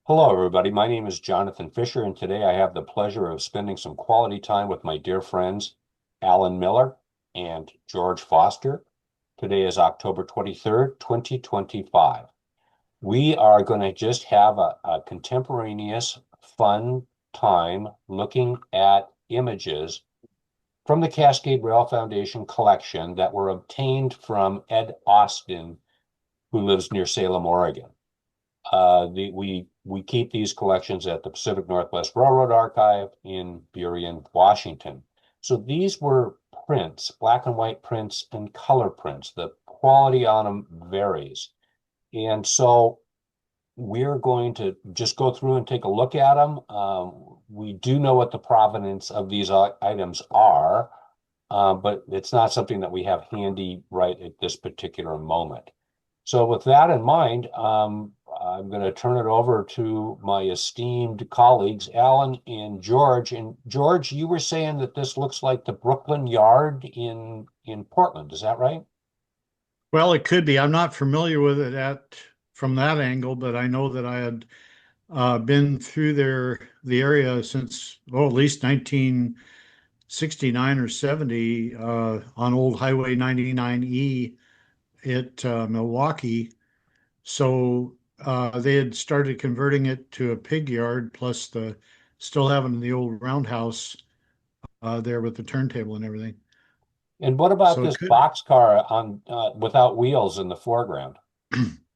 Hello, everybody. My name is Jonathan Fischer, and today I have the pleasure of spending some quality time with my dear friends, Alan Miller and George Foster. Today is October 23rd, 2025. We are going to just have a contemporaneous, fun time looking at images from the Cascade Rail Foundation collection that were obtained from Ed Austin, who lives near Salem, Oregon. We keep these collections at the Pacific Northwest Railroad Archive in Burien, Washington. So these were prints, black and white prints and color prints. The quality on them varies. And so we're going to just go through and take a look at them. We do know what the provenance of these items are, but it's not something that we have handy right at this particular moment. So with that in mind, I'm going to turn it over to my esteemed colleagues, Alan and George. And George, you were saying that this looks like the Brooklyn Yard in Portland. Is that right? Well, it could be. I'm not familiar with it at from that angle, but I know that I had been through the area since at least 1969 or 70 on old Highway 99E at Milwaukee. So they had started converting it to a pig yard, plus the still having the old roundhouse there with the turntable and everything. And what about So it this could. boxcar on without wheels in the foreground?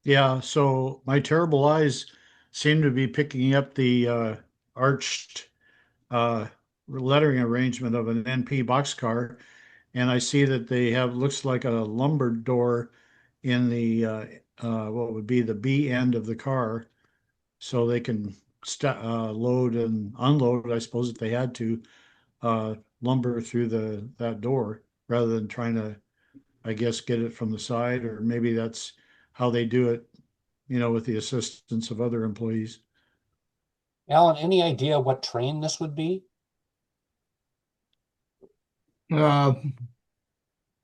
Yeah, so my terrible eyes seem to be picking up the arched uh, lettering arrangement of an NP boxcar, and I see that they have looks like a lumber door in the what would be the B end of the car, so they can load and unload, I suppose, if they had to, lumber through the that door rather than trying to, I guess, get it from the side, or maybe that's how they do it, with the assistance of other employees. Alan, any idea what train this would be? Uh,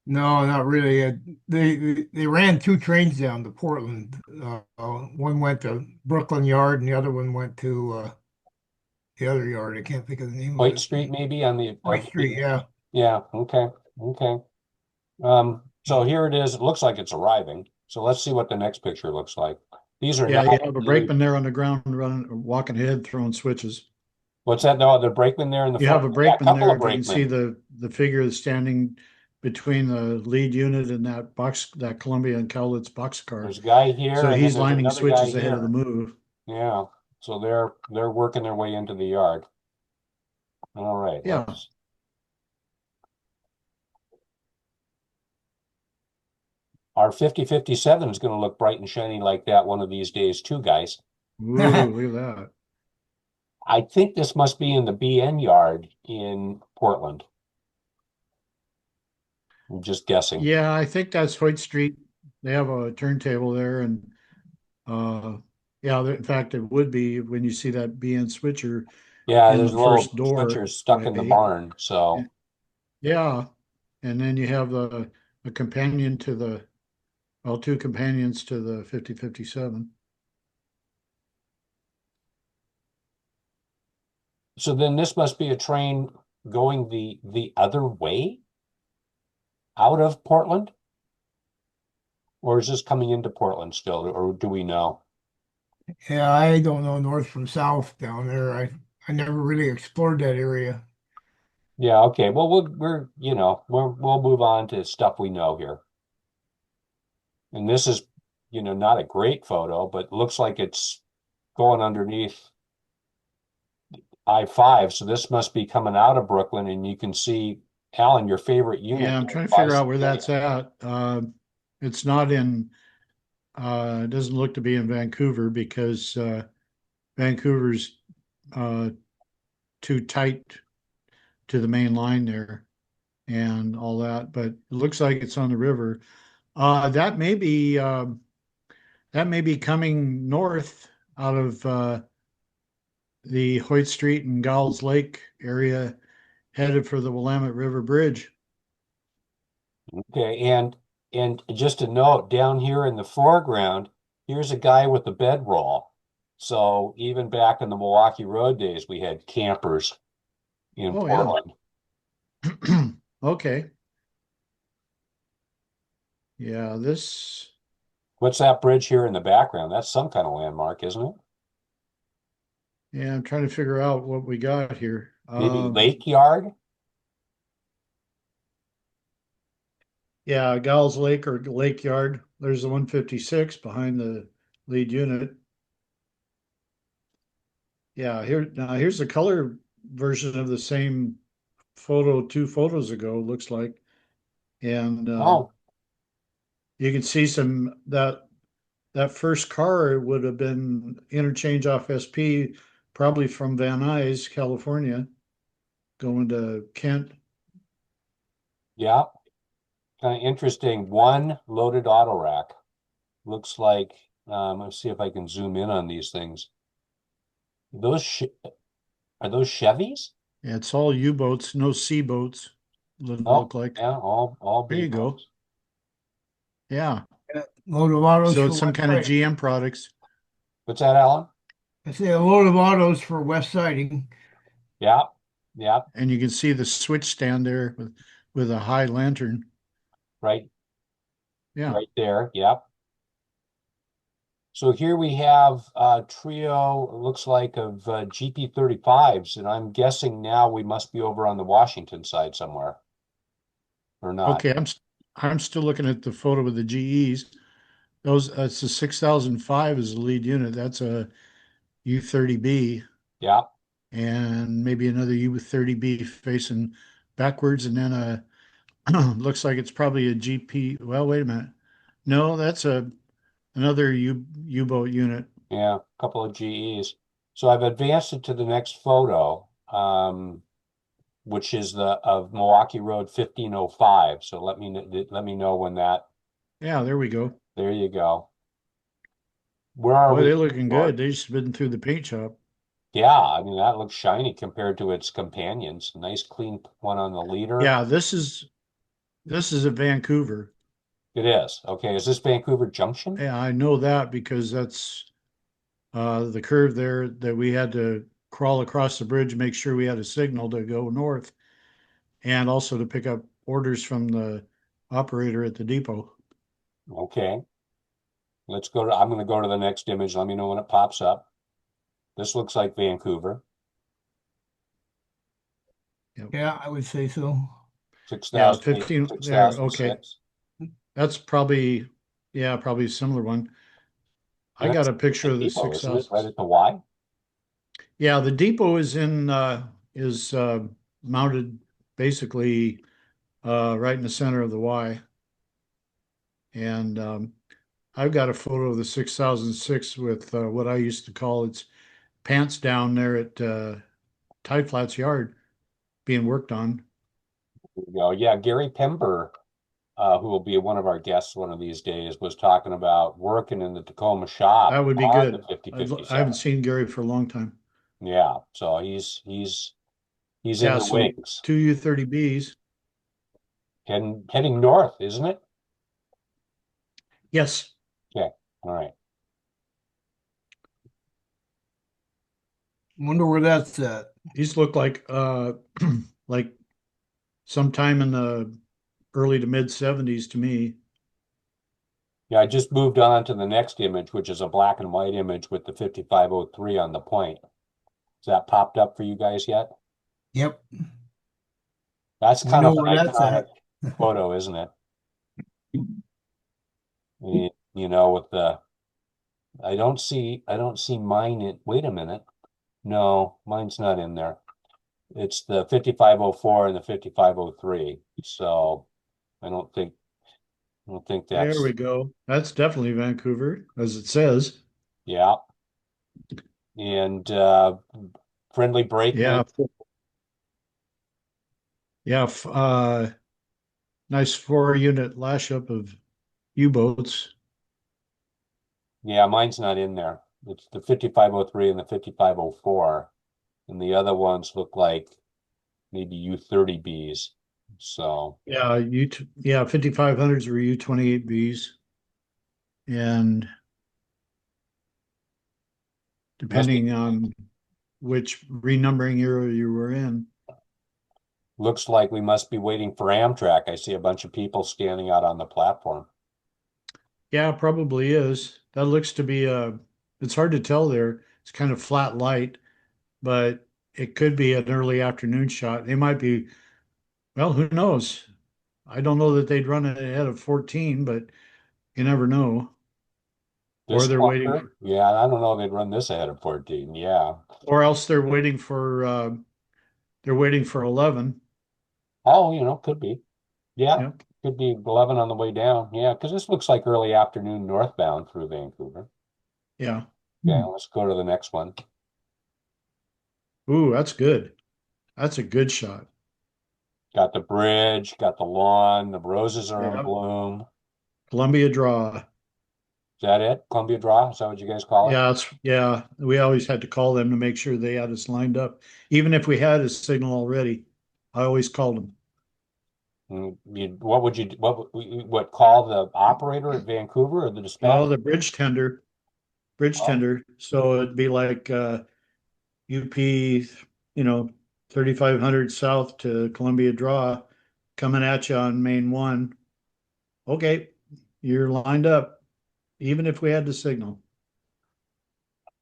no, not really. They ran two trains down to Portland. One went to Brooklyn Yard, and the other one went to the other yard. I can't think of the name of White it. Street, maybe on the White Street, yeah. yeah, okay, okay. So here it is. It looks like it's arriving. So let's see what the next picture looks like. These are Yeah, you not have a really, brakeman there on the ground running, walking ahead, throwing switches. what's that? No, the brakeman there in the You front. have a Yeah, a brakeman couple there. of If you can see brakemen. the figure that's standing between the lead unit and that Columbia and Cowlitz boxcar. There's a guy here, So and then he's there's lining another guy switches ahead of the here. move. Yeah. So they're working their way into the yard. All right, Yeah. let's our 5057 is going to look bright and shiny like that one of these days too, guys. Ooh, look at that. I think this must be in the BN yard in Portland. I'm just guessing. Yeah, I think that's Hoyt Street. They have a turntable there, and uh, yeah, in fact, it would be when you see that BN switcher Yeah, in there's the a little first door switcher stuck in the way. barn. So Yeah, and then you have the companion to the well, two companions to the 5057. so then this must be a train going the other way out of Portland, or is this coming into Portland still, or do we know? Yeah, I don't know north from south down there. I never really explored that area. Yeah, okay. Well, we'll move on to stuff we know here. And this is, not a great photo, but looks like it's going underneath I-5. So this must be coming out of Brooklyn, and you can see, Alan, your favorite unit Yeah, I'm there, trying to figure out where that's bicentennial. at. It's not in. It doesn't look to be in Vancouver because Vancouver's uh, too tight to the main line there and all that. But it looks like it's on the river. That may be coming north out of the Hoyt Street and Gowls Lake area, headed for the Willamette River Bridge. Okay, and just a note down here in the foreground, here's a guy with a bedroll. So even back in the Milwaukee Road days, we had campers in Oh, yeah. Portland. Okay. Yeah, this, What's that bridge here in the background? That's some kind of landmark, isn't it? yeah, I'm trying to figure out what we got here. Maybe Lake Yard? Yeah, Gals Lake or Lake Yard. There's the 156 behind the lead unit. Yeah, here's the color version of the same photo 2 photos ago, looks like. And Oh, you can see some that first car would have been interchange off SP, probably from Van Nuys, California, going to Kent. yeah. Kind of interesting. One loaded auto rack. Looks like, let's see if I can zoom in on these things. Those sh are those Chevys? Yeah, it's all U-boats, no sea boats, Oh, look like. yeah, all There you big go. ones. Yeah. Load of autos So for it's some West kind of Siding. GM products. What's that, Alan? I say a load of autos for West Siding. Yeah, yeah, And you can see the switch stand there with a high lantern. right, Yeah. right there. Yeah. So here we have a trio, it looks like of GP35s, and I'm guessing now we must be over on the Washington side somewhere, or not. Okay, I'm still looking at the photo with the GEs. Those It's a 6005 is the lead unit. That's a U30B Yeah, and maybe another U30B facing backwards, and then a looks like it's probably a GP. Well, wait a minute. No, that's a another U-boat unit. yeah, a couple of GEs. So I've advanced it to the next photo, which is the of Milwaukee Road 1505. So let me know when that. Yeah, there we go. There you go. Where are Boy, we they're headed looking toward? good. They just been through the paint shop. Yeah, I mean that looks shiny compared to its companions. Nice clean one on the leader. Yeah, this is a Vancouver. It is. Okay, is this Vancouver Junction? Yeah, I know that because that's the curve there that we had to crawl across the bridge, make sure we had a signal to go north, and also to pick up orders from the operator at the depot. Okay. I'm going to go to the next image. Let me know when it pops up. This looks like Vancouver. Yep. Yeah, I would say so. Yeah, 6008, 15 there. Okay. 6006. That's probably, yeah, probably a similar one. I And got that's a picture the of the depot, isn't it? 6000. Right at the Y? Yeah, the depot is mounted basically right in the center of the Y. And I've got a photo of the 6006 with what I used to call its pants down there at Tide Flats Yard being worked on. There you go. Yeah, Gary Pember, who will be one of our guests one of these days, was talking about working in the Tacoma shop That would be on the good. I haven't 5057. seen Gary for a long time. Yeah, so he's in Yeah, the so wings. two U30Bs. Heading north, isn't it? Yes, Okay, all right. Wonder where that's at. these look like like sometime in the early to mid 70s to me. Yeah, I just moved on to the next image, which is a black and white image with the 5503 on the point. Has that popped up for you guys yet? Yep, That's we kind know of an where that's iconic at. photo, isn't it? You know, with the I don't see mine in, wait a minute. No, mine's not in there. It's the 5504 and the 5503. So I don't think There that's, we go. That's definitely Vancouver, as it says. yeah. And friendly brakeman. Yeah, yeah. Nice 4 unit lash up of U-boats. Yeah, mine's not in there. It's the 5503 and the 5504. And the other ones look like maybe U30Bs. So, Yeah, 5500s were U28Bs, and depending on which renumbering era you were in. Looks like we must be waiting for Amtrak. I see a bunch of people standing out on the platform. Yeah, probably is. That looks to be it's hard to tell there. It's kind of flat light, but it could be an early afternoon shot. They might be, well, who knows? I don't know that they'd run it ahead of 14, but you never know. Or This they're waiting clunker? for, Yeah, I don't know. They'd run this ahead of 14. Yeah. or else they're waiting for 11. Oh, could be. Yeah, Yep. could be 11 on the way down. Yeah, because this looks like early afternoon northbound through Vancouver. Yeah. Okay, let's go to the next one. Ooh, that's good. That's a good shot. Got the bridge, got the lawn, the roses are in Yeah. bloom. Columbia draw. Is that it? Columbia Draw? Is that what you guys call it? Yeah. We always had to call them to make sure they had us lined up. Even if we had a signal already, I always called them. What would you what call the operator at Vancouver or the Oh, dispatcher? the bridge Oh, tender. So it'd be like UP, 3500 south to Columbia Draw coming at you on Main 1. Okay, you're lined up, even if we had the signal.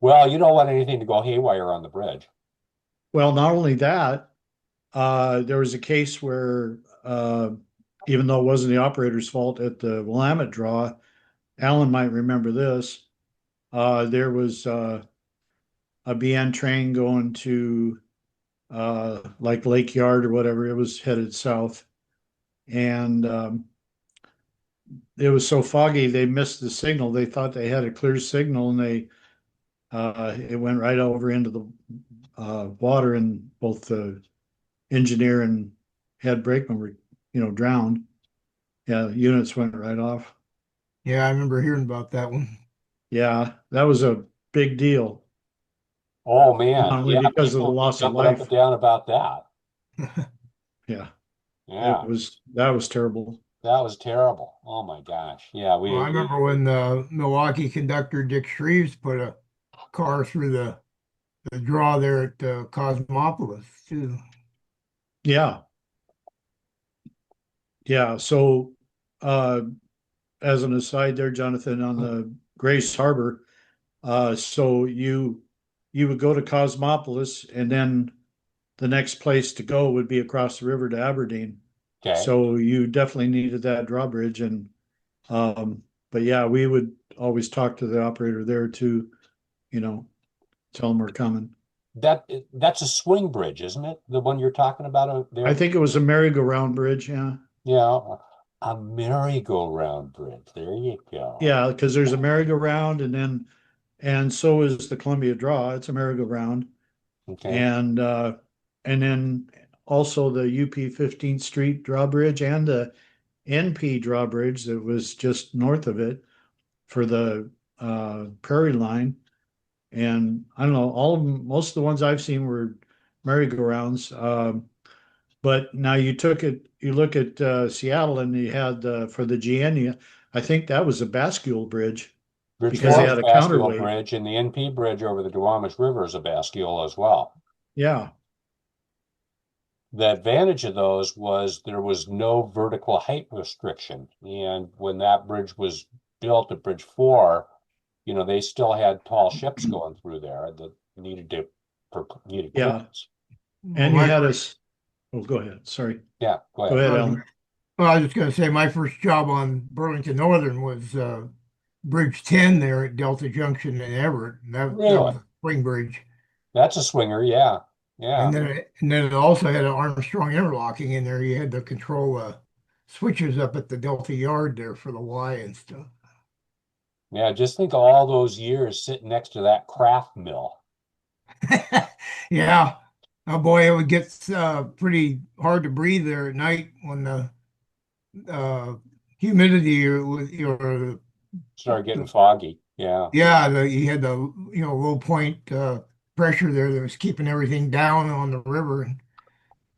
well, you don't want anything to go haywire on the bridge. Well, not only that, there was a case where, even though it wasn't the operator's fault at the Willamette Draw, Alan might remember this. There was a BN train going to like Lake Yard or whatever. It was headed south, and it was so foggy they missed the signal. They thought they had a clear signal, and it went right over into the water, and both the engineer and head brakeman were drowned. Yeah, units went right off. Yeah, I remember hearing about that one. Yeah, that was a big deal, Oh not man, only yeah, because of the people loss of jumping up and life. down about that. Yeah, Yeah, that was terrible. that was terrible. Oh my gosh. Yeah, Well, I remember when the Milwaukee conductor Dick Shreves put a car through the draw there at Cosmopolis too. Yeah, yeah. So, uh, as an aside, there, Jonathan, on the Grace Harbor, so you would go to Cosmopolis, and then the next place to go would be across the river to Aberdeen. okay. So you definitely needed that drawbridge, and um, but yeah, we would always talk to the operator there to, you know, tell them we're coming. That's a swing bridge, isn't it? The one you're talking about I there? think it was a merry-go-round bridge. Yeah, Yeah, a merry-go-round bridge. There you go. yeah, because there's a merry-go-round, and so is the Columbia Draw. It's a merry-go-round, Okay. and and then also the UP 15th Street drawbridge and the NP drawbridge that was just north of it for the Prairie Line. And I don't know, all of them, most of the ones I've seen were merry-go-rounds. But now you look at Seattle, and you had for the GN, I think that was a bascule bridge because they Bridgemoor is had a a bascule counterweight. bridge, and the NP bridge over the Duwamish River is a bascule as well. Yeah, The advantage of those was there was no vertical height restriction. And when that bridge was built at Bridge 4, they still had tall ships going through there that needed yeah. clearance. Well, And you my had first, us, oh, go ahead. Sorry. Yeah, go Go ahead. ahead, well, Alan. I was just going to say my first job on Burlington Northern was Bridge 10 there at Delta Junction in Everett. That was Really? a swing bridge. That's a swinger, yeah. And Yeah. then it also had an Armstrong interlocking in there. You had to control switches up at the Delta Yard there for the Y and stuff. Yeah, just think of all those years sitting next to that craft mill. Yeah. Oh boy, it would get pretty hard to breathe there at night when the uh, humidity or Started getting foggy. Yeah. yeah, you had the low point pressure there that was keeping everything down on the river,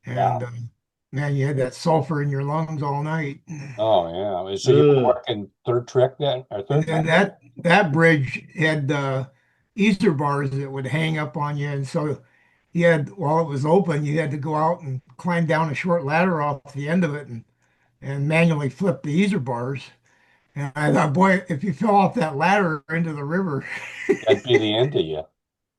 Yeah. and man, you had that sulfur in your lungs all night. Oh, yeah. So you were Ugh. working third trick then, or And third then time? that bridge had easer bars that would hang up on you. And so you had, while it was open, you had to go out and climb down a short ladder off the end of it and manually flip the easer bars. And I thought, boy, if you fell off that ladder into the river, That'd be the end of you.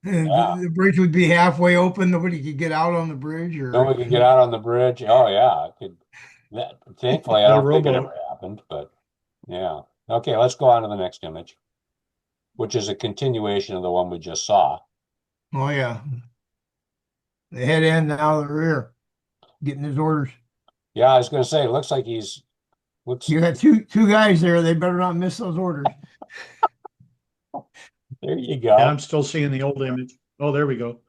and Yeah. the bridge would be halfway open. Nobody could get out on the bridge No or one could get out on the bridge. Oh yeah, it could. Thankfully, I Got a don't think it rowboat. ever happened, but yeah. Okay, let's go on to the next image, which is a continuation of the one we just saw. oh yeah, the head end now the rear, getting his orders. Yeah, I was going to say, it looks like looks, You had two guys there. They better not miss those orders. there you Yeah, go. I'm still seeing the old image. Oh, there we go.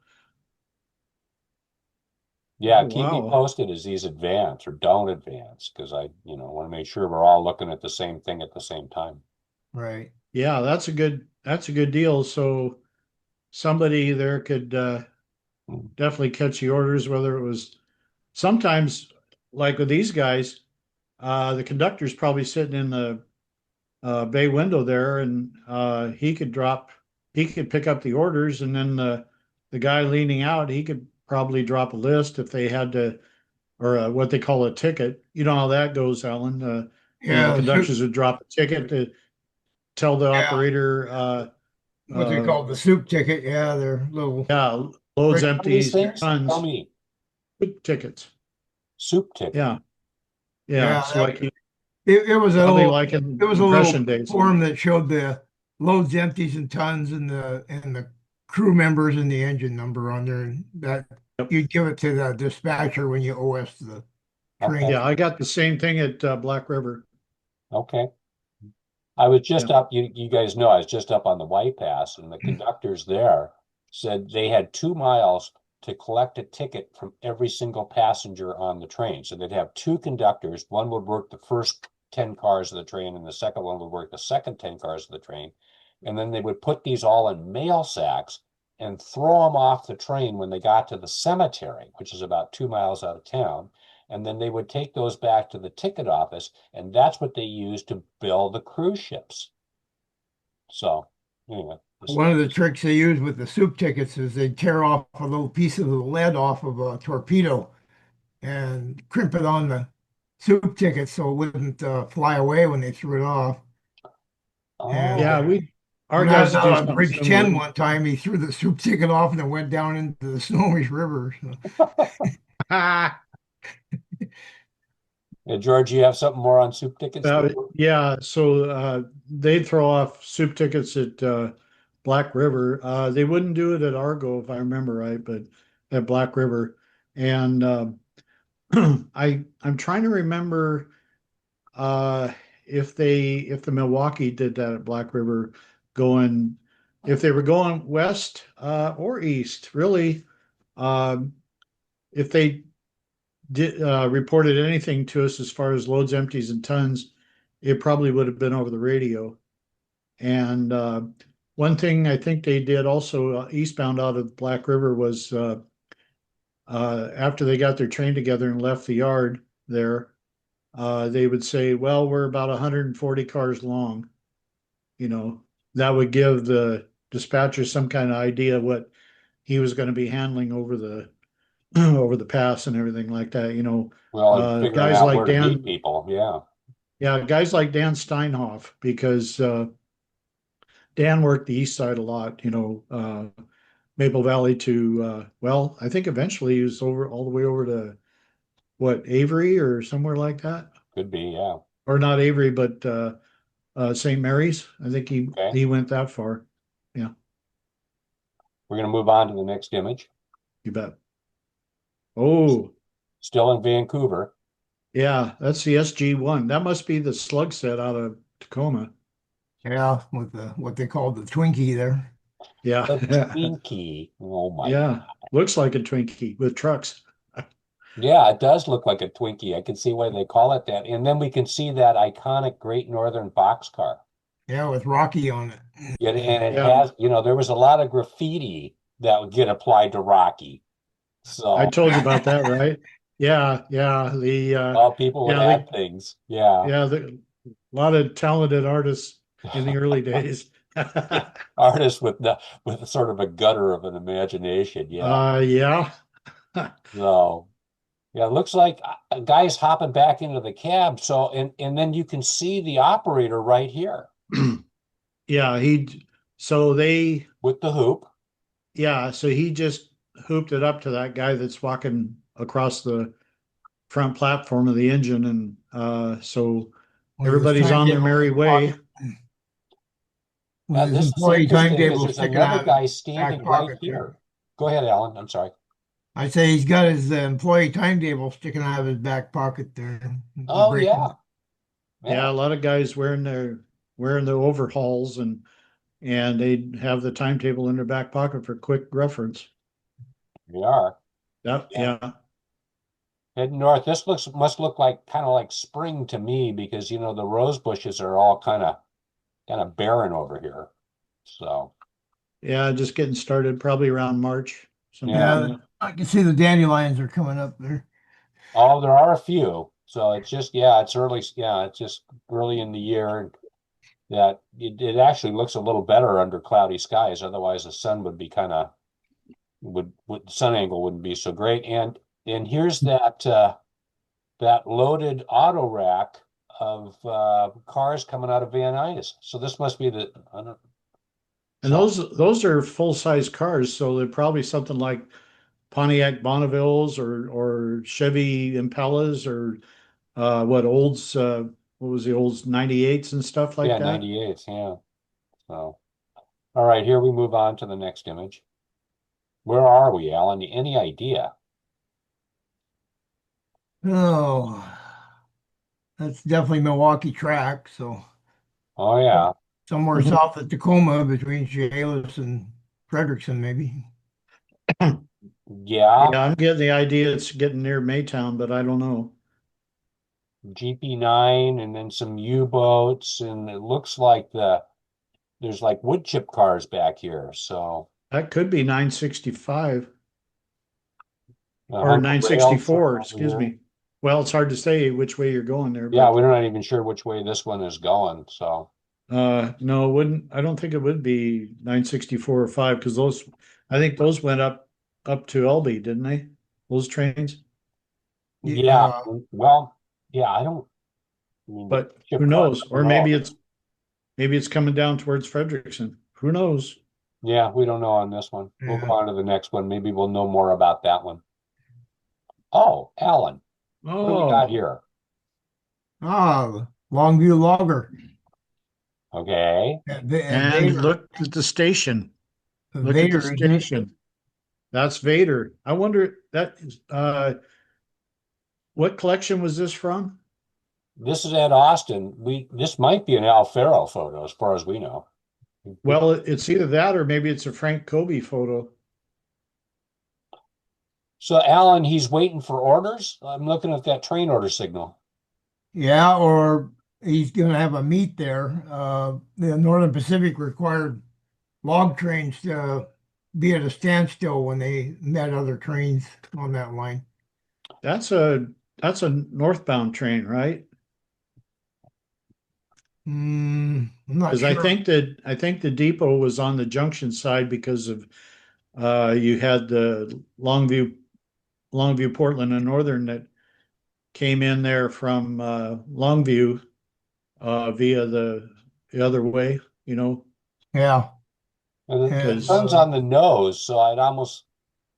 Yeah, Oh, keep me wow. posted as these advance or don't advance, because want to make sure we're all looking at the same thing at the same time. Right. Yeah, that's a good deal. So somebody there could Hmm. definitely catch the orders, whether it was sometimes like with these guys, the conductor's probably sitting in the bay window there, and he could pick up the orders, and then the guy leaning out, he could probably drop a list if they had to, or what they call a ticket. You know how that goes, Alan. The Yeah. conductors would drop a ticket to tell the Yeah. operator, What they call the soup ticket. Yeah, they're little. yeah, loads Right. What are these empties, things? Tell tons, me. tickets. Soup ticket. Yeah, yeah. Yeah, So like it was a probably little like in it was a little impression days. form that showed the loads, empties, and tons, and the crew members and the engine number on there, and that Yep. you'd give it to the dispatcher when you OS the train. Okay. Yeah, I got the same thing at Black River. Okay. I was Yeah. just up, you guys know, I was just up on the White Pass, and the conductors there said they had 2 miles to collect a ticket from every single passenger on the train. So they'd have two conductors. One would work the first 10 cars of the train, and the second one would work the second 10 cars of the train. And then they would put these all in mail sacks and throw them off the train when they got to the cemetery, which is about 2 miles out of town. And then they would take those back to the ticket office, and that's what they used to bill the cruise ships. So, anyway, One of the tricks they use with the soup tickets is they tear off a little piece of the lead off of a torpedo and crimp it on the soup ticket so it wouldn't fly away when they threw it off. And oh, Yeah, our when I was guys out do on something Bridge 10 similar. one time, he threw the soup ticket off and it went down into the Snohomish River. So, yeah, George, you have something more on soup tickets there? Yeah, so they'd throw off soup tickets at Black River. They wouldn't do it at Argo, if I remember right, but at Black River. And I'm trying to remember uh, if the Milwaukee did that at Black River, going if they were going west or east, really. Um, if they did reported anything to us as far as loads, empties, and tons, it probably would have been over the radio. And one thing I think they did also eastbound out of Black River was after they got their train together and left the yard there, they would say, "Well, we're about 140 cars long." You know, that would give the dispatcher some kind of idea what he was going to be handling over the over the pass and everything like that. Well, figuring Guys out like where to meet Dan, people. Yeah. yeah, guys like Dan Steinhoff, because Dan worked the east side a lot. Maple Valley to well, I think eventually he was over all the way over to what, Avery or somewhere like that, Could be. Yeah. or not Avery, but St. Mary's. I think he Okay. he went that far. Yeah, We're going to move on to the next image. you bet. Oh, Still in Vancouver. yeah, that's the SG-1. That must be the slug set out of Tacoma. yeah, with what they called the Twinkie there. Yeah, The Twinkie. Oh my. yeah, looks like a Twinkie with trucks. Yeah, it does look like a Twinkie. I can see why they call it that. And then we can see that iconic Great Northern boxcar. Yeah, with Rocky on it. Yeah, and it Yeah, has, there was a lot of graffiti that would get applied to Rocky. I So, told you about that, right? Yeah, yeah, well, people would yeah, add things. Yeah. yeah, a lot of talented artists in the early days. Artist with sort of a gutter of an imagination. Yeah. Yeah. So yeah, it looks like a guy's hopping back into the cab. So and then you can see the operator right here Yeah, so they, with the hoop. yeah, so he just hooped it up to that guy that's walking across the front platform of the engine. And so With his everybody's on their timetable in merry his way. pocket, with his This is employee interesting because timetable there's sticking another out of his guy back standing right pocket there. here. Go ahead, Alan. I'm sorry. I say he's got his employee timetable sticking out of his back pocket there. The Oh break. yeah. Yeah, Yeah, a lot of guys wearing the overhauls, and they have the timetable in their back pocket for quick reference. we are. That, Yeah. yeah. Heading north. This must look like kind of like spring to me because you know the rose bushes are all kind of barren over here. So Yeah, just getting started probably around March, something like yeah. Yeah, that. I can see the dandelions are coming up there. Oh, there are a few. So it's just yeah, it's early. Yeah, it's just early in the year, and that it actually looks a little better under cloudy skies. Otherwise, the sun would be kind of would sun angle wouldn't be so great. And here's that loaded auto rack of cars coming out of Van Nuys. So this must be the I don't And so those are full-size cars, so they're probably something like Pontiac Bonnevilles or Chevy Impalas or what was the Olds 98s and stuff like yeah, that. 98. Yeah. So all right, here we move on to the next image. Where are we, Alan? Any idea? Oh, that's definitely Milwaukee track. So Oh yeah. somewhere Mhm. south of Tacoma between Chehalis and Frederickson, maybe. Yeah. Yeah, I'm getting the idea it's getting near Maytown, but I don't know. GP9 and then some U-boats and it looks like there's like wood chip cars back here. So That could be 965 the or hunk of rail sitting 964, over excuse here. me. Well, it's hard to say which way you're going there, Yeah, but we're not even sure which way this one is going. So no, it wouldn't. I don't think it would be 964 or 5 because I think those went up to Elby, didn't they? Those trains. yeah, Yeah, well, yeah, I mean, But who chip cars knows? Or coming all over. maybe it's coming down towards Frederickson. Who knows? Yeah, we don't know on this one. We'll go yeah. on to the next one. Maybe we'll know more about that one. Oh, Alan, what do we got Oh, here? Ah, Longview Logger Okay. at and Vader. look at the station. Look at the Vader, isn't it? station. That's Vader. I wonder what collection was this from? This is at Austin. This might be an Alfaro photo as far as we know. Well, it's either that or maybe it's a Frank Kobe photo. So Alan, he's waiting for orders. I'm looking at that train order signal. Yeah, or he's going to have a meet there. The Northern Pacific required log trains to be at a standstill when they met other trains on that line. That's a northbound train, right? I'm not Because sure. I think the depot was on the junction side because of you had the Longview, Portland, and Northern that came in there from Longview via the other way, you know, Yeah, And the and because sun's on the nose, so I'd almost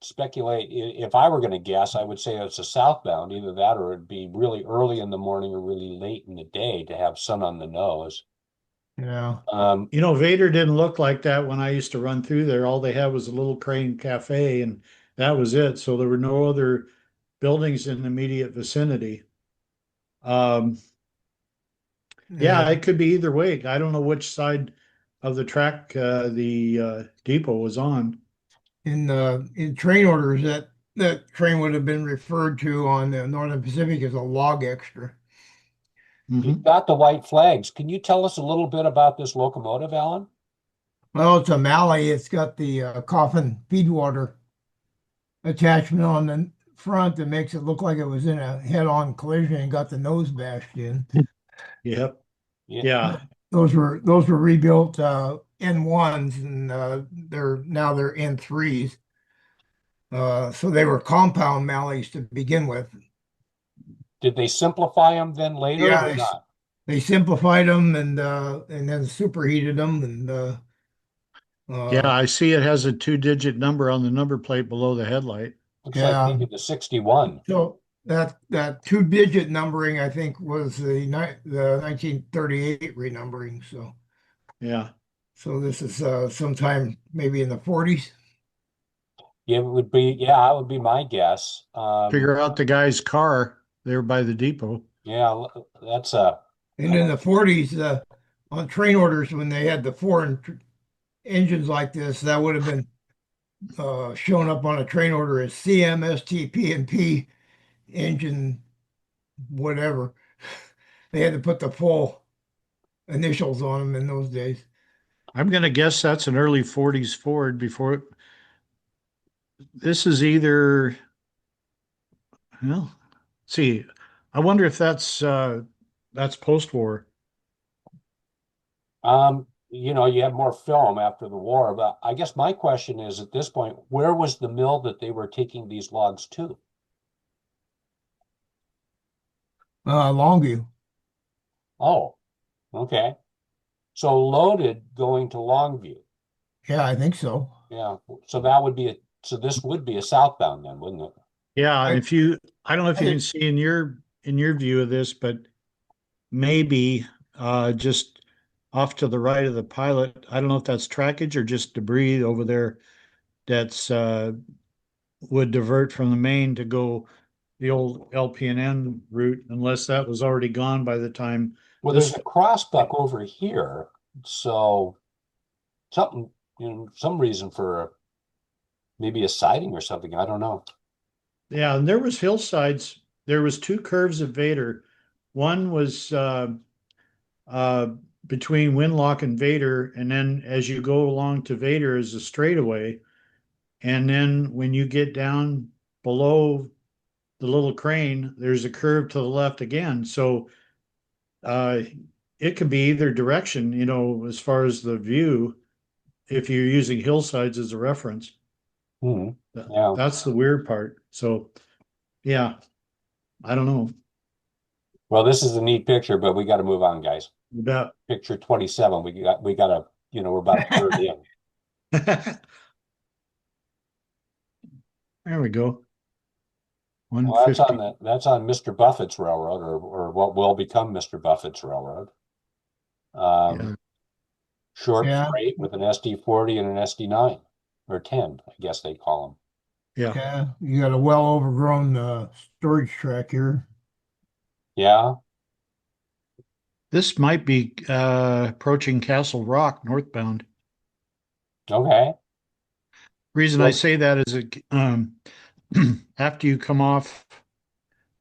speculate if I were going to guess, I would say it's a southbound, either that or it'd be really early in the morning or really late in the day to have sun on the nose. yeah, you know, Vader didn't look like that when I used to run through there. All they had was a little Crane Cafe, and that was it. So there were no other buildings in the immediate vicinity. Um, yeah, yeah. it could be either way. I don't know which side of the track the depot was on. In train orders, that train would have been referred to on the Northern Pacific as a log extra. you've Hmm. got the white flags. Can you tell us a little bit about this locomotive, Alan? Well, it's a Malley. It's got the coffin feedwater attachment on the front that makes it look like it was in a head-on collision and got the nose bashed in. Yep. Yeah. Yeah. Those were rebuilt N1s, and they're N3s. So they were compound mallees to begin with. Did they simplify them then later Yeah, or not? they simplified them and then superheated them Yeah, uh, I see it has a two-digit number on the number plate below the headlight. Looks like yeah. maybe the 61. So that two-digit numbering, I think, was the 1938 renumbering. Yeah. So this is sometime maybe in the 40s. Yeah, that would be my guess. Figure out the guy's car there by the depot. Yeah, that's And in the 40s, on train orders, when they had the foreign engines like this, that would have been shown up on a train order as CMSTP and P engine, whatever. They had to put the full initials on them in those days. I'm going to guess that's an early 40s Ford before this is either, well, see, I wonder if that's post-war. you have more film after the war, but I guess my question is at this point, where was the mill that they were taking these logs to? Longview. Oh, okay. So loaded going to Longview. Yeah, I think so. Yeah. So this would be a southbound then, wouldn't it? Yeah, and I, I don't know if you can I, see in your view of this, but maybe just off to the right of the pilot, I don't know if that's trackage or just debris over there that's would divert from the main to go the old LPNN route, unless that was already gone by the time Well, there's this. a crossbuck over here, so something, some reason for maybe a siding or something. I don't know. Yeah, and there was hillsides. There was two curves of Vader. One was uh, between Winlock and Vader, and then as you go along to Vader is a straightaway, and then when you get down below the little crane, there's a curve to the left again. So uh, it could be either direction, as far as the view, if you're using hillsides as a reference. Hmm. Yeah. That's the weird part. So yeah, I don't know. Well, this is a neat picture, but we got to move on, guys. You bet. Picture 27. We got to, we're about a third in. There we go. Well, 150. that's on Mr. Buffett's railroad, or what will become Mr. Buffett's railroad. Yeah. Short yeah, freight with an SD40 and an SD9 or 10, I guess they call them. Yeah. yeah. You got a well overgrown storage track here. Yeah. This might be approaching Castle Rock northbound. Okay. Reason I So, say that is after you come off,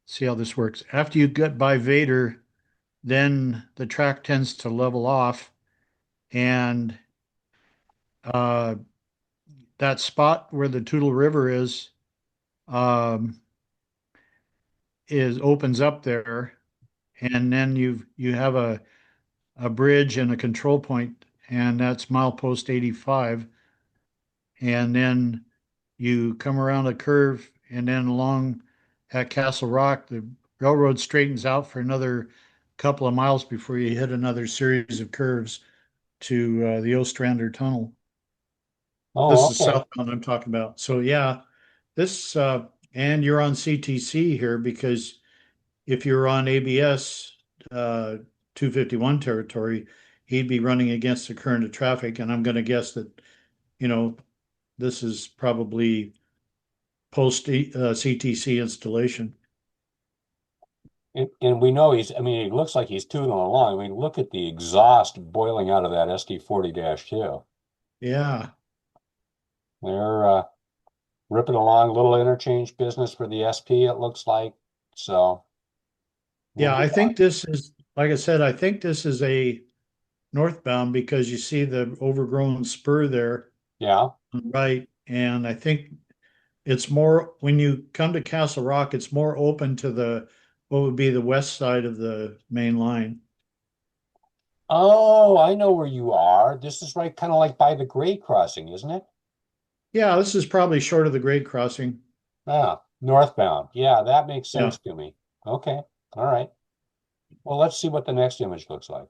see how this works. After you get by Vader, then the track tends to level off, and uh, that spot where the Toutle River um, is opens up there, and then you have a bridge and a control point, and that's milepost 85. And then you come around a curve, and then along at Castle Rock, the railroad straightens out for another couple of miles before you hit another series of curves to the Ostrander Tunnel. oh, This is okay. southbound I'm talking about. So yeah, this and you're on CTC here because if you're on ABS 251 territory, he'd be running against the current of traffic, and I'm going to guess that you know this is probably post CTC installation. And we know I mean, it looks like he's tooling along. I mean, look at the exhaust boiling out of that SD40-2. Yeah, They're ripping along, little interchange business for the SP, it looks like. So we'll yeah. be I on. think this is, like I said, I think this is a northbound because you see the overgrown spur there, Yeah. right? And I think it's more when you come to Castle Rock, it's more open to the what would be the west side of the main line. Oh, I know where you are. This is right kind of like by the grade crossing, isn't it? Yeah, this is probably short of the grade crossing. Ah, northbound. Yeah, that makes Yeah. sense to me. Okay. All right. Well, let's see what the next image looks like.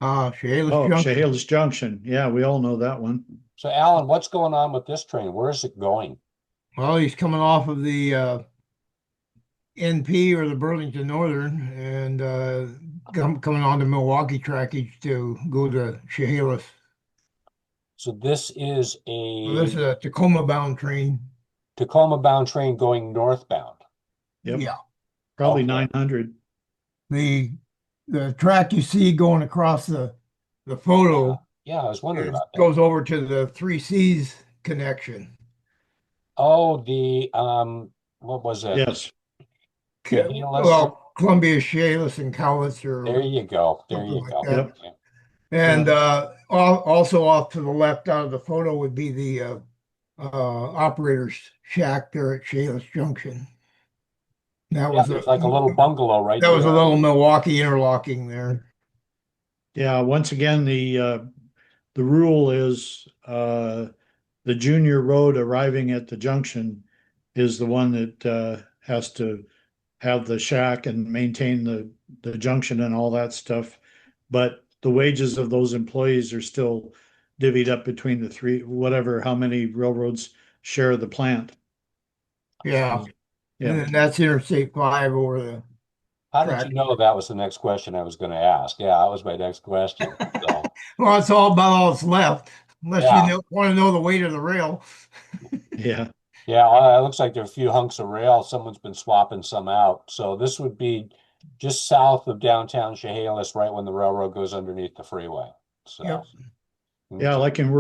Chehalis Oh, Junction. Chehalis Junction. Yeah, we all know that one. So, Alan, what's going on with this train? Where is it going? Well, he's coming off of the NP or the Burlington Northern and coming on the Milwaukee trackage to go to Chehalis. So this is Well, this a is a Tacoma bound train. Tacoma-bound train going northbound. Yep. Yeah. Probably Okay. 900. The the track you see going across the Yeah. photo Yeah, I was wondering is about that. goes over to the Three Seas connection. Oh, what was it? Yes. Chehalis. Well, Columbia Shales and Cowlitz There or you go. There something you like go. that. Yep. Yeah. And Yep. also off to the left out of the photo would be the operator's shack there at Shales Junction. That Yeah, was a there's like a little bungalow right that was a there. little Milwaukee interlocking there. Yeah. Once again, the rule is the junior road arriving at the junction is the one that has to have the shack and maintain the junction and all that stuff. But the wages of those employees are still divvied up between the three, whatever, how many railroads share the plant. Yeah. And Yeah. then that's Interstate 5 over the How did you track. know that was the next question I was going to ask? Yeah, that was my next question. So, Well, it's all about all that's left, unless you yeah. want to know the weight of the rail. Yeah. Yeah, well, it looks like there are a few hunks of rail. Someone's been swapping some out. So this would be just south of downtown Chehalis, right when the railroad goes underneath the freeway. So, Yep. Yeah. okay. Like in,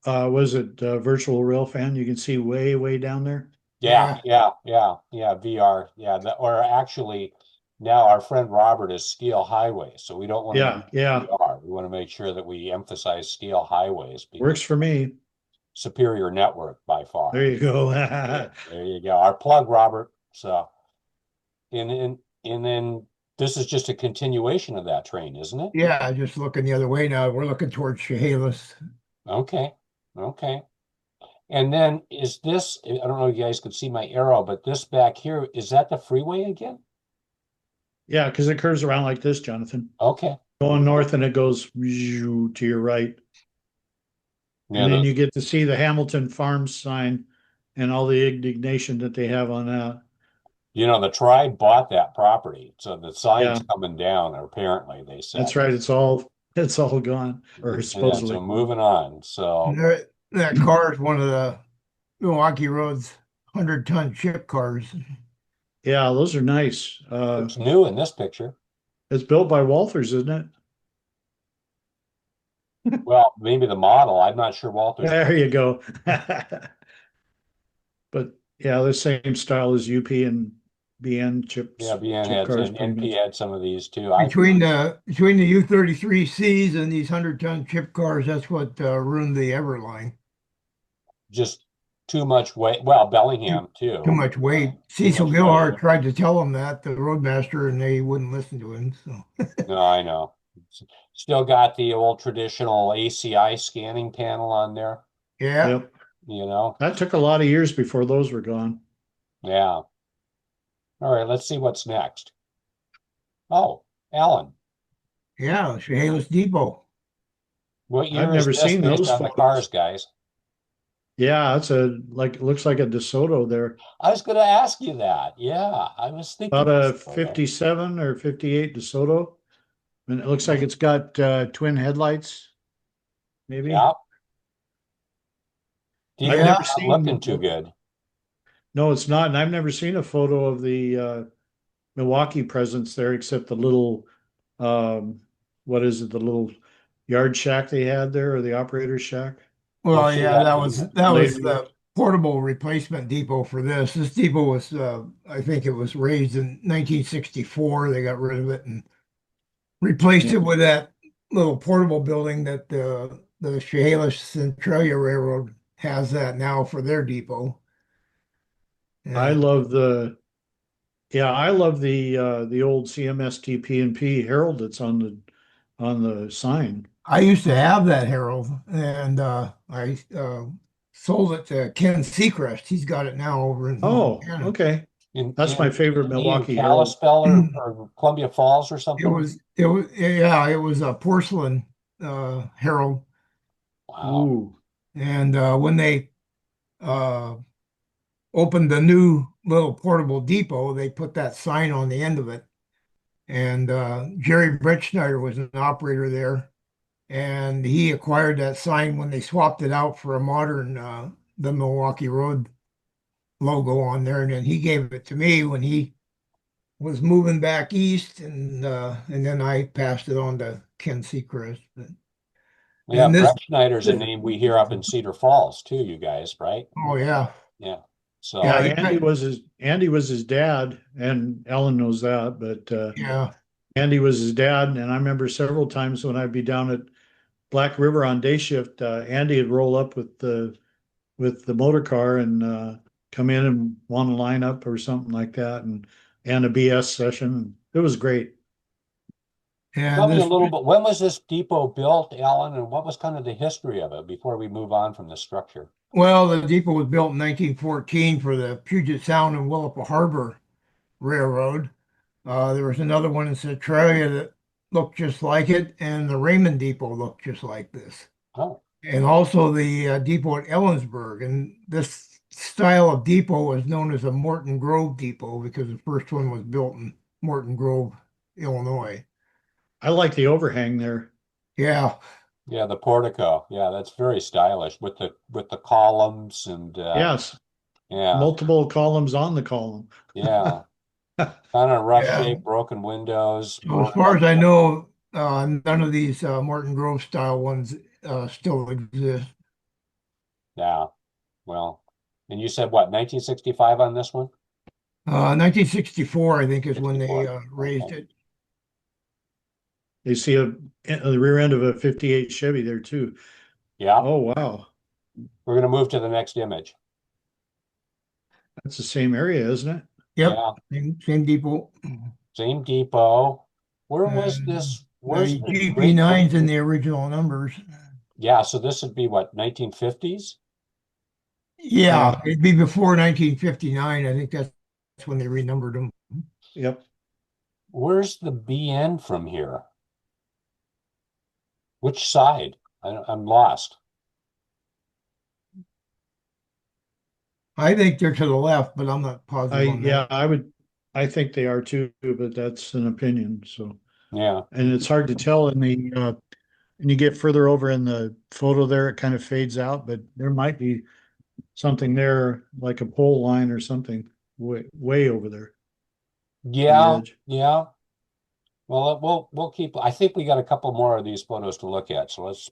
was it Virtual Rail Fan? You can see way, way down there. Yeah, Yeah. yeah, VR. Yeah, or actually, now our friend Robert is Steel Highways, so we don't want to use Yeah. Yeah. VR. We want to make sure that we emphasize Steel Highways because Works for me. superior network by There far. you go. There you go. Our plug, Robert. So, and then this is just a continuation of that train, isn't it? Yeah, just looking the other way now. We're looking towards Chehalis. Okay, okay. And then is this, I don't know if you guys could see my arrow, but this back here, is that the freeway again? Yeah, because it curves around like this, Jonathan. Okay. Going north and it goes to your right. Yeah, And then you get to see the Hamilton Farms sign and all the indignation that they have on that. the tribe bought that property, so the Yeah, sign's coming down, apparently, they that's said. right. It's all gone, or Yeah, supposedly so gone. moving on. So That car is one of the Milwaukee Road's 100-ton ship cars. Yeah, those are nice. looks new in this picture. It's built by Walthers, isn't it? Well, maybe the model. I'm not sure Walter's. There you go. But yeah, the same style as UP and BN Yeah, BN chip had cars, and pretty NP much. had some of these too. I Between the U-33Cs and these 100-ton ship cars, that's what ruined the Everline. just too much weight. Well, Too, Bellingham too too. much weight. Too Cecil much weight. Gilhart tried to tell him that, the roadmaster, and they wouldn't listen to him. So No, I know. Still got the old traditional ACI scanning panel on there, yeah, Yep. you know? That took a lot of years before those were gone. Yeah. All right, let's see what's next. Oh, Alan, yeah, Chehalis Depot. what I've year is never this seen based those on the cars, photos. guys? Yeah, it looks like a DeSoto there. I was going to ask you that. Yeah, I was About thinking a this there. 57 or 58 DeSoto. And it looks like it's got twin headlights, maybe. Yeah, I've Yeah, Depo's never not looking seen, too good. no, it's not. And I've never seen a photo of the Milwaukee presence there except the little, um, what is it, the little yard shack they had there or the operator's shack We'll well, see yeah, that that in a was minute. that was later. the portable replacement depot for this. This depot was, I think it was raised in 1964. They got rid of it and replaced Yeah. it with that little portable building that the Chehalis Centralia Railroad has that now for their depot. I And love Yeah, I love the old CMST P&P Herald that's on the sign. I used to have that Herald, and I sold it to Ken Seacrest. He's got it now over in Oh, Montana. okay. That's my favorite Isn't he in Milwaukee Herald. Kalispell or Columbia Falls or something? Yeah, it was a porcelain Herald, Wow. Ooh, and when they uh, opened the new little portable depot, they put that sign on the end of it. And Jerry Bretschneider was an operator there, and he acquired that sign when they swapped it out for a modern the Milwaukee Road logo on there, and then he gave it to me when he was moving back east, and then I passed it on to Ken Seacrest. Yeah, And Brett Schneider's a name we hear up in Cedar Falls too, you guys, right? oh yeah, Yeah. yeah, yeah, So, Andy was his dad, and Ellen knows that, but yeah, Andy was his dad, and I remember several times when I'd be down at Black River on day shift, Andy would roll up with the motor car and come in and want to line up or something like that, and a BS session. It was great. and tell me a this little bit, when was this depot built, Alan, and what was kind of the history of it before we move on from the structure? well, the depot was built in 1914 for the Puget Sound and Willapa Harbor Railroad. There was another one in Centralia that looked just like it, and the Raymond Depot looked just like this. Oh, And also the depot at Ellensburg. And this style of depot is known as a Morton Grove depot because the first one was built in Morton Grove, Illinois. I like the overhang there. Yeah, yeah, the portico. Yeah, that's very stylish with the columns and Yes, yeah, multiple columns on the column. yeah. Kind of rough yeah. shape, broken windows, So as boarded far up. as I know, none of these Morton Grove style ones still exist. Yeah, well, and you said what, 1965 on this one? 1964, I think, is when they 64. raised Okay. it. You see the rear end of a 58 Chevy there too. Yeah, Oh, wow. we're going to move to the next image. That's the same area, isn't it? Yep, Yeah, same depot. same depot. Where was And this? Where's the the Great GP9's in Britain? the original numbers. Yeah, so this would be what, 1950s? Yeah. Yeah, it'd be before 1959. I think that's when they renumbered them. Yep. Where's the BN from here? Which side? I'm lost. I think they're to the left, but I'm not positive on that. Yeah, I think they are too, but that's an opinion. So, Yeah. and it's hard to tell and you get further over in the photo there, it kind of fades out, but there might be something there like a pole line or something way over there to the Yeah, edge. yeah. Well, we'll keep. I think we got a couple more of these photos to look at. So let's.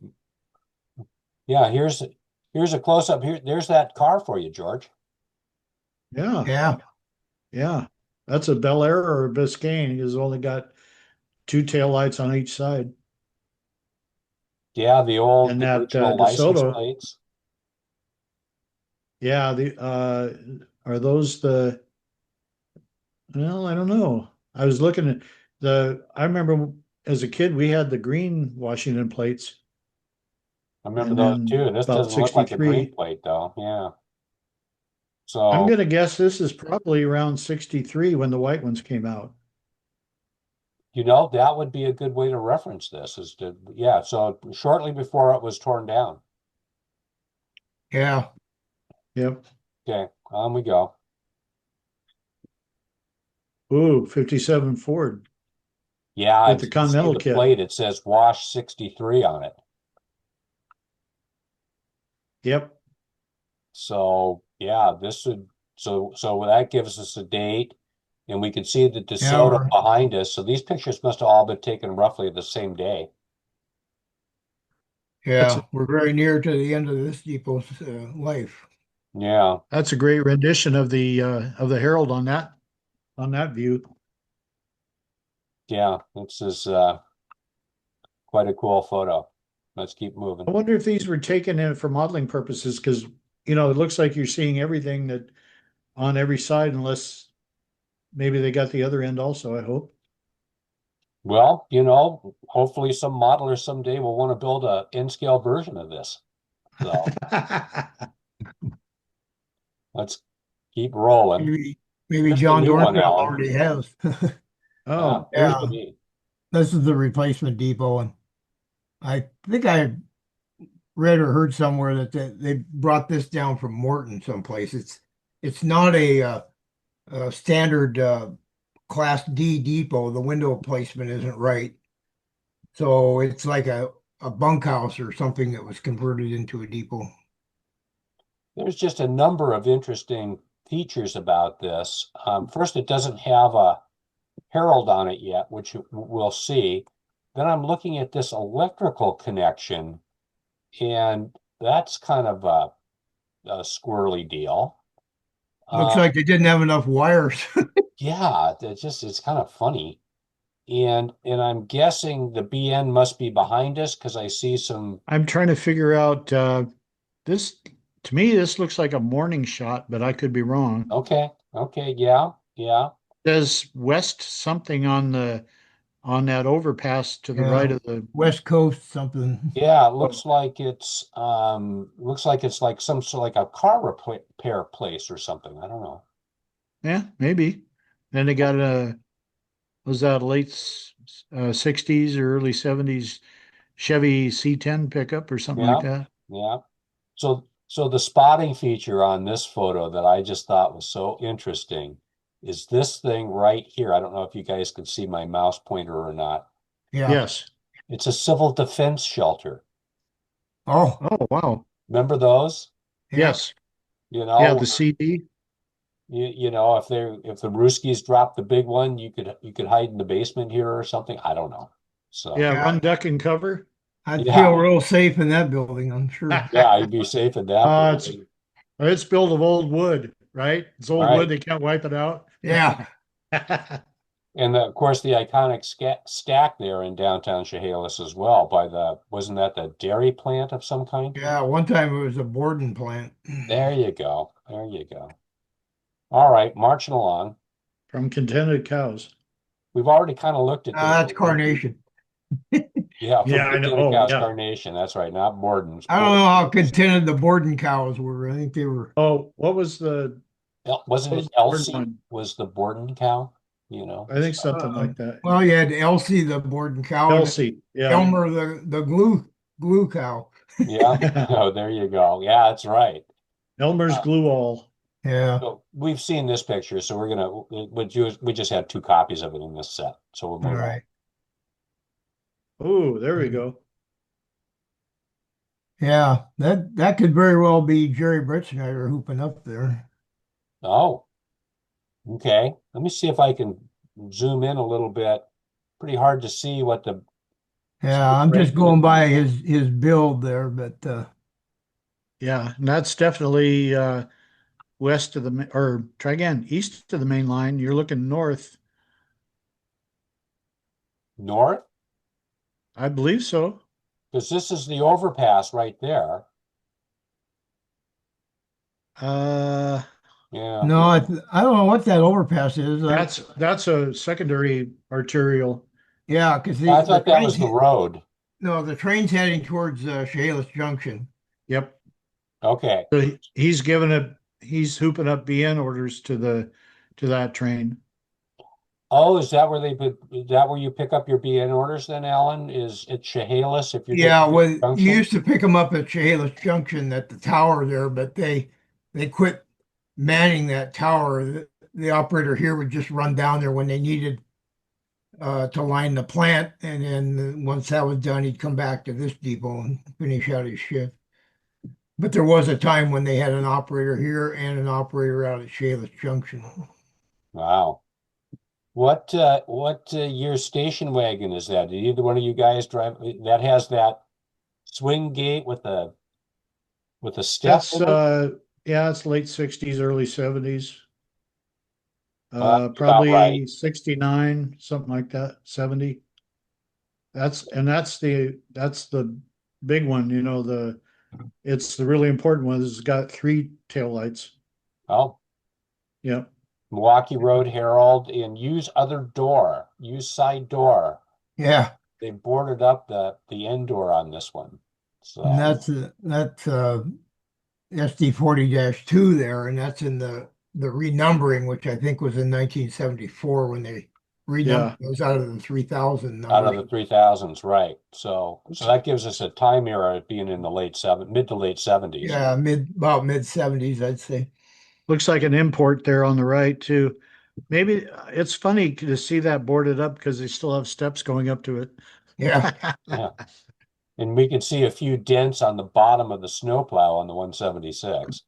Yeah, here's a close up. Here, there's that car for you, George. Yeah, Yeah, yeah. That's a Bel Air or a Biscayne. He's only got two taillights on each side. Yeah, And the that original license DeSoto, plates. yeah, the are those the well, I don't know. I was looking at I remember as a kid we had the green Washington plates I remember and those then too. This about doesn't look like a green 63. plate though. Yeah. I'm So, gonna guess this is probably around 63 when the white ones came out. that would be a good way to reference this yeah. So shortly before it was torn down. yeah. Yep. Okay, on we go. Ooh, 57 Ford Yeah, with and the you can see Continental the kit. plate. It says Wash 63 on it. Yep. So yeah, so that gives us a date, and we can see the Yeah, DeSoto behind us. So these pictures must have all been taken roughly the same day. That's we're very near to the end of this depot's life. Yeah, that's a great rendition of the Herald on that view. yeah, this is quite a cool photo. Let's keep moving. I wonder if these were taken in for modeling purposes because it looks like you're seeing everything that on every side unless maybe they got the other end also, I hope. Well, hopefully some modeler someday will want to build a N-scale version of this. So let's keep rolling. Maybe Here's the John new one, Dornfeld Alan. already has. Yeah, Oh, here's Yeah, the new. this is the replacement depot, and I think I read or heard somewhere that they brought this down from Morton someplace. It's not a standard Class D depot. The window placement isn't right, so it's like a bunkhouse or something that was converted into a depot. There's just a number of interesting features about this. First, it doesn't have a herald on it yet, which we'll see. Then I'm looking at this electrical connection, and that's kind of a squirrely deal. Looks like they didn't have enough wires. Yeah, it's kind of funny. And I'm guessing the BN must be behind us because I see some. I'm trying to figure out this. To me, this looks like a morning shot, but I could be wrong. Okay, okay, yeah, yeah, There's west something on that overpass to the right Yeah, of the. West Coast something. yeah. It Oh, looks like it's like some sort of like a car repair place or something. I don't know. yeah, maybe. Then they got a was that late 60s or early 70s Chevy C10 pickup or something like Yeah, that. yeah. So the spotting feature on this photo that I just thought was so interesting is this thing right here. I don't know if you guys can see my mouse pointer or not. Yeah. Yes. It's a civil defense shelter. Oh, Oh, wow. Remember those? yeah. Yes. You Yeah, know, the CD. if the Ruskies dropped the big one, you could hide in the basement here or something. I don't know. So Yeah, Yeah. run, duck, and cover. I'd feel yeah, real safe in that building, I'm sure. yeah, you'd be safe in that It's building. it's built of old wood, right? It's old wood. Right. They can't wipe it out. Yeah. And of course, the iconic stack there in downtown Chehalis as well wasn't that the dairy plant of some kind? Yeah. One time it was a boarding plant. There you go. There you go. All right, marching along. From contented cows. We've already kind of looked at this. That's Carnation. Yeah, from Yeah, I know. Contented Oh, Cows yeah. Carnation. That's right, not Borden's. I don't know how contented the boarding cows were. I think they were. Oh, what was the Wasn't what it was the word Elsie one? was the Borden cow? You know. I think something Uh, like that. well, you had Elsie the boarding cow and Elsie. Yeah. Elmer the glue cow. Yeah. Oh, there you go. Yeah, that's right. Elmer's Uh, glue all. Yeah. so we've seen this picture, so we just had two copies of it in this set, so we'll All move on. right. Oh, there we go. Yeah. That could very well be Jerry Britzschneider hooping up there. Oh, okay. Let me see if I can zoom in a little bit. Pretty hard to see what the Yeah, I'm just going by his build there, but Yeah, and that's definitely west of or try again, east of the main line. You're looking north. north, I believe so. because this is the overpass right there. Uh, Yeah. no, I don't know what that overpass is. that's a secondary arterial. Yeah, because I the thought that was the road. no, the train's heading towards Chehalis Junction. Yep. Okay. So he's hooping up BN orders to that train. Oh, is that where you pick up your BN orders then, Alan? Is it Chehalis if you're Yeah, getting to well, the you junction? used to pick them up at Chehalis Junction at the tower there, but they quit manning that tower. The operator here would just run down there when they needed to line the plant, and then once that was done, he'd come back to this depot and finish out his shift. But there was a time when they had an operator here and an operator out at Chehalis Junction. Wow. What year station wagon is that? Did either one of you guys drive that has that swing gate with a step That's in it? yeah, it's late 60s, early 70s. That's about right. Probably 69, something like that, 70. That's the big one, it's the really important one. It's got three taillights. Oh, Yep. Milwaukee Road Herald, and use other door, use side door. Yeah, They boarded up the end door on this one. and So that's SD40-2 there, and that's in the renumbering, which I think was in 1974 when they renumbered Yeah. those out of the 3000 out of numbers. the 3000s, right? So that gives us a time era being in the mid to late 70s. Yeah, about mid 70s, I'd say. Looks like an import there on the right too. Maybe it's funny to see that boarded up because they still have steps going up to it. Yeah. Yeah. And we can see a few dents on the bottom of the snowplow on the 176.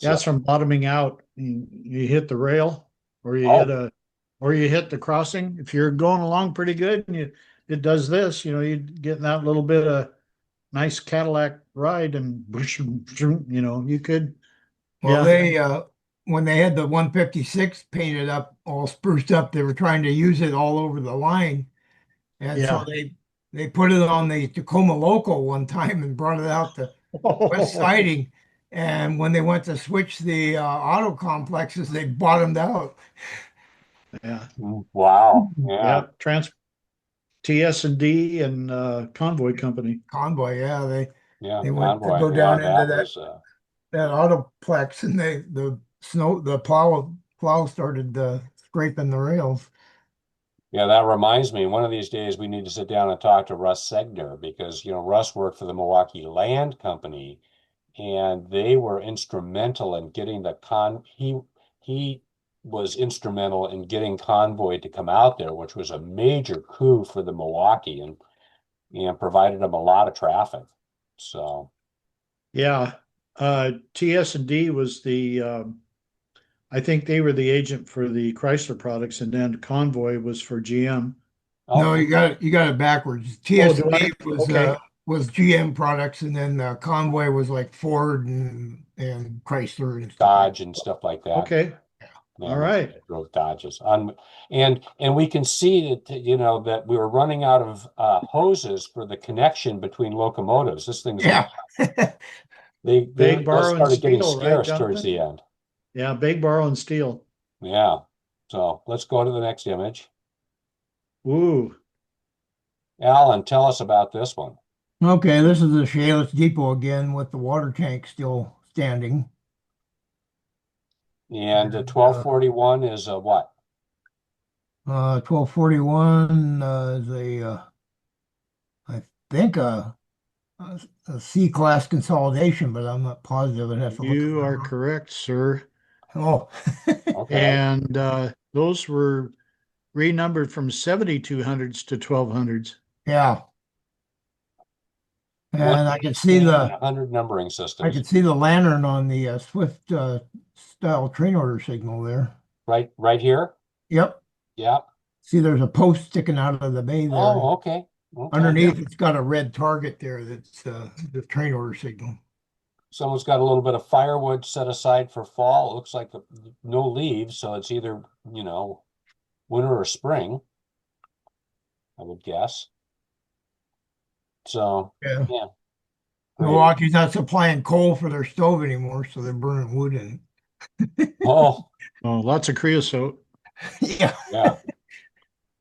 That's So, from bottoming out. You hit the rail or oh, or you hit the crossing. If you're going along pretty good and it does this, you get that little bit of nice Cadillac ride and you could, Well, yeah, they when they had the 156 painted up, all spruced up, they were trying to use it all over the line. And so yeah. they put it on the Tacoma Local one time and brought it out to West Siding. And when they went to switch the auto complexes, they bottomed out. Yeah. wow. Yeah. Yeah. TS&D and Convoy Company. Convoy, yeah, Yeah. they went to Convoy. go Yeah. down into That was, that autoplex, and the plow started scraping the rails. yeah, that reminds me, one of these days we need to sit down and talk to Russ Segner because, Russ worked for the Milwaukee Land Company and they were instrumental in getting he was instrumental in getting Convoy to come out there, which was a major coup for the Milwaukee and provided them a lot of traffic. So, Yeah. TS&D was I think they were the agent for the Chrysler products, and then Convoy was for GM. No, okay. you got it backwards. Oh, do I? TSD Okay. was GM products, and then Convoy was like Ford and Chrysler and stuff like Dodge and stuff like that. Okay. All Man, right. drove Dodges on, and we can see that that we were running out of hoses for the connection between locomotives. This thing's that. Yeah. Big those borrow and started getting steel, right, scarce towards Jonathan? the end. Yeah, big borrow and steel. Yeah. So let's go to the next image. Ooh. Alan, tell us about this one. Okay, this is the Chehalis Depot again with the water tank still standing. And the And 1241 is a what? 1241 is I think a C-class consolidation, but I'm not positive. I'd have to look at You are that. correct, sir. Oh, Okay. And those were renumbered from 7200s to 1200s. yeah. One And and 100 numbering I systems. could see the lantern on the Swift style train order signal there. Right here. Yep. Yeah. See, there's a post sticking out of the bay there. Oh, okay. Okay. Underneath, it's got a red target there that's the train order signal. Someone's got a little bit of firewood set aside for fall. It looks like no leaves, so it's either, winter or spring, I would guess. So, Yeah. yeah, great. Milwaukee's not supplying coal for their stove anymore, so they're burning wood in Oh, Oh, lots of creosote. it. Yeah. yeah.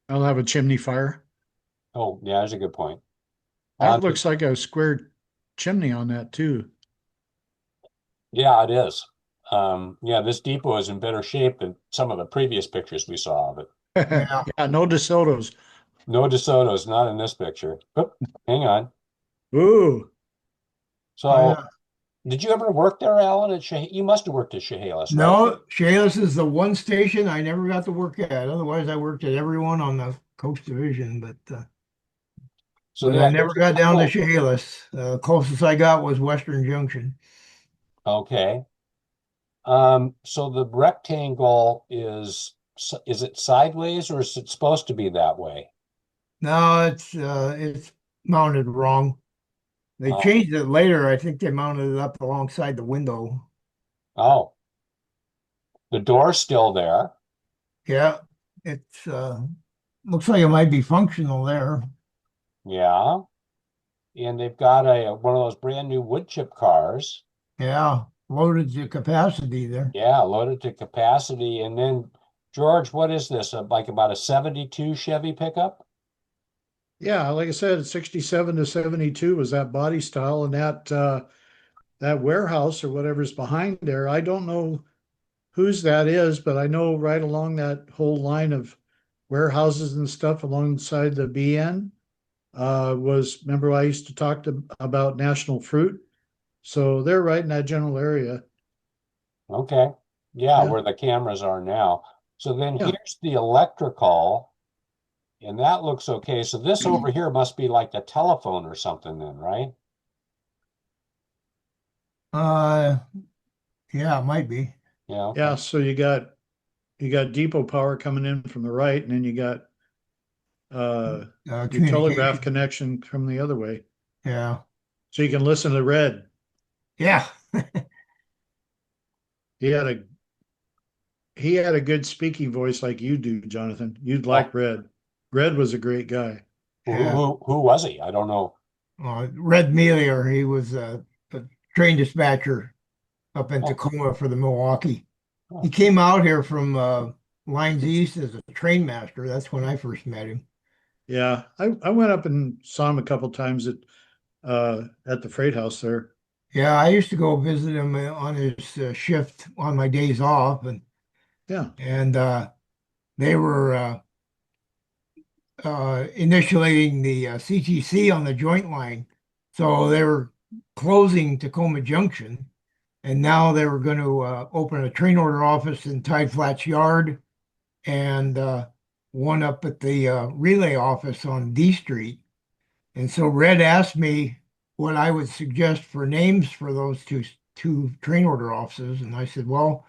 I'll have a chimney fire. Oh, yeah, that's a good point. That On to, looks like a square chimney on that too. yeah, it is. Yeah, this depot is in better shape than some of the previous pictures we saw of it. Yeah. Yeah, no DeSoto's. No DeSoto's, not in this picture. Oop, hang on. Ooh, Oh, So, yeah. did you ever work there, Alan? You must have worked at Chehalis, right? No, Chehalis is the one station I never got to work at. Otherwise, I worked at everyone on the Coast Division, So but I that never there's a got down to couple. Chehalis. Closest I got was Western Junction. Okay. So the rectangle is it sideways or is it supposed to be that way? No, it's mounted wrong. They Oh, changed it later. I think they mounted it up alongside the window. oh, the door's still there. Yeah, it's looks like it might be functional there. Yeah. And they've got a one of those brand new wood chip cars. Yeah. loaded to capacity there. Yeah, loaded to capacity. And then, George, what is this? Like about a 72 Chevy pickup? Yeah, like I said, 67 to 72 was that body style, and that warehouse or whatever's behind there. I don't know whose that is, but I know right along that whole line of warehouses and stuff alongside the BN was, remember I used to talk about National Fruit. So they're right in that general area. Okay. Yeah, Yeah. where the cameras are now. So then Yeah. here's the electrical, and that looks okay. So this over here must be like a telephone or something then, right? Uh, yeah, it might be. Yeah, okay. Yeah. So you got depot power coming in from the right, and then you got uh your telegraph Communication. connection from the other way. Yeah. So you can listen to Red. Yeah. He had a he had a good speaking voice like you do, Jonathan. You'd Oh, like Red. Red was a great guy. Yeah. who was he? I don't know. Red Melior, he was a train dispatcher up in Oh, Tacoma for the Milwaukee. He oh, came out here from Lines East as a train master. That's when I first met him. Yeah. I went up and saw him a couple times at the freight house there. Yeah, I used to go visit him on his shift on my days off, Yeah. and they were initiating the CTC on the joint line. So they were closing Tacoma Junction, and now they were going to open a train order office in Tide Flats Yard and one up at the relay office on D Street. And so Red asked me what I would suggest for names for those two train order offices, and I said, well,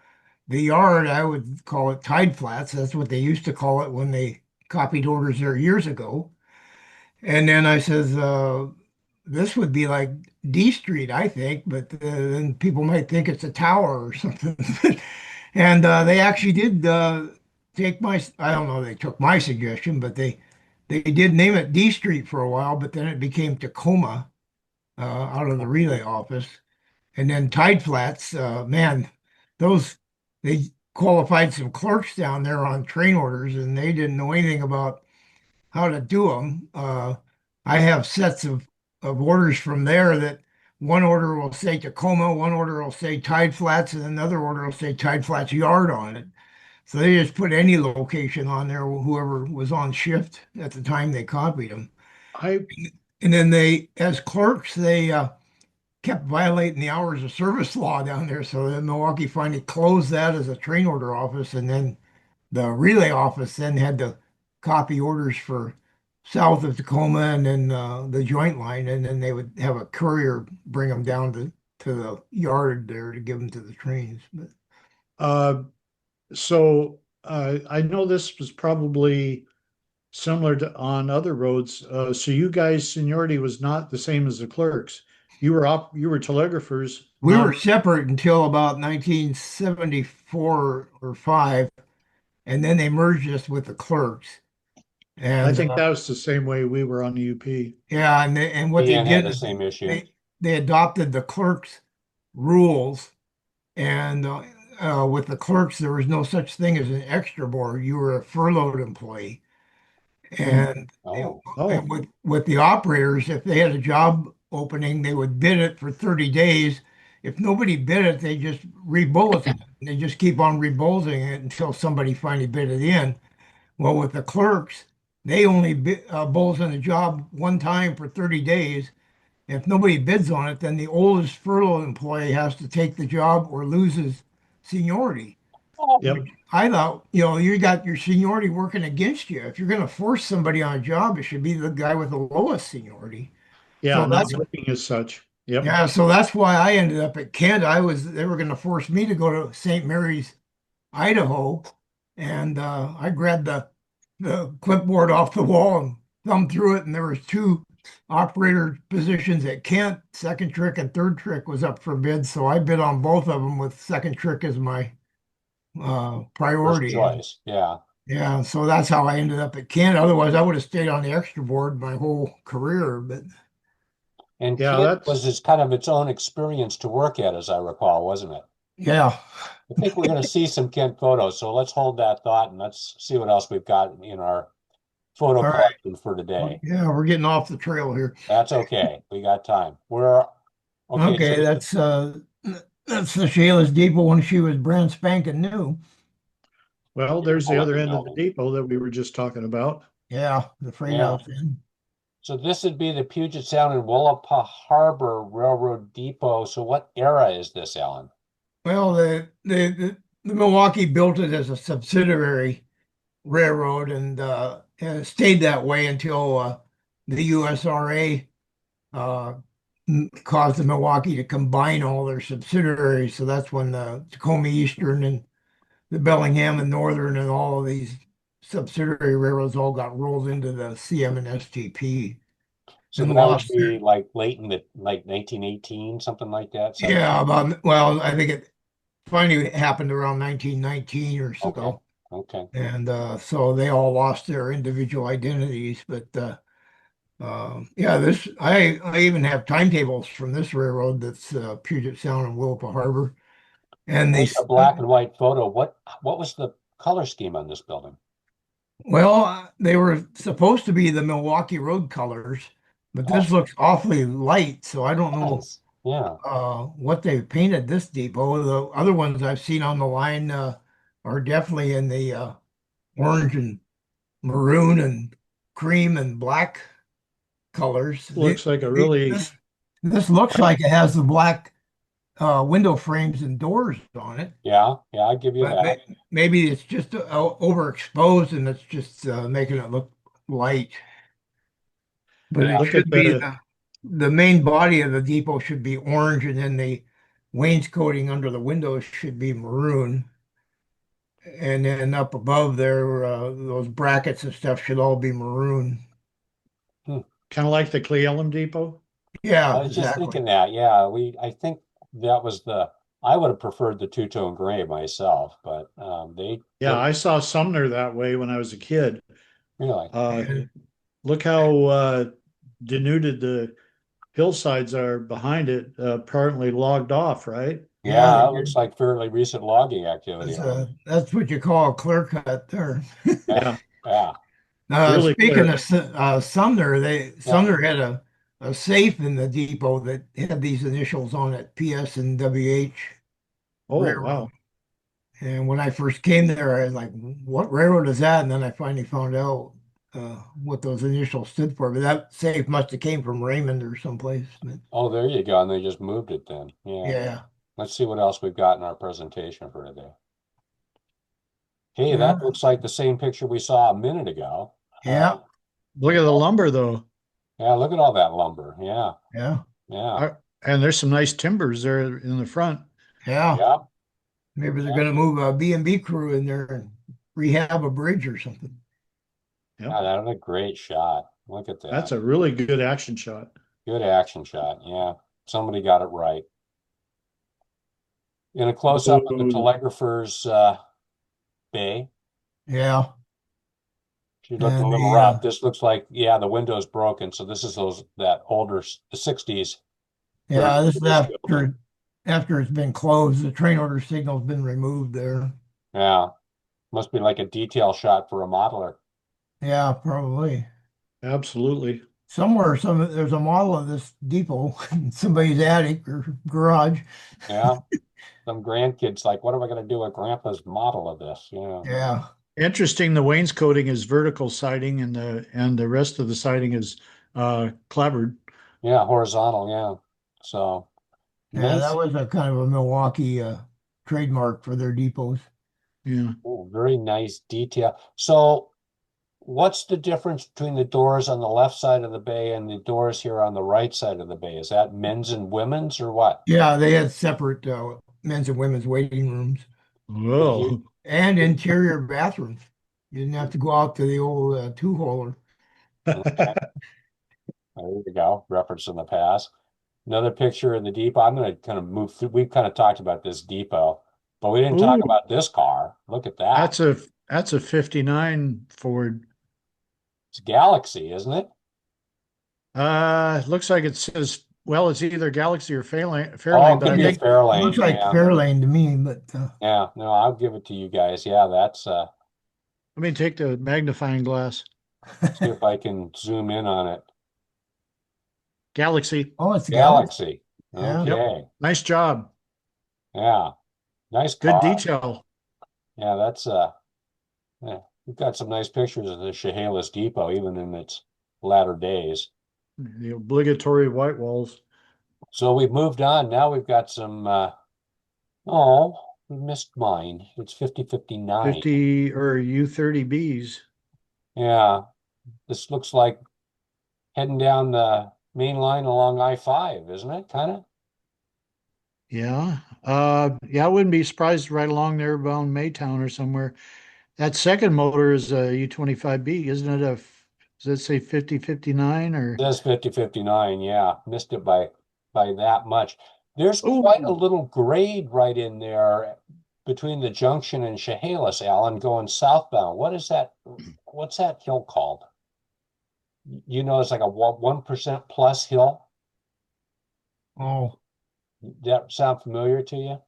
the yard I would call it Tide Flats. That's what they used to call it when they copied orders there years ago. And then I says, this would be like D Street, I think, but then people might think it's a tower or something. And they actually did take I don't know, they took my suggestion, but they did name it D Street for a while, but then it became Tacoma out of the relay office. And then Tide Flats, man, those, they qualified some clerks down there on train orders and they didn't know anything about how to do them. I have sets of orders from there that one order will say Tacoma, one order will say Tide Flats, and another order will say Tide Flats Yard on it. So they just put any location on there, whoever was on shift at the time they copied them. I And then they, as clerks, they kept violating the hours of service law down there. So then Milwaukee finally closed that as a train order office, and then the relay office then had to copy orders for south of Tacoma and then the joint line, and then they would have a courier bring them down to the yard there to give them to the trains. But uh I know this was probably similar to on other roads. So you guys seniority was not the same as the clerks. You were telegraphers, we not were separate until about 1974 or five, and then they merged us with the clerks. I And think that was the same way we were on the UP. yeah, and what they Ian had did the is same issue. they adopted the clerks' rules. And with the clerks, there was no such thing as an extra board. You were a furloughed employee. And, Oh, and Oh, with the operators, if they had a job opening, they would bid it for 30 days. If nobody bid it, they just rebulletin it. They just keep on rebulleting it until somebody finally bid it in. Well, with the clerks, they only bulletin a job one time for 30 days. If nobody bids on it, then the oldest furloughed employee has to take the job or loses seniority, yep. which I thought, you got your seniority working against you. If you're going to force somebody on a job, it should be the guy with the lowest seniority. Yeah, So not that's, working as such. Yep. yeah, so that's why I ended up at Kent. They were going to force me to go to St. Mary's, Idaho, and I grabbed the clipboard off the wall and thumbed through it, and there was two operator positions at Kent. Second trick and third trick was up for bid, so I bid on both of them with second trick as my first priority. And choice. Yeah. yeah, so that's how I ended up at Kent. Otherwise, I would have stayed on the extra board my whole career. But And Yeah, Kent was its kind of its own experience to work at, as I recall, wasn't it? Yeah. I think we're going to see some Kent photos, so let's hold that thought and let's see what else we've got in our photo All right. collection for today. Yeah, we're getting off the trail here. That's okay. We got time. We're okay. So Okay, that's the Shayla's Depot when she was brand spanking new. well, there's the other end of the depot that we were just talking about. Yeah, the freight Yeah. house in. So this would be the Puget Sound and Willapa Harbor Railroad Depot. So what era is this, Alan? Well, the Milwaukee built it as a subsidiary railroad and it stayed that way until the USRA uh, caused the Milwaukee to combine all their subsidiaries. So that's when the Tacoma Eastern and the Bellingham and Northern and all of these subsidiary railroads all got rolled into the CM and STP So and that would lost their, be like late in the like 1918, something like that. yeah, well, I think it finally happened around 1919 or Okay. so. Okay. And so they all lost their individual identities. But yeah, I even have timetables from this railroad that's Puget Sound and Willapa Harbor. And Like a black and white photo. What was the color scheme on this building? well, they were supposed to be the Milwaukee Road colors, but this Oh, looks awfully light, so I don't know yes. Yeah. what they painted this depot. The other ones I've seen on the line are definitely in the orange and maroon and cream and black colors. Looks like a really, This looks like it has the black window frames and doors on it, Yeah. Yeah. I'll give you but that. maybe it's just overexposed and it's just making it look light. But Yeah. it look at should be the, the main body of the depot should be orange, and then the wainscoting under the windows should be maroon. And then up above there, those brackets and stuff should all be maroon. Hmm. kind of like the Cleveland Depot. I Yeah, was just exactly. thinking that. Yeah. I think that was I would have preferred the two-tone gray myself, but they Yeah, went I saw Sumner that way when I was a kid. really. Uh, And look how denuded the hillsides are behind it, apparently logged off, right? yeah, Yeah. It looks like fairly recent logging activity that's, on it. that's what you call a clear cut there. Yeah. Yeah, Yeah. really Speaking clear. of Sumner, Yeah. Sumner had a safe in the depot that had these initials on it, PS and WH Oh, Railroad. wow. And when I first came there, I was like, "What railroad is that?" And then I finally found out what those initials stood for. But that safe must have came from Raymond or someplace. But Oh, there you go. And they just moved it then. Yeah. yeah, Let's see what else we've got in our presentation for today. Hey, yeah, that looks like the same picture we saw a minute ago. yeah, Look at the lumber, though. Yeah, look at all that lumber. Yeah, yeah, yeah, And there's some nice timbers there in the front. yeah. yeah, Maybe they're yeah. going to move a B&B crew in there and rehab a bridge or something. Yeah, Yep. that was a great shot. Look at That's that. a really good action shot. Good action shot. Yeah, somebody got it right. In a close-up of the Oh, telegrapher's bay, Yeah, she looked a and little rough. This looks like, yeah, the window's broken. So this is that older, the 60s version this of is this building. after it's been closed. The train order signal's been removed there. Yeah, must be like a detail shot for a modeler. Yeah, probably. absolutely. Somewhere, there's a model of this depot in somebody's attic or garage. Yeah. Some grandkids like, what am I going to do with Grandpa's model of this? Yeah. Yeah, Interesting, the wainscoting is vertical siding and the rest of the siding is clapboard. Yeah, horizontal. Yeah. So yeah, that nice. was a kind of a Milwaukee trademark for their depots. Yeah. Oh, very nice detail. So what's the difference between the doors on the left side of the bay and the doors here on the right side of the bay? Is that men's and women's or what? Yeah, they had separate men's and women's waiting rooms Did you? Whoa. and interior bathrooms. You didn't have to go out to the old two-holer. Okay, there you go. Reference in the past. Another picture in the depot. I'm going to kind of move through. We've kind of talked about this depot, but we didn't talk Ooh, about this car. Look at that. that's a 59 Ford. It's Galaxy, isn't it? Looks like it says Well, it's either Galaxy or Fairlane, Oh, it but could I be a think, It Fairlane. looks like Yeah. Fairlane to me, but Yeah. No, I'll give it to you guys. Yeah, that's let me take the magnifying glass. see if I can zoom in on it. Galaxy. oh, it's a Galaxy. Galaxy. Yeah. Yep. Okay. Nice job. Yeah. Nice Good car. detail. Yeah, that's yeah. We've got some nice pictures of the Chehalis Depot, even in its latter days. The obligatory white walls. So we've moved on. Now we've got some oh, we missed mine. It's 5059. 50 or U30Bs. Yeah. This looks like heading down the main line along I-5, isn't it? Kind of? Yeah. Yeah, I wouldn't be surprised right along there around Maytown or somewhere. That second motor is a U25B, isn't it? Does it say 5059 or? It says 5059, yeah. Missed it by that much. There's quite a Oh, little grade right in there between the junction and Chehalis, Alan, going southbound. What is that? What's that hill called? You know, it's like a 1% plus hill. Oh, That sound familiar to you?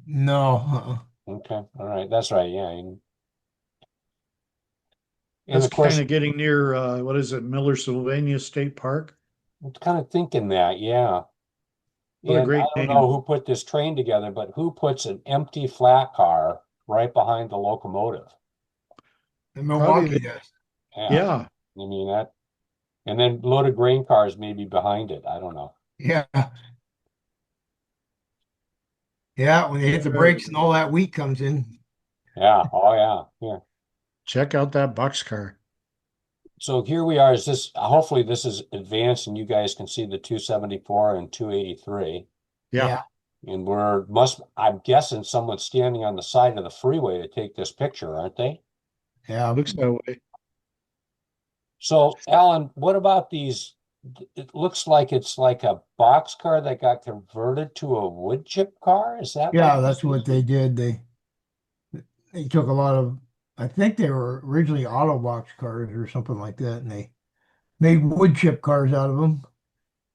no. Okay, all right, that's right. Yeah, and that's of kind course, of getting near, what is it, Miller Sylvania State Park? I'm kind of thinking that, yeah. What a And I great don't know name. who put this train together, but who puts an empty flat car right behind the locomotive? The Probably, Milwaukee does. Yeah, yeah. I mean that, and then loaded grain cars maybe behind it. I don't know. Yeah. Yeah, when they hit the brakes and all that wheat comes in. Yeah, oh yeah, yeah. Check out that boxcar. So here we are. Is this hopefully this is advanced and you guys can see the 274 and 283. Yeah, Yeah. And I'm guessing someone's standing on the side of the freeway to take this picture, aren't they? Yeah. looks that way. So, Alan, what about these? It looks like it's like a box car that got converted to a wood chip car. Is that what Yeah, this that's what is? they did. They took a lot of, I think they were originally auto box cars or something like that, and they made wood chip cars out of them.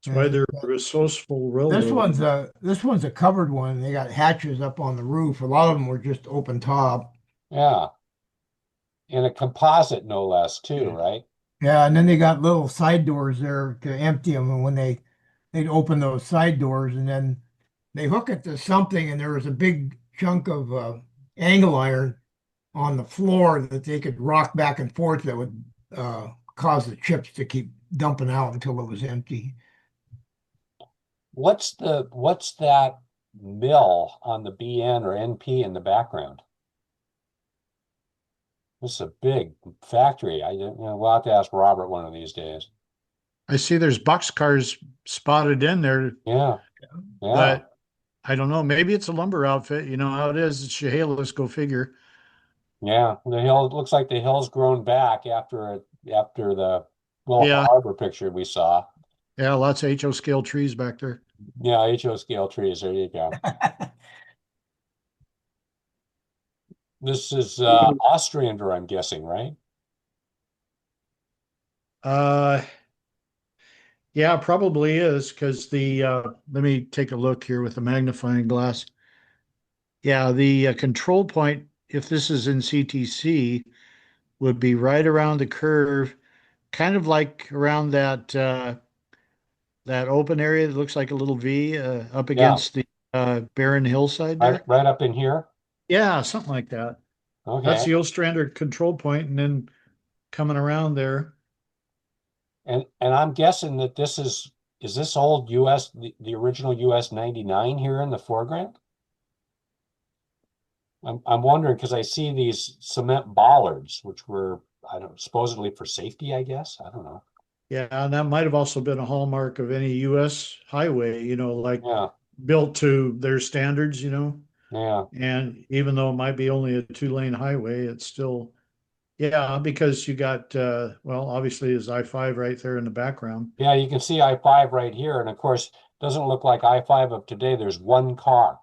That's why And they're a resourceful this railroad. one's a covered one. They got hatches up on the roof. A lot of them were just open top. Yeah, and a composite no less too, right? Yeah, and then they got little side doors there to empty them. And when they'd open those side doors, and then they hook it to something, and there was a big chunk of angle iron on the floor that they could rock back and forth that would cause the chips to keep dumping out until it was empty. What's that mill on the BN or NP in the background? This is a big factory. We'll have to ask Robert one of these days. I see there's boxcars spotted in there, Yeah, yeah. but I don't know. Maybe it's a lumber outfit. You know how it is. It's Chehalis, go figure. Yeah, the hill, it looks like the hill's grown back after the Willow Yeah, Harbor picture we saw. yeah, lots of HO scale trees back there. Yeah, HO scale trees. There you go. This is Austriander, I'm guessing, right? Uh, yeah, probably is because let me take a look here with the magnifying glass. Yeah, the control point, if this is in CTC, would be right around the curve, kind of like around that open area that looks like a little V up Yeah, against the barren hillside right, there. right up in here. Yeah, something like that. That's Okay. the Ostrander control point, and then coming around there. And I'm guessing that is this old US the original US 99 here in the foreground? I'm wondering because I see these cement bollards, which were I don't supposedly for safety, I guess. I don't know. Yeah, and that might have also been a hallmark of any U.S. highway, like Yeah, built to their standards, yeah. And even though it might be only a two-lane highway, it's still, yeah, because you got, well, obviously is I-5 right there in the background. Yeah, you can see I-5 right here. And of course, doesn't look like I-5 of today. There's one car.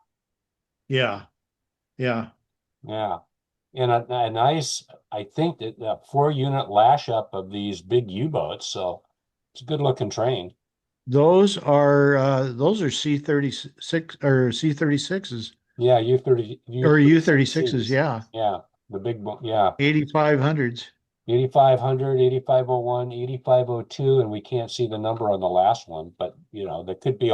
Yeah, yeah. Yeah. And a nice, I think that a 4-unit lash up of these big U-boats. So it's a good looking train. Those are C-36 or C-36s Yeah, U-30, or U-36s. U-36s. Yeah, Yeah, the big one. Yeah, 8500s. 8500, 8501, 8502, and we can't see the number on the last one, but there could be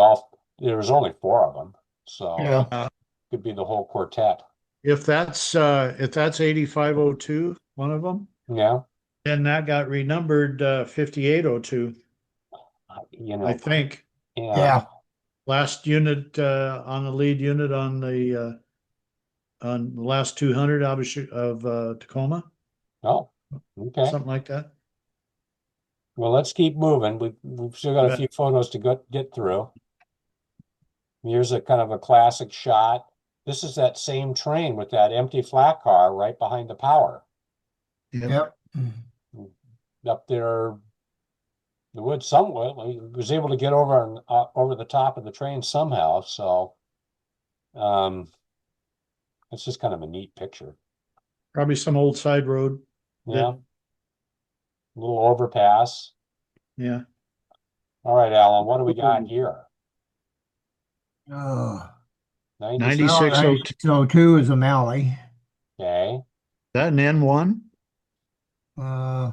there was only four of them. So Yeah. could be the whole quartet. If that's 8502, one of them, Yeah. then that got renumbered 5802, You I know, think. yeah. Yeah. Last unit on the lead unit on the last 200 of Tacoma, Oh, okay. something like that. Well, let's keep moving. We've still got a few photos to get through. Here's a kind of a classic shot. This is that same train with that empty flat car right behind the power. Yep. Up there, the woods somewhat. He was able to get over over the top of the train somehow. So, it's just kind of a neat picture. Probably some old side road. Yeah. Little overpass. Yeah. All right, Alan, what do we got here? 9602. 9602 is O'Malley. Okay. That an N1? Might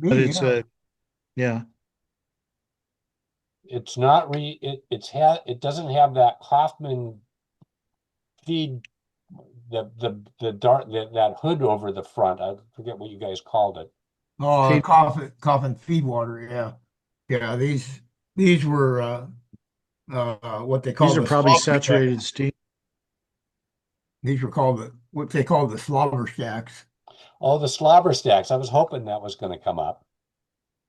be, But it's yeah. yeah. It's not it doesn't have that Kaufman feed that hood over the front. I forget what you guys called it. Oh, coffin feed water. Yeah. Yeah. These were, what they call These are the probably slobber saturated stacks. steam. These were called what they call the slobber stacks. Oh, the slobber stacks. I was hoping that was going to come up.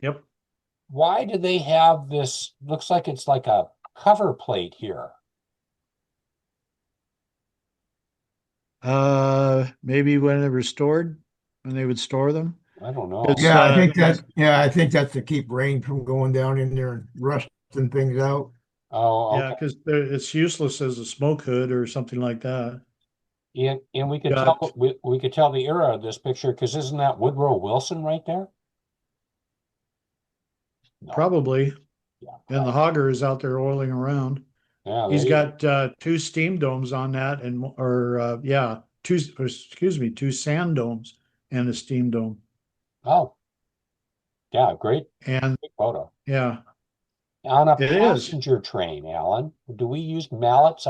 Yep. Why do they have this? Looks like it's like a cover plate here. Maybe when they were stored, when they would store them. I don't know. It's Yeah, I think that's to keep rain from going down in there and rusting things out. Oh, yeah, okay. because it's useless as a smoke hood or something like that. And we could Got tell we could tell the era of this picture because isn't that Woodrow Wilson right there? No. Probably, Yeah. and the hogger is out there oiling around. Yeah. He's got two steam domes on that, two sand domes and a steam dome. Oh, yeah. Great And photo. yeah, On a it is. passenger train, Alan, do we use malleys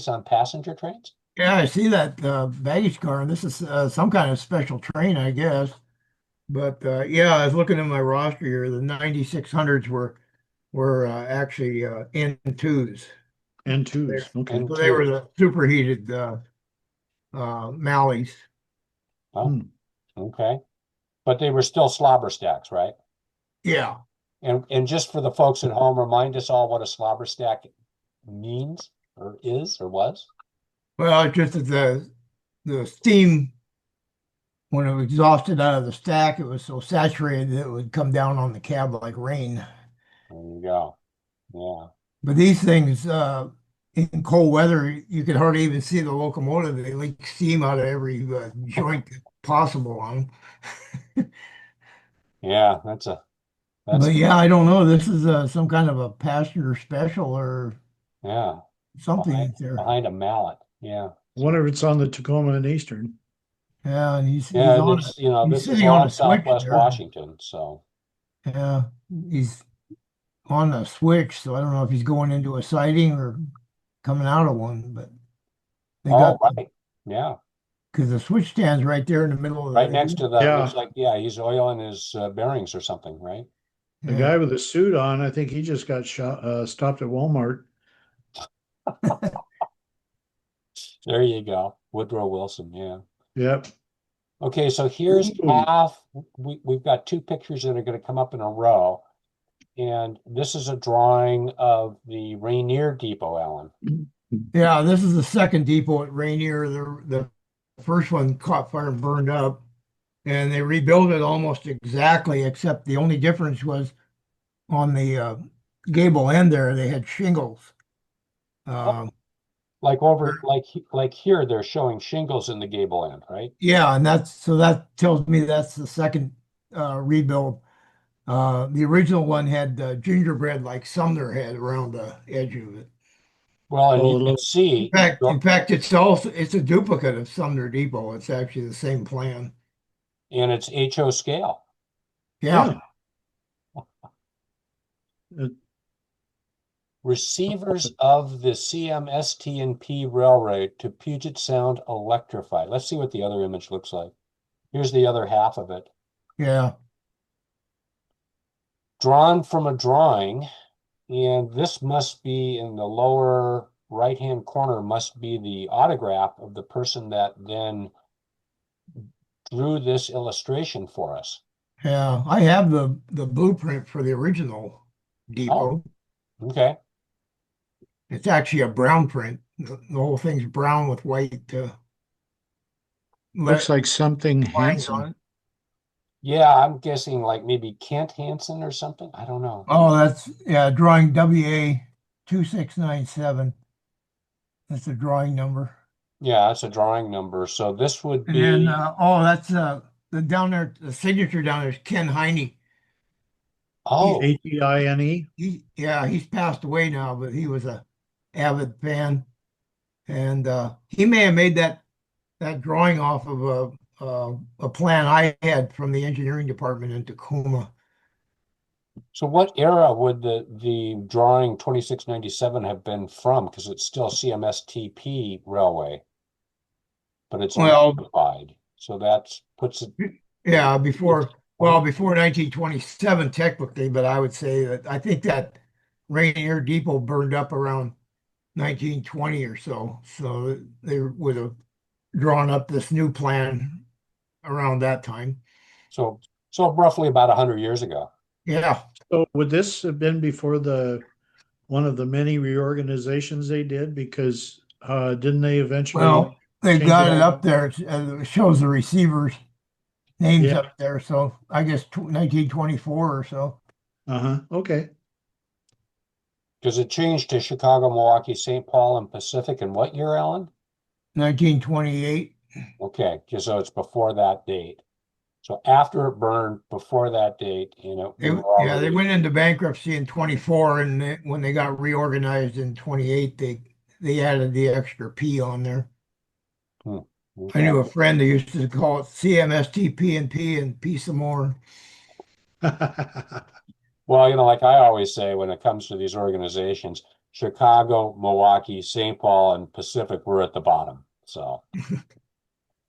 on passenger trains? Yeah, I see that baggage car, and this is some kind of special train, I guess. But yeah, I was looking at my roster here. The 9600s were actually N2s. And twos. Okay. So they were the superheated Malleys. Oh, okay. But they were still slobber stacks, right? Yeah. And just for the folks at home, remind us all what a slobber stack means or is or was. Well, it's just that the steam, when it was exhausted out of the stack, it was so saturated that it would come down on the cab like rain. There you go. Yeah. But these things, in cold weather, you could hardly even see the locomotive. They leak steam out of every joint possible on them. Yeah, But yeah, I don't know. This is some kind of a passenger special or yeah. something there. Behind a mallet. Yeah. I wonder if it's on the Tacoma and Eastern. Yeah, and he's Yeah, on this he's is sitting all on in a switch Southwest there. Washington, so Yeah, he's on a switch, so I don't know if he's going into a siding or coming out of one, but they got right. Yeah. because the switch stands right there in the middle of Right next to the Yeah. looks like he's oiling his bearings or something, right? The Yeah. guy with the suit on, I think he just got stopped at Walmart. There you go. Woodrow Wilson, yeah. Yep. Okay, so here's half. We've got two pictures that are going to come up in a row. And this is a drawing of the Rainier Depot, Alan. Yeah, this is the second depot at Rainier. The first one caught fire and burned up, and they rebuilt it almost exactly, except the only difference was on the gable end there, they had shingles. Like here, they're showing shingles in the gable end, right? Yeah, and that tells me that's the second rebuild. The original one had gingerbread like Sumner had around the edge of it. Well, and Oh, you a can little, see, In fact, it's a duplicate of Sumner Depot. It's actually the same plan. and it's HO scale. Yeah, yeah. Uh, Receivers of the CMST&P Railroad to Puget Sound electrified. Let's see what the other image looks like. Here's the other half of it. yeah, Drawn from a drawing, and this must be in the lower right-hand corner, must be the autograph of the person that then drew this illustration for us. yeah. I have the blueprint for the original Oh, depot. okay. It's actually a brown print. The whole thing's brown with white looks let like something lines handsome. on it. Yeah, I'm guessing like maybe Kent Hansen or something. I don't know. Oh, that's yeah, drawing WA 2697. That's the drawing number. Yeah, it's a drawing number. So this would And then be, that's the down there, the signature down there is Ken Heine. He's oh, Heine. yeah, he's passed away now, but he was a avid fan. And he may have made that drawing off of a plan I had from the engineering department in Tacoma. so what era would the drawing 2697 have been from? Because it's still CMSTP Railway, but it's Well, electrified. So that puts it in yeah, twenty. before 1927 technically, but I would say that I think that Rainier Depot burned up around 1920 or so. So they would have drawn up this new plan around that time. So so roughly about 100 years ago. Yeah. So would this have been before the one of the many reorganizations they did? Because didn't they eventually Well, they change it got it all? up there. It shows the receivers' names Yeah. up there. So I guess 1924 or so. Uh-huh. Okay. Because it changed to Chicago, Milwaukee, St. Paul, and Pacific in what year, Alan? 1928. Okay, so it's before that date. So after it burned, before that date, we were Yeah, they already. went into bankruptcy in 24, and when they got reorganized in 28, they added the extra P on there. Hmm, I okay. knew a friend who used to call it CMSTP and P and P some more. Well, like I always say, when it comes to these organizations, Chicago, Milwaukee, St. Paul, and Pacific were at the bottom. So,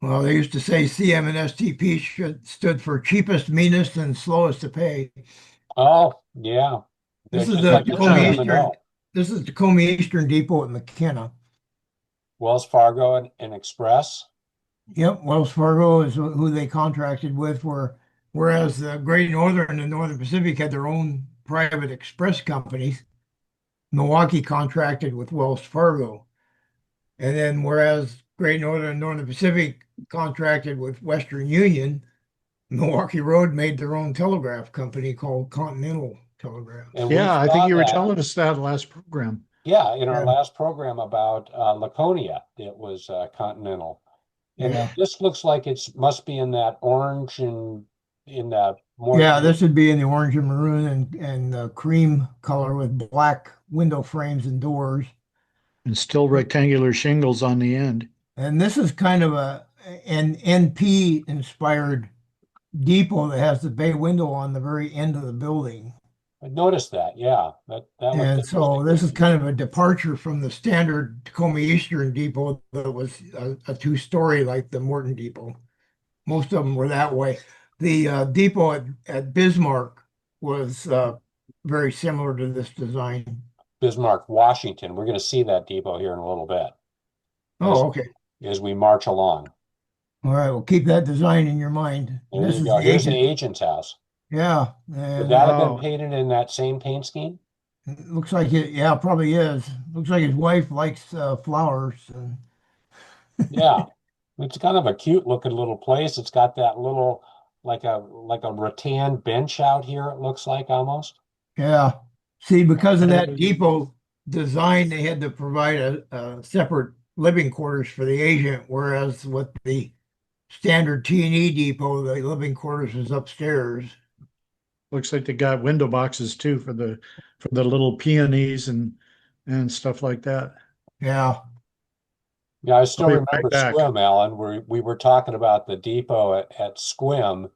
Well, they used to say CM and STP stood for cheapest, meanest, and slowest to pay. oh, yeah. They're This is just the like Tacoma yourself, Eastern. This is Tacoma Eastern Depot at McKenna. Wells Fargo and Express. Yep, Wells Fargo is who they contracted with, whereas the Great Northern and Northern Pacific had their own private express companies. Milwaukee contracted with Wells Fargo. And then whereas Great Northern and Northern Pacific contracted with Western Union, Milwaukee Road made their own telegraph company called Continental Telegraph. And we Yeah, I think saw you were that, telling us that last program. yeah, in our Yeah, last program about Laconia. It was Continental. And yeah. this looks like it must be in that orange and in that more. Yeah, this would be in the orange and maroon and cream color with black window frames and doors. And still rectangular shingles on the end. And this is kind of an NP inspired depot that has the bay window on the very end of the building. I noticed that. Yeah, that looked And interesting so to this is me. kind of a departure from the standard Tacoma Eastern Depot that was a two-story like the Morton Depot. Most of them were that way. The depot at Bismarck was very similar to this design. Bismarck, Washington. We're going to see that depot here in a little bit as Oh, okay. as we march along. All right. Well, keep that design in your mind. There This you is go. the Here's the agent. agent's house. Yeah. Would And that have been Wow. painted in that same paint scheme? it looks like it. Yeah, probably is. Looks like his wife likes flowers. And Yeah. It's kind of a cute looking little place. It's got that little like a rattan bench out here, it looks like almost. yeah. See, because of that depot design, they had to provide a separate living quarters for the agent, whereas with the standard T&E depot, the living quarters is upstairs. Looks like they got window boxes too for the little peonies and stuff like that. Yeah. Yeah, I I'll still be right remember back. Squim, Alan, where we were talking about the depot at Squim,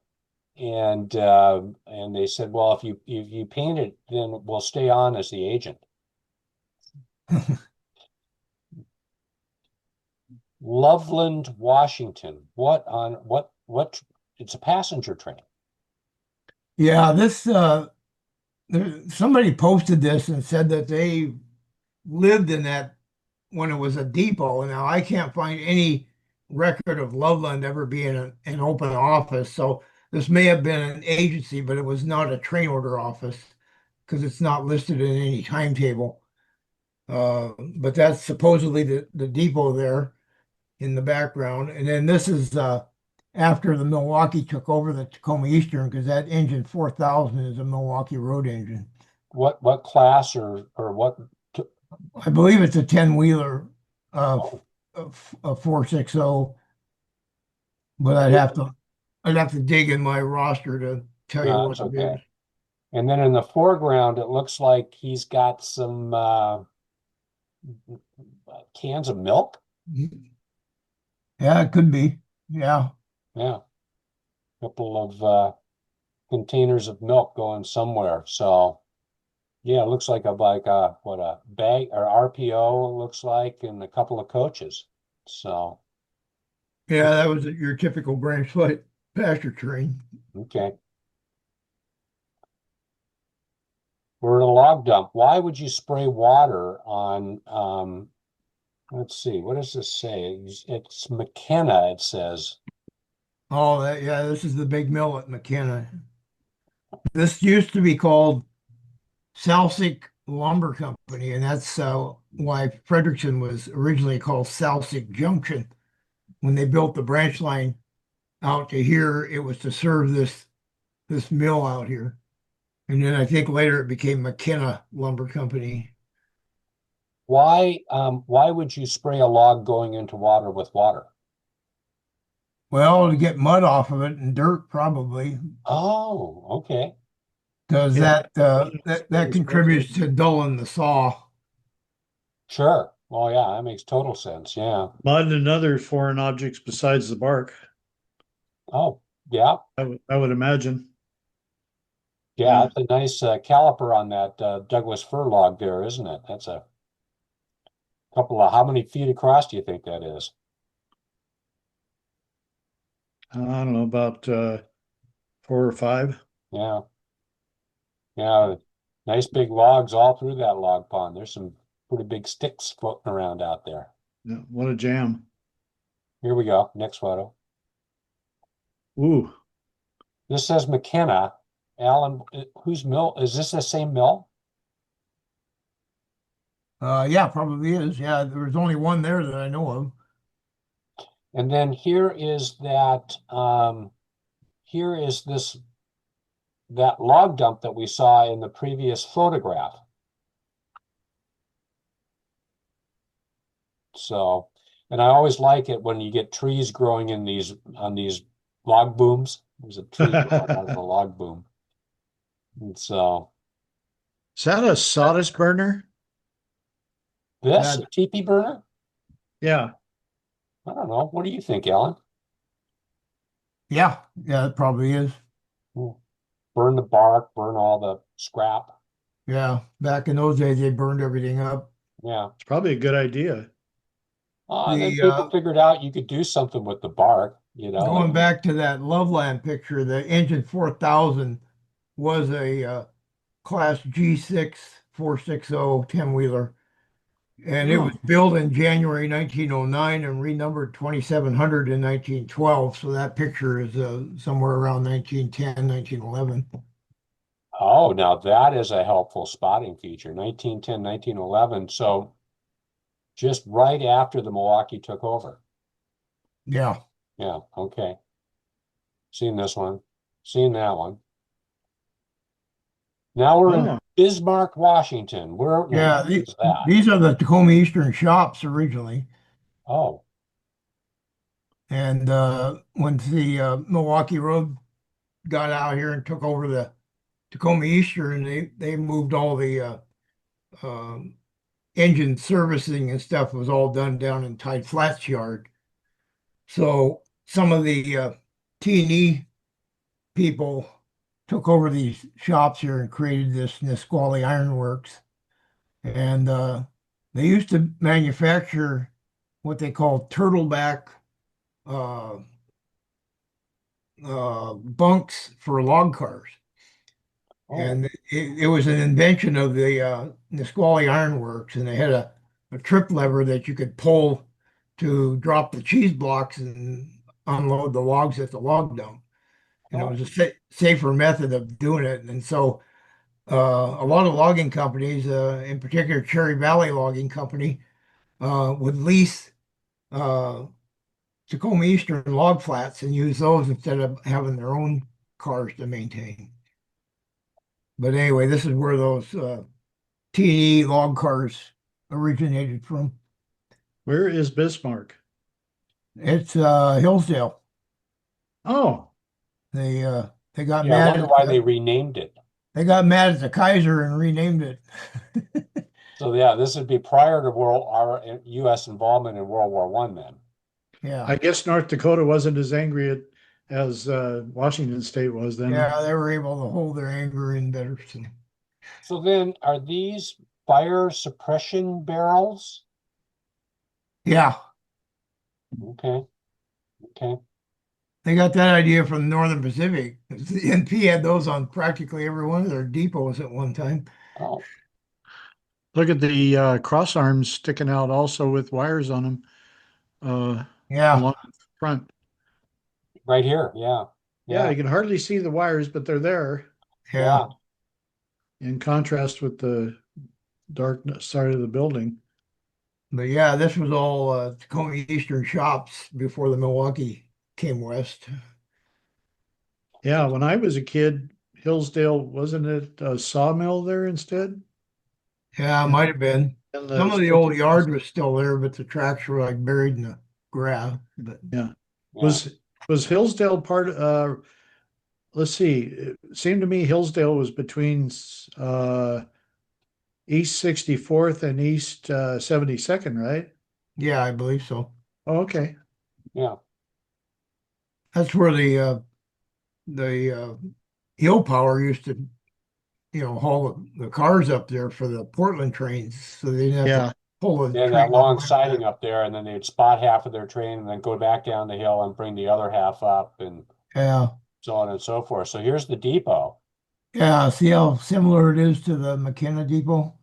and they said, well, if you paint it, then we'll stay on as the agent. Loveland, Washington. What it's a passenger train. Yeah, somebody posted this and said that they lived in that when it was a depot. Now I can't find any record of Loveland ever being an open office. So this may have been an agency, but it was not a train order office because it's not listed in any timetable. But that's supposedly the depot there in the background. And then this is after the Milwaukee took over the Tacoma Eastern because that engine 4000 is a Milwaukee Road engine. What class or what? I believe it's a 10-wheeler, Oh, a 460, but I'd have to dig in my roster to tell you no, what that's it is. okay. And then in the foreground, it looks like he's got some cans of milk. Yeah, it could be. Yeah. Yeah, a couple of containers of milk going somewhere. So yeah, it looks like a what a bag or RPO it looks like, and a couple of coaches. So Yeah, that was your typical branch light pasture train. okay, we're at a log dump. Why would you spray water on? Let's see, what does this say? It's McKenna. It says. Oh, yeah, this is the big mill at McKenna. This used to be called Salsic Lumber Company, and that's why Frederickson was originally called Salsic Junction. When they built the branch line out to here, it was to serve this mill out here. And then I think later it became McKenna Lumber Company. Why would you spray a log going into water with water? Well, to get mud off of it and dirt probably, Oh, okay. because Yeah. that contributes to dulling the saw. Sure. Well, yeah, that makes total sense. Yeah. Mud and other foreign objects besides the bark, Oh, yeah. I would imagine. Yeah, Yeah. that's a nice caliper on that Douglas fir log there, isn't it? That's a couple of, how many feet across do you think that is? I don't know, about 4 or 5. Yeah. Yeah. Nice big logs all through that log pond. There's some pretty big sticks floating around out there. Yeah, what a jam. Here we go. Next photo. Ooh, This says McKenna. Alan, whose mill? Is this the same mill? Yeah, probably is. Yeah, there was only one there that I know of. And then here is that log dump that we saw in the previous photograph. So, and I always like it when you get trees growing in on these log booms. There's a tree growing out of the log boom. And so is that a sawdust burner? this, That, a teepee burner? Yeah. I don't know. What do you think, Alan? yeah, it probably is. Hmm. Burn the bark, burn all the scrap. Yeah, back in those days, they burned everything up. Yeah. It's probably a good idea. And then The people figured out you could do something with the bark, Going back to that Loveland picture, the engine 4000 was a class G6 460 10-wheeler, and it was Oh, built in January 1909 and renumbered 2700 in 1912. So that picture is somewhere around 1910, 1911. Oh, now that is a helpful spotting feature. 1910, 1911. So just right after the Milwaukee took over. Yeah, Yeah, okay. Seen this one. Seen that one. Now we're in oh, Bismarck, Washington. Now yeah. what is that? These are the Tacoma Eastern shops originally, Oh, and once the Milwaukee Road got out here and took over Tacoma Eastern, they moved all the um, engine servicing and stuff was all done down in Tide Flats yard. So some of the T&E people took over these shops here and created this Nisqually Iron Works. And they used to manufacture what they call turtleback uh, bunks for log cars. Oh, And it was an invention of the Nisqually Iron Works, and they had a trip lever that you could pull to drop the cheese blocks and unload the logs at the log dump. And it oh, was a safer method of doing it. And so a lot of logging companies, in particular Cherry Valley Logging Company, would lease uh, Tacoma Eastern log flats and use those instead of having their own cars to maintain. But anyway, this is where those T&E log cars originated from. Where is Bismarck? It's Hillsdale. Oh, They got yeah. I mad wonder at why they renamed it. the Kaiser and renamed it. So yeah, this would be prior to our U.S. involvement in World War One then. Yeah. I guess North Dakota wasn't as angry as Washington State was then. Yeah, they were able to hold their anger in better. So then are these fire suppression barrels? Yeah, Okay, okay. they got that idea from the Northern Pacific. The NP had those on practically every one of their depots at one time. Oh, Look at the cross arms sticking out also with wires on them Yeah, along the front. right here. Yeah, Yeah, yeah, you can hardly see the wires, but they're there yeah. yeah. in contrast with the dark side of the building. But yeah, this was all Tacoma Eastern shops before the Milwaukee came west. Yeah, when I was a kid, Hillsdale, wasn't it a sawmill there instead? Yeah, it And, might have been. and Some the of the old station was, yard was still there, but the tracks were like buried in the grass. But yeah. Yeah. Was Hillsdale part let's see, it seemed to me Hillsdale was between East 64th and East 72nd, right? yeah, I believe so. Oh, okay. Yeah. That's where the Hill Power used to, haul the cars up there for the Portland trains, so they didn't have Yeah. to pull the They had train that all the long way siding back. up there, and then they'd spot half of their train and then go back down the hill and bring the other half up and Yeah, so on and so forth. So here's the depot yeah. See how similar it is to the McKenna Depot?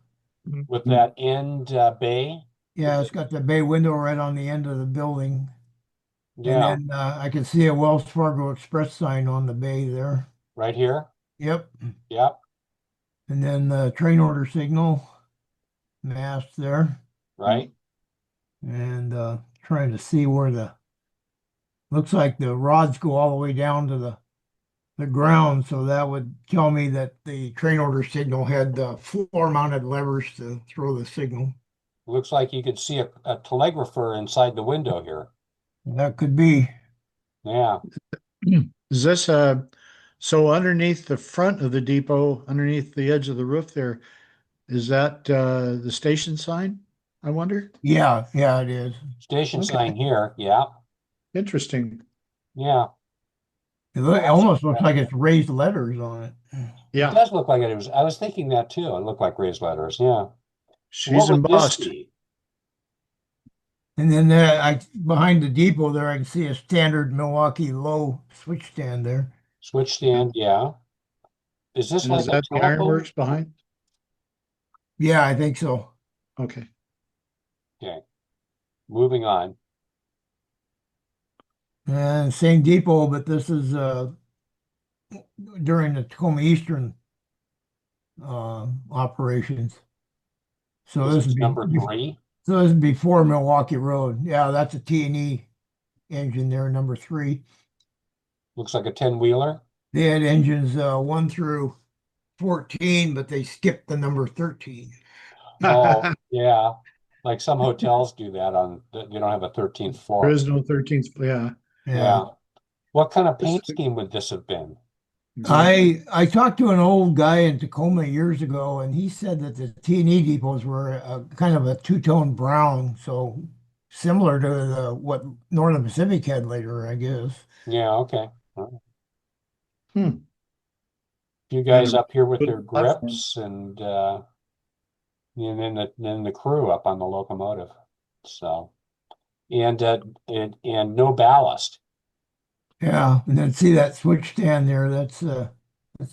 with Mm. that end bay. Yeah, it's got the bay window right on the end of the building. And Yeah, then I can see a Wells Fargo Express sign on the bay there. right here. Yep. Yep, And then the train order signal mast there. right. And trying to see where looks like the rods go all the way down to the ground. So that would tell me that the train order signal had floor mounted levers to throw the signal. Looks like you could see a telegrapher inside the window here. That could be. Yeah, Is this so underneath the front of the depot, underneath the edge of the roof there, is that the station sign? I wonder. Yeah, yeah, it is. station Okay, sign here. Yeah, interesting. yeah. It almost looks like it's raised letters on it. It Yeah, does look like it. It was. I was thinking that too. It looked like raised letters. Yeah. What she's would this embossed. be? And then behind the depot there, I can see a standard Milwaukee low switch stand there. Switch stand. Yeah. Is this And is like a that the telephone? ironworks behind? Yeah, I think so. Okay. Okay. Moving on. And same depot, but this is during the Tacoma Eastern operations. So This this is would number 3. so this is before Milwaukee Road. Yeah, that's a T&E engine there, number 3. Looks like a 10-wheeler. They had engines 1 through 14, but they skipped the number 13. Oh, yeah. Like some hotels do that they don't have a 13th There floor. is no 13th. Yeah. Yeah. Yeah. What kind of This, paint scheme would this have been? I talked to an old guy in Tacoma years ago, and he said that the T&E depots were a kind of a two-tone brown, so similar to what Northern Pacific had later, I guess. Yeah, okay. All right. Hmm. You And guys a up here with their good platform. grips and then the crew up on the locomotive. So and no ballast. Yeah, and then see that switch stand there. That's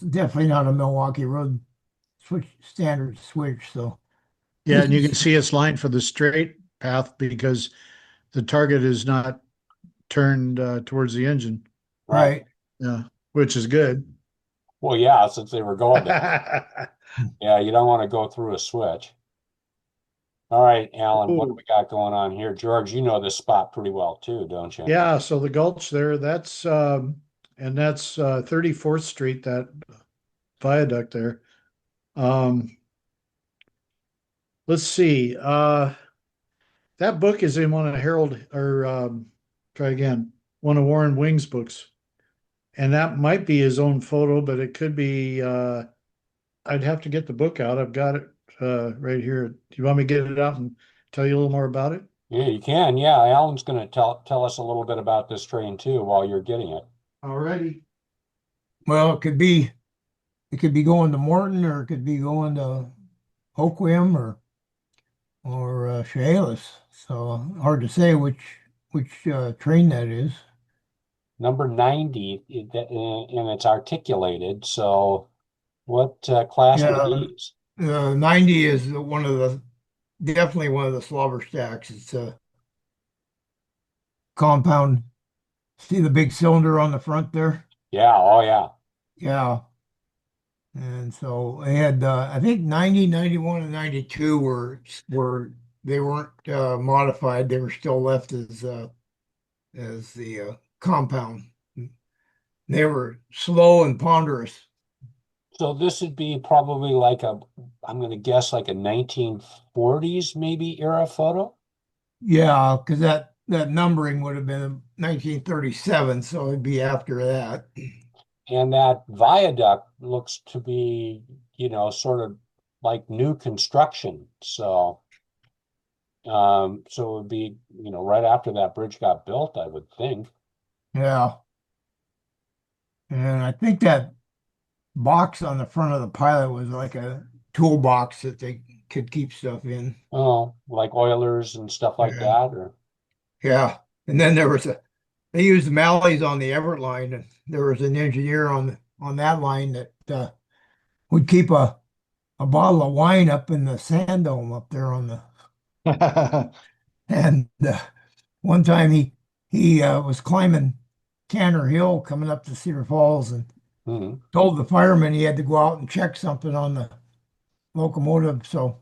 definitely not a Milwaukee Road switch standard switch. So Yeah, this and you can is see it's lined for the straight path because the target is not turned towards the engine. Right. right. Yeah, which is good. Well, yeah, since they were going that way. Yeah, you don't want to go through a switch. All right, Alan, what do Oh, we got going on here? George, you know this spot pretty well too, don't you? yeah, so the gulch there, that's 34th Street, that viaduct there. Um, let's see. That book is in one of Harold or try again, one of Warren Wing's books. And that might be his own photo, but it could be I'd have to get the book out. I've got it right here. Do you want me to get it out and tell you a little more about it? Yeah, you can. Yeah, Alan's going to tell us a little bit about this train too while you're getting it. Alrighty. Well, it could be going to Morton, or it could be going to Hoquiam, or Chehalis. So hard to say which train that is. Number 90, and it's articulated. So what class were Yeah, these? 90 is definitely one of the slobber stacks. It's a compound. See the big cylinder on the front there? Yeah, oh yeah. Yeah. And so they had, I think 90, 91, and 92 were they weren't modified. They were still left as the compound. They were slow and ponderous. So this would be probably like I'm going to guess like a 1940s maybe era photo. Yeah, because that numbering would have been 1937, so it'd be after that. And that viaduct looks to be, sort of like new construction. So it would be, right after that bridge got built, I would think. Yeah, and I think that box on the front of the pilot was like a toolbox that they could keep stuff in. Oh, like Oilers and stuff like Yeah. that, or Yeah. And then they used Malleys on the Everett line, and there was an engineer on that line that would keep a bottle of wine up in the sand dome up there and one time he was climbing Tanner Hill coming up to Cedar Falls and hmm. told the fireman he had to go out and check something on the locomotive. So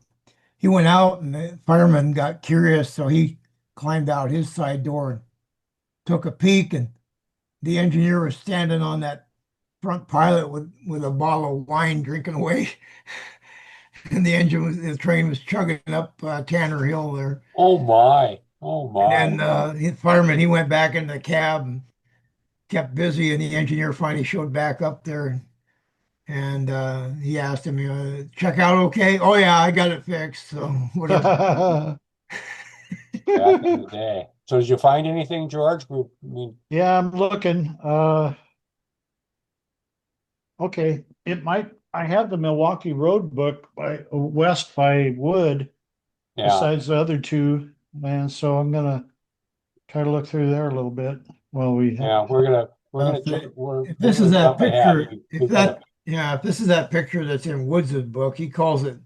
he went out, and the fireman got curious, so he climbed out his side door and took a peek, and the engineer was standing on that front pilot with a bottle of wine drinking away. And the train was chugging up Tanner Hill there. Oh my, oh And my. then the fireman, he went back in the cab and kept busy, and the engineer finally showed back up there, and he asked him, check out okay? Oh yeah, I got it fixed. So whatever. Back in the day. So did you find anything, George? Yeah, I'm looking. Okay, I have the Milwaukee Road book by West by Wood Yeah, besides the other two, man. So I'm gonna try to look through there a little bit while we have. yeah. Uh, if, th- if we're this is gonna that jump ahead. picture, We've got to. if this is that picture that's in Woods' book, he calls it,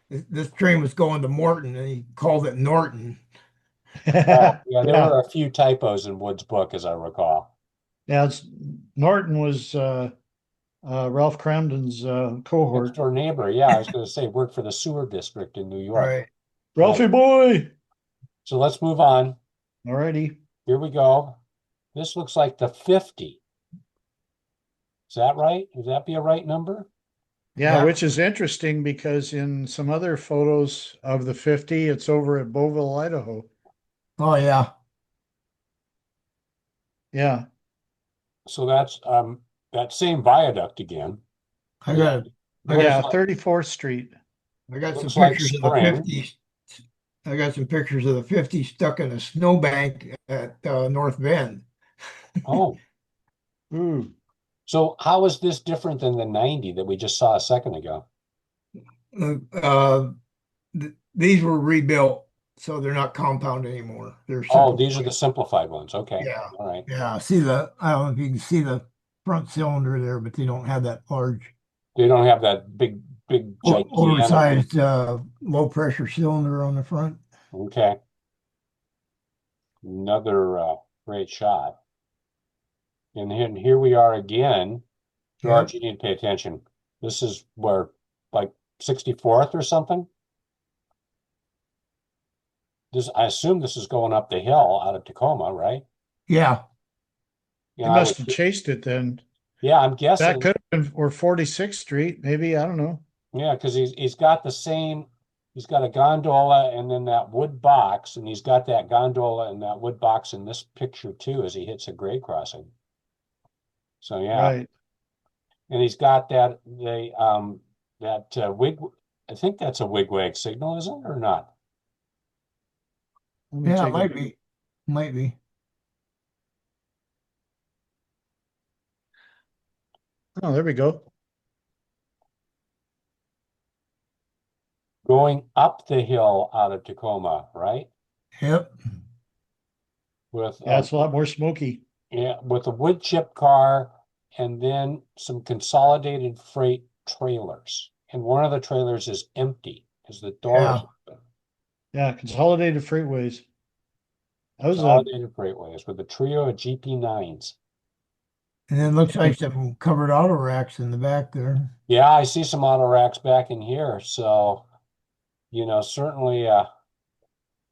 this train was going to Morton, and he called it Norton. Oh, yeah. There Yeah, were a few typos in Wood's book, as I recall. yeah. Norton was Ralph Cramden's Next cohort. door neighbor. Yeah, I was going to say worked for the sewer district in New York. Right. Right. Ralphie boy. So let's move on. Alrighty. Here we go. This looks like the 50. Is that right? Would that be a right number? Yeah, Yeah. which is interesting because in some other photos of the 50, it's over at Boville, Idaho. Oh yeah. Yeah. So that's that same viaduct again. I got, I Looks Yeah, got, like, 34th Street. I got some looks like pictures of the spring. 50s. I got some pictures of the 50s stuck in a snowbank at North Bend. Oh, Ooh, so how is this different than the 90 that we just saw a second ago? Uh, these were rebuilt, so they're not compound anymore. They're Oh, these are the simplified. simplified ones. Okay. Yeah, All right. yeah. See I don't know if you can see the front cylinder there, but they don't have that large, They don't have that big, gigantic. oversized, low pressure cylinder on the front. Okay. Another great shot. And then here we are again. George, Yep. you need to pay attention. This is where, like, 64th or something? I assume this is going up the hill out of Tacoma, right? Yeah. he Yeah, must have chased it then. yeah, I'm That guessing. could have been, or 46th Street, maybe, I don't know. Yeah, because he's got the same, he's got a gondola and then that wood box, and he's got that gondola and that wood box in this picture too as he hits a grade crossing. So yeah, Right. and he's got that wig. I think that's a wigwag signal, isn't it, or not? Let me Yeah, it take a might look. be. Might be. Oh, there we go. Going up the hill out of Tacoma, right? Yep. With Yeah, it's a lot more smoky. yeah, with a wood chip car and then some consolidated freight trailers. And one of the trailers is empty because the door is Yeah. open. Yeah, Consolidated Freightways. That was a, Consolidated freightways with a trio of GP9s. And then looks like some covered auto racks in the back there. Yeah, I see some auto racks back in here. So, certainly an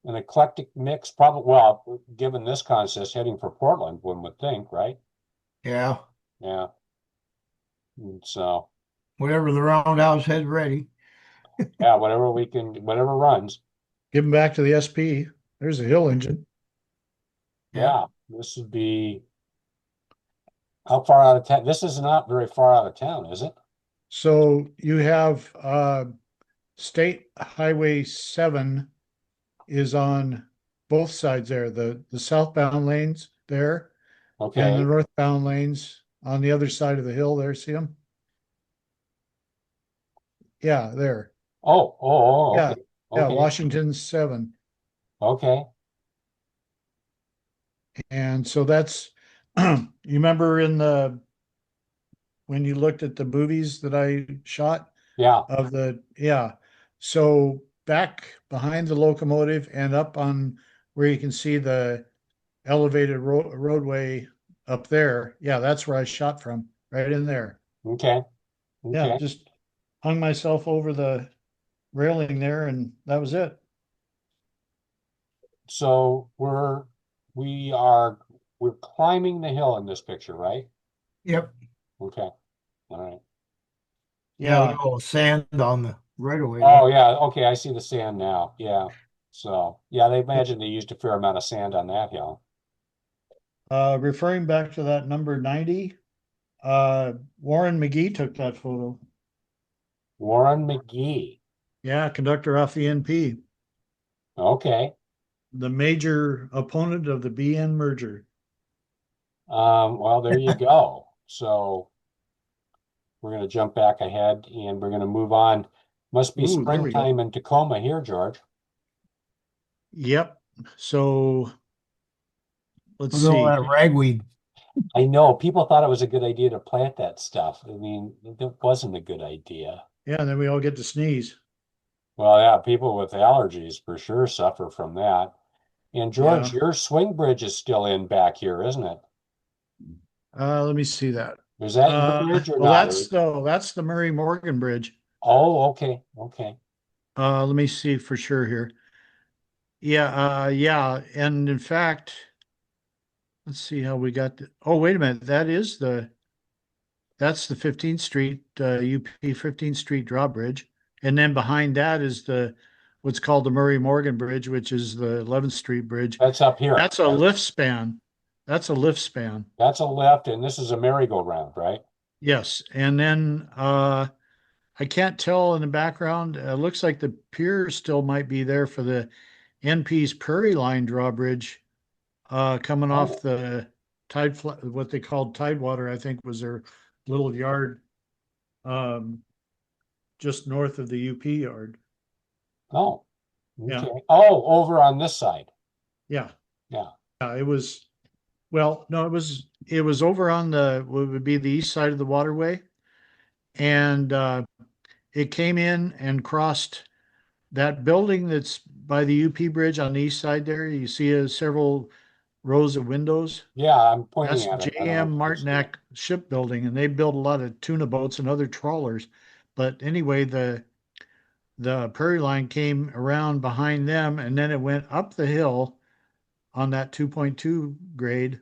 eclectic mix, probably, well, given this consist heading for Portland, one would think, right? Yeah. Yeah. And so, Whatever the roundhouse had ready. yeah, whatever runs. give them back to the SP. There's a hill engine. Yep. Yeah, this would be how far out of town? This is not very far out of town, is it? So you have State Highway 7 is on both sides there, the southbound lanes there and the Okay. northbound lanes on the other side of the hill there. See them? Yeah, there. Okay. Yeah, yeah, Okay. Washington 7. Okay. And so that's you remember when you looked at the movies that I shot Yeah. of yeah. So back behind the locomotive and up on where you can see the elevated roadway up there. Yeah, that's where I shot from, right in there. Okay. Yeah, Okay. just hung myself over the railing there and that was it. So we are we're climbing the hill in this picture, right? Yep. Okay. All right. Yeah, Yeah. there's all sand on the right away there. Oh yeah, okay, I see the sand now. Yeah. So yeah, they imagine they used a fair amount of sand on that hill. Referring back to that number 90, Warren McGee took that photo. Warren McGee. Yeah, conductor off the NP, Okay. the major opponent of the BN merger. Well, there you go. So we're going to jump back ahead and we're going to move on. Must be Ooh, there we go. springtime in Tacoma here, George. Yep. So let's Look at all see. that ragweed. I know people thought it was a good idea to plant that stuff. I mean, it wasn't a good idea. Yeah, and then we all get to sneeze. Well, yeah, people with allergies for sure suffer from that. And George, Yeah. your swing bridge is still in back here, isn't it? Let me see that. Is that your bridge or Well, not? that's the Murray Morgan Bridge. Oh, okay, okay. Let me see for sure here. Yeah, yeah, and in fact, let's see how we got oh, wait a minute. That's the 15th Street, UP 15th Street drawbridge. And then behind that is what's called the Murray Morgan Bridge, which is the 11th Street Bridge. That's up here. That's a lift span. that's a lift span. That's a lift, and this is a merry-go-round, right? Yes, and then I can't tell in the background. Looks like the pier still might be there for the NP's Prairie Line drawbridge, coming Oh. off the what they called Tidewater, I think was their little yard, um, just north of the UP yard. Oh, Yeah. okay. Oh, over on this side. Yeah. Yeah. It was, well, no, it was over on the, what would be the east side of the waterway. And it came in and crossed that building that's by the UP bridge on the east side there. You see several rows of windows. Yeah, I'm That's pointing at it. I don't know JM if you can see it. Martinek Shipbuilding, and they build a lot of tuna boats and other trawlers. But anyway, the Prairie Line came around behind them, and then it went up the hill on that 2.2 grade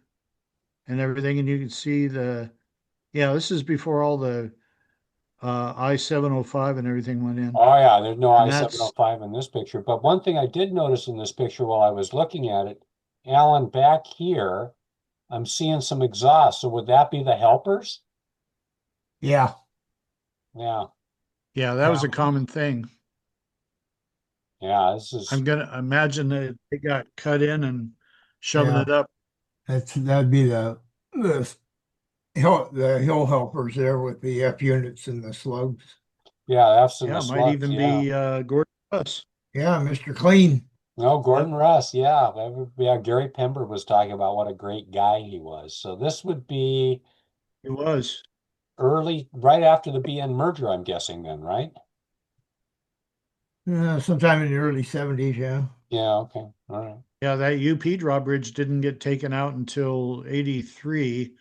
and everything. And you can see yeah, this is before all the I-705 and everything went in. Oh, yeah, there's no And that's, I-705 in this picture. But one thing I did notice in this picture while I was looking at it, Alan, back here, I'm seeing some exhaust. So would that be the helpers? Yeah. Yeah, yeah, that was a common thing. yeah, this is, I'm gonna imagine that they got cut in and shoving Yeah. it up. That'd be the hill helpers there with the F units and the slugs. yeah, F's in Yeah, the it might slugs, even yeah. be Gordon Russ. Yeah, Mr. Clean. No, Gordon Russ, yeah. Yeah, Gary Pember was talking about what a great guy he was. So this would be It was. early, right after the BN merger, I'm guessing then, right? Sometime in the early 70s, yeah. Yeah, okay, all right. Yeah, that UP drawbridge didn't get taken out until 83.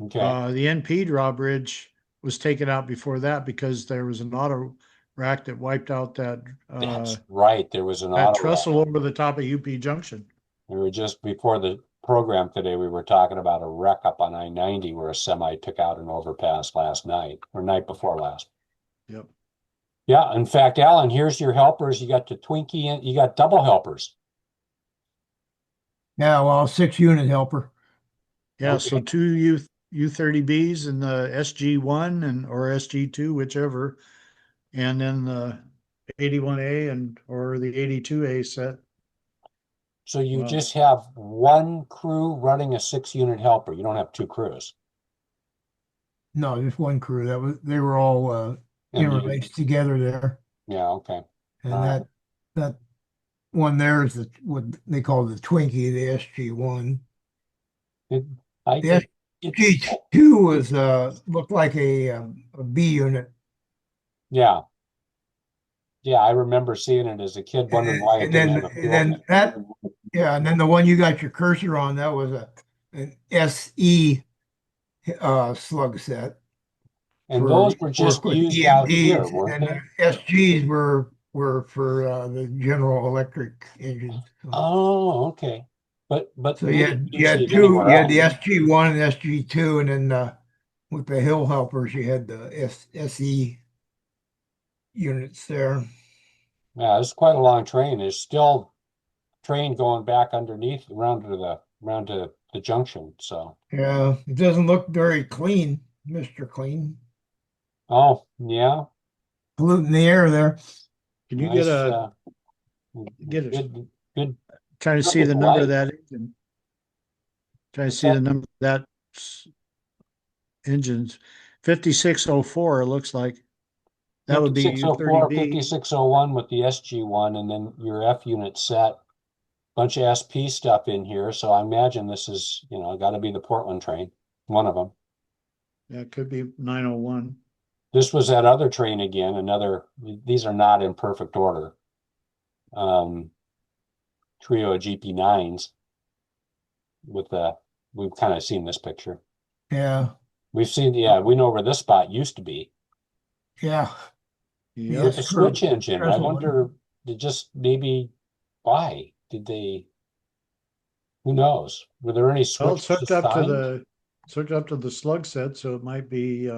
Okay, The NP drawbridge was taken out before that because there was an auto rack that wiped out that's right. There was an that auto rack. trestle over the top of UP Junction. We were just before the program today, we were talking about a wreck up on I-90 where a semi took out an overpass last night or night before last. Yep. Yeah, in fact, Alan, here's your helpers. You got the Twinkie and you got double helpers. Yeah, well, 6-unit helper. Yeah, Okay. so two U30Bs and the SG1 and or SG2, whichever, and then the 81A and or the 82A set. So you Wow. just have one crew running a 6-unit helper. You don't have two crews. No, just one crew. They were all And you- interlaced together there. Yeah, okay. And All right. that one there is what they call the Twinkie, the SG1. It, I The think it's, SG2 was looked like a B unit. yeah. Yeah, I remember seeing it as a kid, wondering why it And didn't then have a and then and then the one you got your cursor on, that was an SE slug set. And those were just used out here, EMDs, weren't and they? the SGs were for the General Electric engines. Oh, okay. But So they you didn't had use it two, anywhere you had the else. SG1 and SG2, and then with the hill helpers, you had the SE units there. Yeah, it's quite a long train. There's still train going back underneath around to the junction. So, Yeah, it doesn't look very clean, Mr. Clean. oh yeah, Polluting the air there. Can you nice. get it? Good. Trying to see Good the number light. of that engine. Trying to What's see that? the number of that engines. 5604, it looks like. That would be 5604, U30B. 5601 with the SG1, and then your F unit set. Bunch of SP stuff in here. So I imagine this is, got to be the Portland train, one of them. Yeah, it could be 901. This was that other train again, these are not in perfect order. Trio of GP9s we've kind of seen this picture. Yeah, We know where this spot used to be. yeah. Yep. With the switch engine, I Trestle. wonder, maybe why did they, who knows? Were there any Well, it's switches hooked up to the slug set, so it might be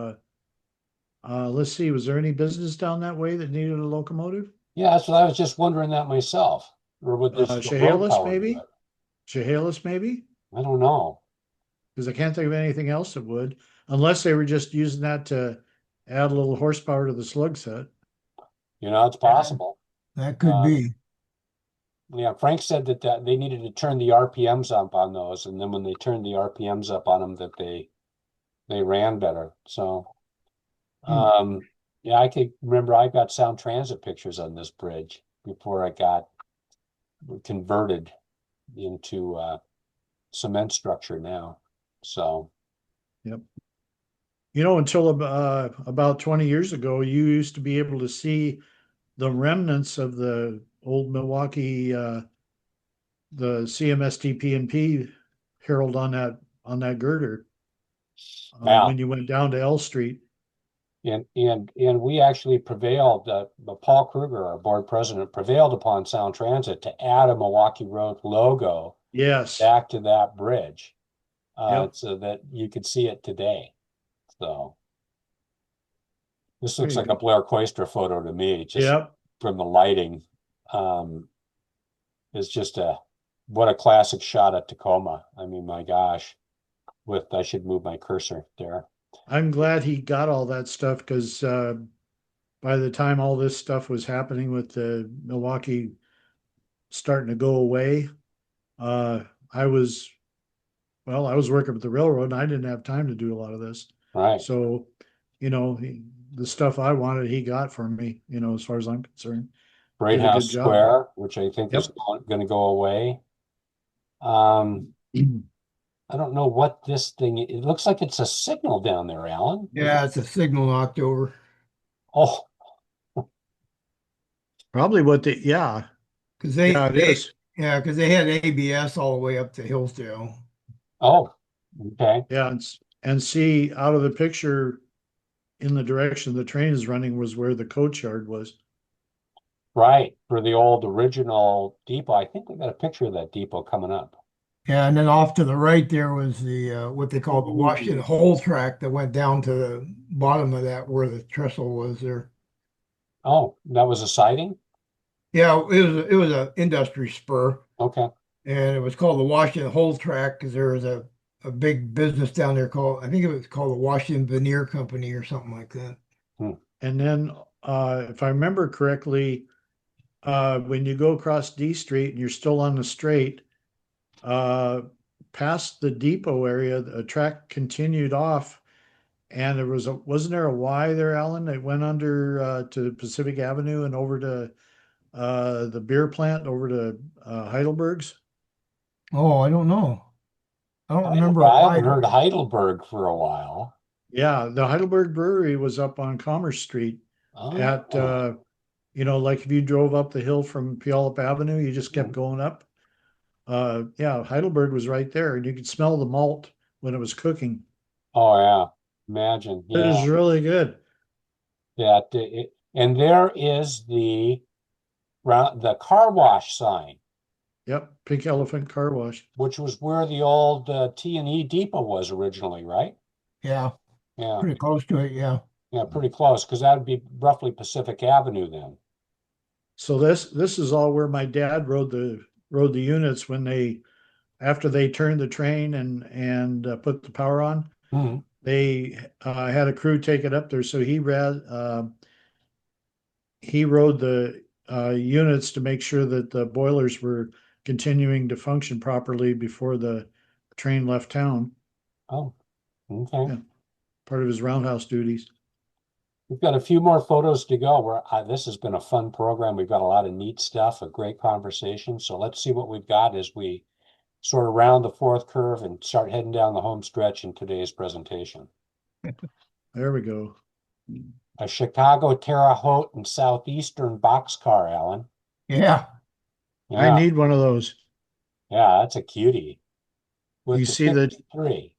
let's see, was there any business down that way that needed a locomotive? Yeah, that's what I was just wondering that myself. Or would this the road Chehalis power do maybe? it? Chehalis maybe? I don't know. because I can't think of anything else that would, unless they were just using that to add a little horsepower to the slug set. It's possible. That could Uh, be. yeah, Frank said that they needed to turn the RPMs up on those, and then when they turned the RPMs up on them, that they ran better. So, Hmm. yeah, I could remember I got Sound Transit pictures on this bridge before I got converted into cement structure now. So, Yep. Until about 20 years ago, you used to be able to see the remnants of the old Milwaukee, the CMSTP&P herald on that girder yeah. when you went down to L Street. And we actually prevailed, Paul Kruger, our board president, prevailed upon Sound Transit to add a Milwaukee Road logo Yes. back to that bridge, Yep. so that you could see it today. So this There looks you like a go. Blair Koister photo to me, just Yep. from the lighting. Um, it's just what a classic shot at Tacoma. I mean, my gosh, I should move my cursor there. I'm glad he got all that stuff because by the time all this stuff was happening with the Milwaukee starting to go away, uh, I was I was working with the railroad and I didn't have time to do a lot of this. Right. So, the stuff I wanted, he got for me, as far as I'm concerned. Great Did a good House job. Square, which I think is Yep. going to go away. I don't know what this thing, it looks like it's a signal down there, Alan. Yeah, it's a signal knocked over Oh, Probably yeah, because yeah, it is. they had ABS all the way up to Hillsdale. oh, okay. Yeah. And see out of the picture in the direction the train is running was where the coach yard was. Right. For the old original depot. I think we got a picture of that depot coming up. Yeah, and then off to the right there was the what they call the Washington Ooh. Hole track that went down to the bottom of that where the trestle was there. Oh, that was a siding? Yeah, it was a industry spur, Okay. and it was called the Washington Hole track because there was a big business down there called I think it was called the Washington Veneer Company or something like that. Hmm. And then, if I remember correctly, when you go across D Street and you're still on the straight, uh, past the depot area, the track continued off, and wasn't there a Y there, Alan, that went under to Pacific Avenue and over to the beer plant over to Heidelberg's? Oh, I don't know. I don't remember a I Y haven't heard there. Heidelberg for a while. Yeah, the Heidelberg Brewery was up on Commerce Street at Oh, like if you drove up the hill from Puyallup Avenue, you just kept hmm. going up. Yeah, Heidelberg was right there, and you could smell the malt when it was cooking. Oh, yeah. Imagine. It Yeah. is really good. And there is the car wash sign, Yep, Pink Elephant Car Wash. which was where the old T&E depot was originally, right? Yeah, Yeah. pretty close to it. Yeah. Yeah, pretty close, because that would be roughly Pacific Avenue then. So this is all where my dad rode the units when they after they turned the train and put the power on. Hmm. They had a crew take it up there, so he rode the units to make sure that the boilers were continuing to function properly before the train left town. Oh, okay. Yeah, part of his roundhouse duties. We've got a few more photos to go. This has been a fun program. We've got a lot of neat stuff, a great conversation. So let's see what we've got as we sort of round the fourth curve and start heading down the home stretch in today's presentation. There we go. A Chicago Terre Haute and Southeastern boxcar, Alan. Yeah. I Yeah, need one of those. yeah, that's a cutie. You With the see the 63.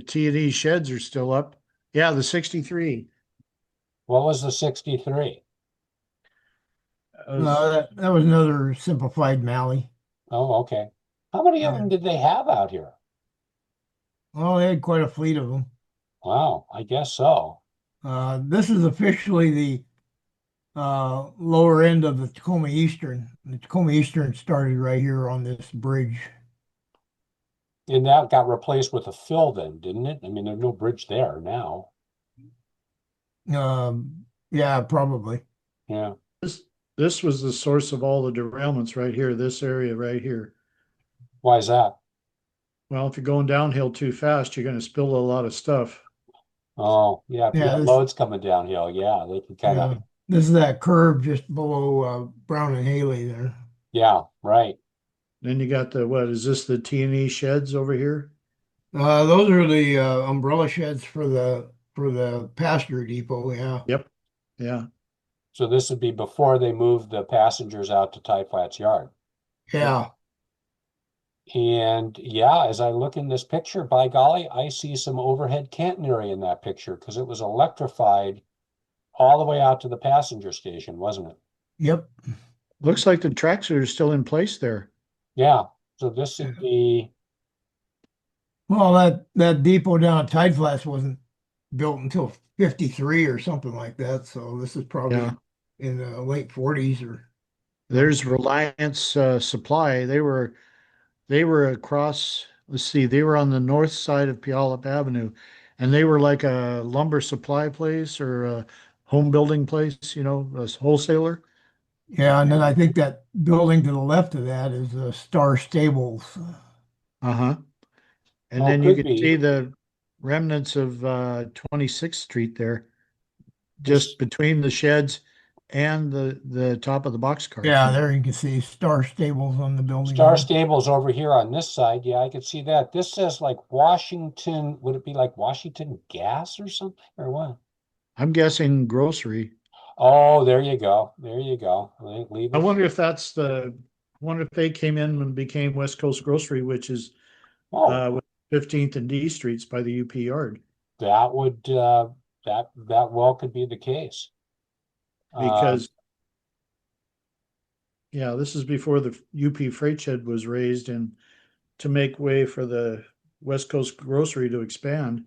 T&E sheds are still up. Yeah, the 63. What was the 63? No, that was another simplified Mally. Oh, okay. How many of Yeah. them did they have out here? Well, they had quite a fleet of them. Wow, I guess so. This is officially the lower end of the Tacoma Eastern. The Tacoma Eastern started right here on this bridge. And that got replaced with a fill then, didn't it? I mean, there's no bridge there now. Yeah, probably. Yeah. This was the source of all the derailments right here, this area right here. Why is that? Well, if you're going downhill too fast, you're going to spill a lot of stuff. Oh, yeah. If you Yeah, got this loads coming downhill, yeah, they can kind of, yeah, this is that curve just below Brown and Haley there. yeah, right. Then you got the, what is this, the T&E sheds over here? Those are the umbrella sheds for the pasture depot. Yeah, Yep. Yeah. So this would be before they move the passengers out to Tie Flats Yard. yeah, And yeah, as I look in this picture, by golly, I see some overhead catenary in that picture because it was electrified all the way out to the passenger station, wasn't it? yep. Looks like the tracks are still in place there. Yeah. So this would be, Well, that depot down at Tide Flats wasn't built until 53 or something like that. So this is Yeah. probably in the late 40s or There's Reliance Supply. They were across, let's see, they were on the north side of Puyallup Avenue, and they were like a lumber supply place or a home building place, a wholesaler. yeah. And then I think that building to the left of that is Star Stables. Uh-huh. And oh, then you could could see be the remnants of 26th Street there, this just between the sheds and the top of the boxcar. Yeah, there you can see Star Stables on the building Star there. Stables over here on this side. Yeah, I could see that. This says like Washington. Would it be like Washington Gas or something or what? I'm guessing grocery. Oh, there you go. There you go. Leave I it. wonder if wonder if they came in and became West Coast Grocery, which is Oh, with 15th and D Streets by the UP Yard. that would that well could be the case. Um, Because yeah, this is before the UP Freight Shed was raised and to make way for the West Coast Grocery to expand.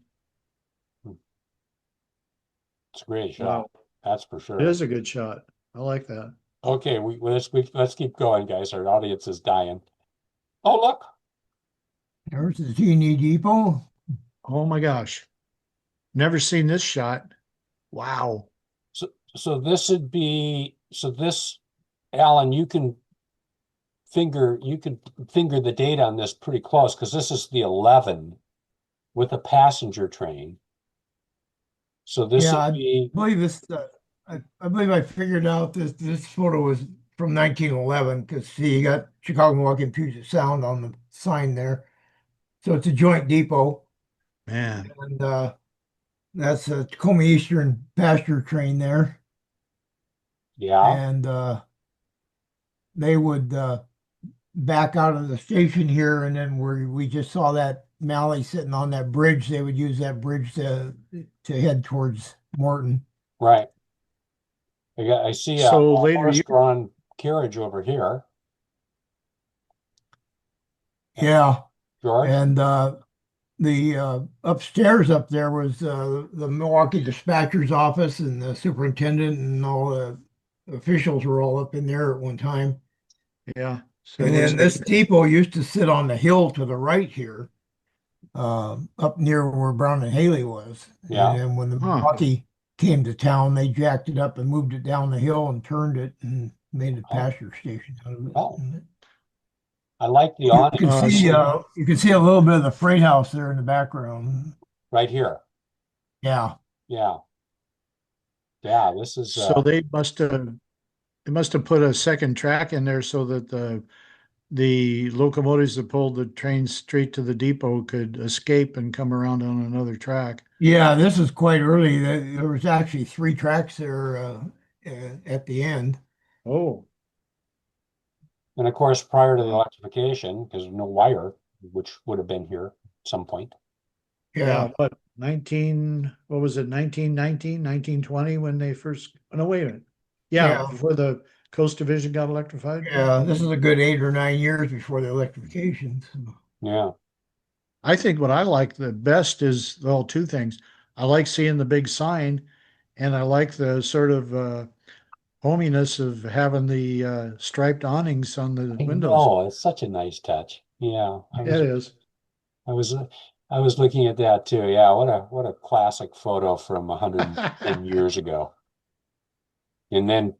it's a great shot. Wow, That's for it sure. is a good shot. I like that. Okay, let's keep going, guys. Our audience is dying. Oh, look. There's the Genie Depot. Oh my gosh. Never seen this shot. Wow. So this would be so this, Alan, you can finger the date on this pretty close because this is the 11 with a passenger train. So this Yeah, would I be believe this. I believe I figured out this photo was from 1911 because see, you got Chicago, Milwaukee, and Puget Sound on the sign there. So it's a joint depot, Man. and that's a Tacoma Eastern pasture train there, yeah, and they would back out of the station here, and then we just saw that Malley sitting on that bridge. They would use that bridge to head towards Morton. right. I see a So later you horse-drawn carriage over here, Yeah, George. and the upstairs up there was the Milwaukee dispatcher's office, and the superintendent and all the officials were all up in there at one time. yeah. So it And looks then like this depot used to sit on the hill to the right here, up near where Brown and Haley was. And Yeah. then when the huh. Milwaukee came to town, they jacked it up and moved it down the hill and turned it and made a Oh, pasture station out of it. oh, And I like the You awning can see So you can see a little bit of the freight house there in the background. right here. Yeah. Yeah. Yeah, this is so they must have put a second track in there so that the locomotives that pulled the train straight to the depot could escape and come around on another track. Yeah, this is quite early. There was actually three tracks there at the end. Oh, and of course prior to the wow. electrification, because no wire, which would have been here at some point. Yeah, Yeah. what, what was it, 1919, 1920 when they first, no, wait a minute. Yeah, Yeah. before the Coast Division got electrified. Yeah. This is a good 8 or 9 years before the electrification. So. Yeah. I think what I like the best is, well, two things. I like seeing the big sign, and I like the sort of hominess of having the striped awnings on the I windows. know, it's such a nice touch. Yeah, I It was is. I was I was looking at that too. Yeah, what a classic photo from 110 years ago. And then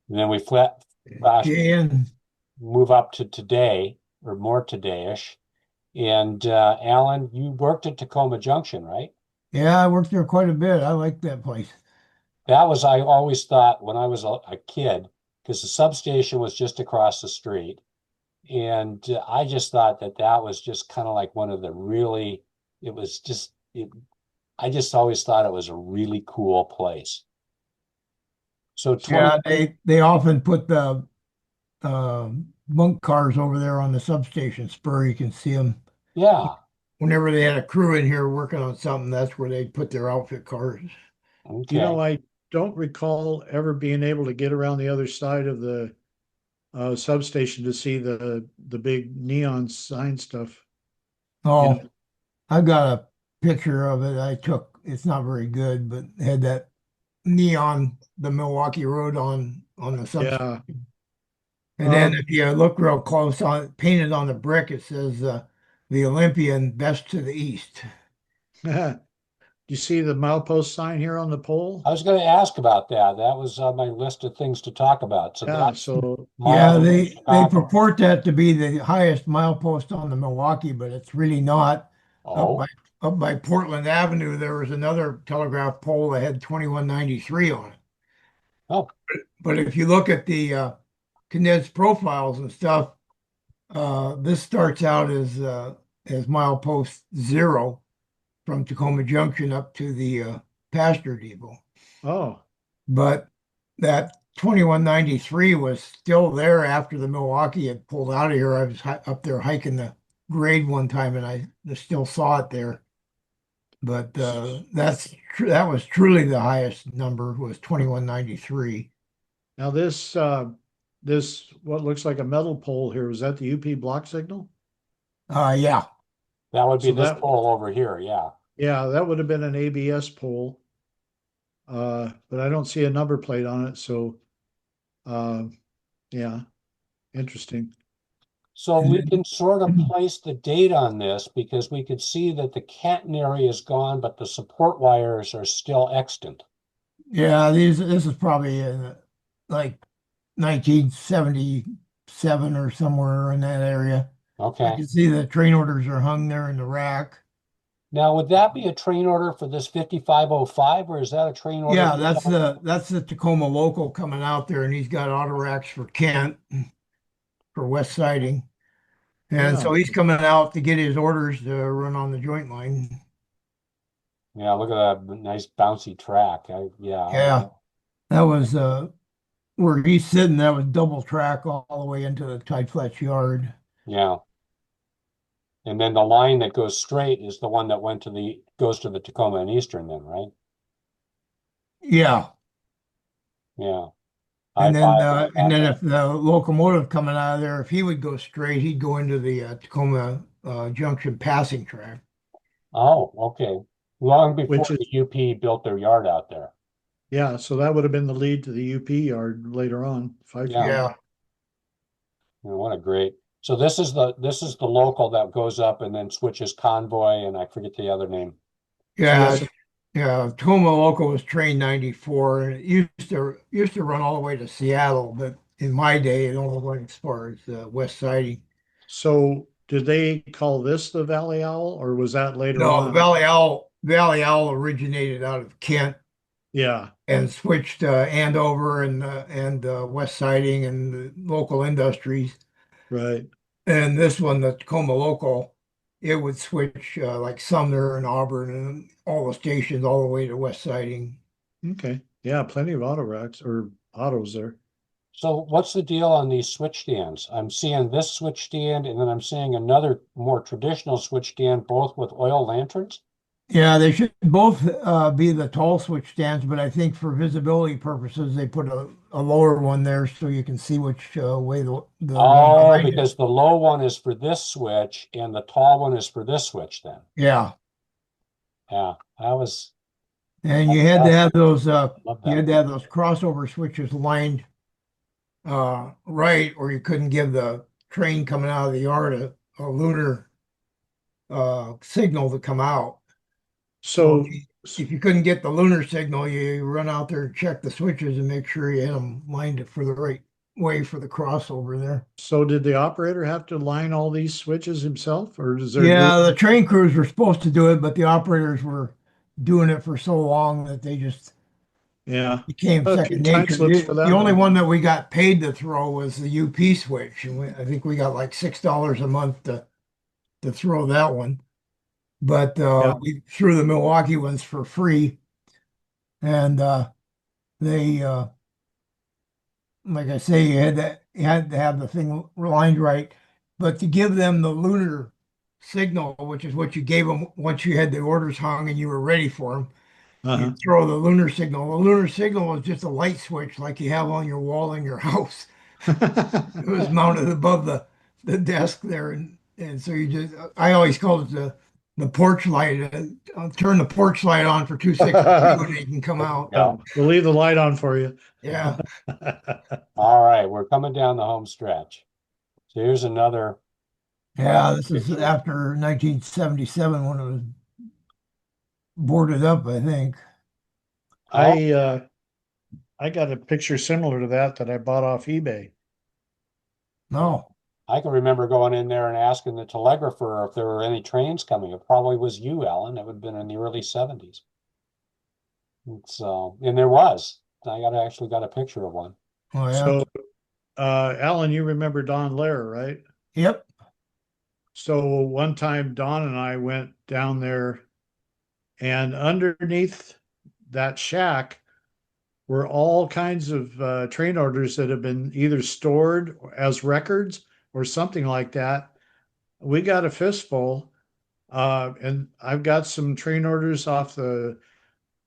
we flash And move up to today or more today-ish. And Alan, you worked at Tacoma Junction, right? yeah, I worked there quite a bit. I like that place. That was, I always thought when I was a kid, because the substation was just across the street. And I just thought that that was just kind of like one of the really, it was just, I just always thought it was a really cool place. So Yeah, 20, they often put the bunk cars over there on the substation spur. You can see them yeah, whenever they had a crew in here working on something. That's where they'd put their outfit cars. okay. I don't recall ever being able to get around the other side of the substation to see the big neon sign stuff. You know, Oh, I've got a picture of it I took. It's not very good, but it had that neon, the Milwaukee Road on the substation. yeah. And then if you look real close on painted on the brick, it says the Olympian best to the east. Do you see the milepost sign here on the pole? I was going to ask about that. That was on my list of things to talk about. So Yeah, that's so Yeah, miles from they Chicago. purport that to be the highest milepost on the Milwaukee, but it's really not. Up by Oh, up by Portland Avenue, there was another telegraph pole that had 2193 on it. oh, But if you look at the condensed profiles and stuff, this starts out as milepost 0 from Tacoma Junction up to the pasture depot. oh, But that 2193 was still there after the Milwaukee had pulled out of here. I was up there hiking the grade one time and I still saw it there. But that was truly the highest number was 2193. now this what looks like a metal pole here, is that the UP block signal? Yeah. that would be So this that pole over here. Yeah. yeah, that would have been an ABS pole. But I don't see a number plate on it, so uh yeah, interesting. So And we can sort of then, place the date on this because we could see that the catenary is gone, but the support wires are still extant. yeah, this is probably like 1977 or somewhere in that area. I Okay. can see the train orders are hung there in the rack. Now, would that be a train order for this 5505 or is that a train order Yeah, for some? that's the Tacoma local coming out there, and he's got auto racks for Kent for West Siding, and Yeah. so he's coming out to get his orders to run on the joint line. Yeah, look at that nice bouncy track. Yeah, Yeah, that was where he's sitting. That was double track all the way into the Tide Flats yard. yeah. And then the line that goes straight is the one that goes to the Tacoma and Eastern then, right? Yeah, Yeah. I-5 and got then that. if the locomotive coming out of there, if he would go straight, he'd go into the Tacoma Junction passing track. Oh, okay. Long before Which is the UP built their yard out there. yeah, so that would have been the lead to the UP yard later on, 5 Yeah. kilometers. Yeah, What a great. So this is the local that goes up and then switches convoy and I forget the other name. yeah, Yes, yeah. Tacoma Local was train 94, and it used to run all the way to Seattle, but in my day, it only went as far as West Siding. so did they call this the Valley Owl, or was that later No, the on? Valley Owl originated out of Kent Yeah, and switched to Andover and West Siding and the local industries. right. And this one, the Tacoma Local, it would switch like Sumner and Auburn and all the stations all the way to West Siding. Okay. Yeah, plenty of auto racks or autos there. So what's the deal on these switch stands? I'm seeing this switch stand and then I'm seeing another more traditional switch stand, both with oil lanterns. Yeah, they should both be the tall switch stands, but I think for visibility purposes, they put a lower one there so you can see which way the one Oh, behind it. because the low one is for this switch and the tall one is for this switch then. Yeah, Yeah, and that's fascinating. Love you that. had to have those crossover switches lined right, or you couldn't give the train coming out of the yard a lunar signal to come out. So So, if you couldn't get the lunar signal, you run out there and check the switches and make sure you had them lined for the right way for the crossover there. so did the operator have to line all these switches himself, or is there a group? Yeah, the train crews were supposed to do it, but the operators were doing it for so long that they just Yeah. became A few second time nature. slips for The them only then. one that we got paid to throw was the UP switch, and I think we got like $6 a month to throw that one. But Yeah. we threw the Milwaukee ones for free, and they like I say, you had to have the thing lined right. But to give them the lunar signal, which is what you gave them once you had the orders hung and you were ready for them, you Uh-huh. throw the lunar signal. The lunar signal is just a light switch like you have on your wall in your house. It was mounted above the desk there, and so you just I always called it the porch light. I'll turn the porch light on for 262 and it can come There you out. go. We'll leave the light on for you. Yeah. All right, we're coming down the home stretch. So here's another Yeah, this is picture. after 1977 when it was boarded up, I think. Oh, I I got a picture similar to that I bought off eBay. yeah. No. I can remember going in there and asking the telegrapher if there were any trains coming. It probably was you, Alan. It would have been in the early 70s. So, and there was. Actually got a picture of one. Oh yeah. So, Alan, you remember Don Lair, right? Yep. So one time Don and I went down there, and underneath that shack were all kinds of train orders that have been either stored as records or something like that. We got a fistful, and I've got some train orders off the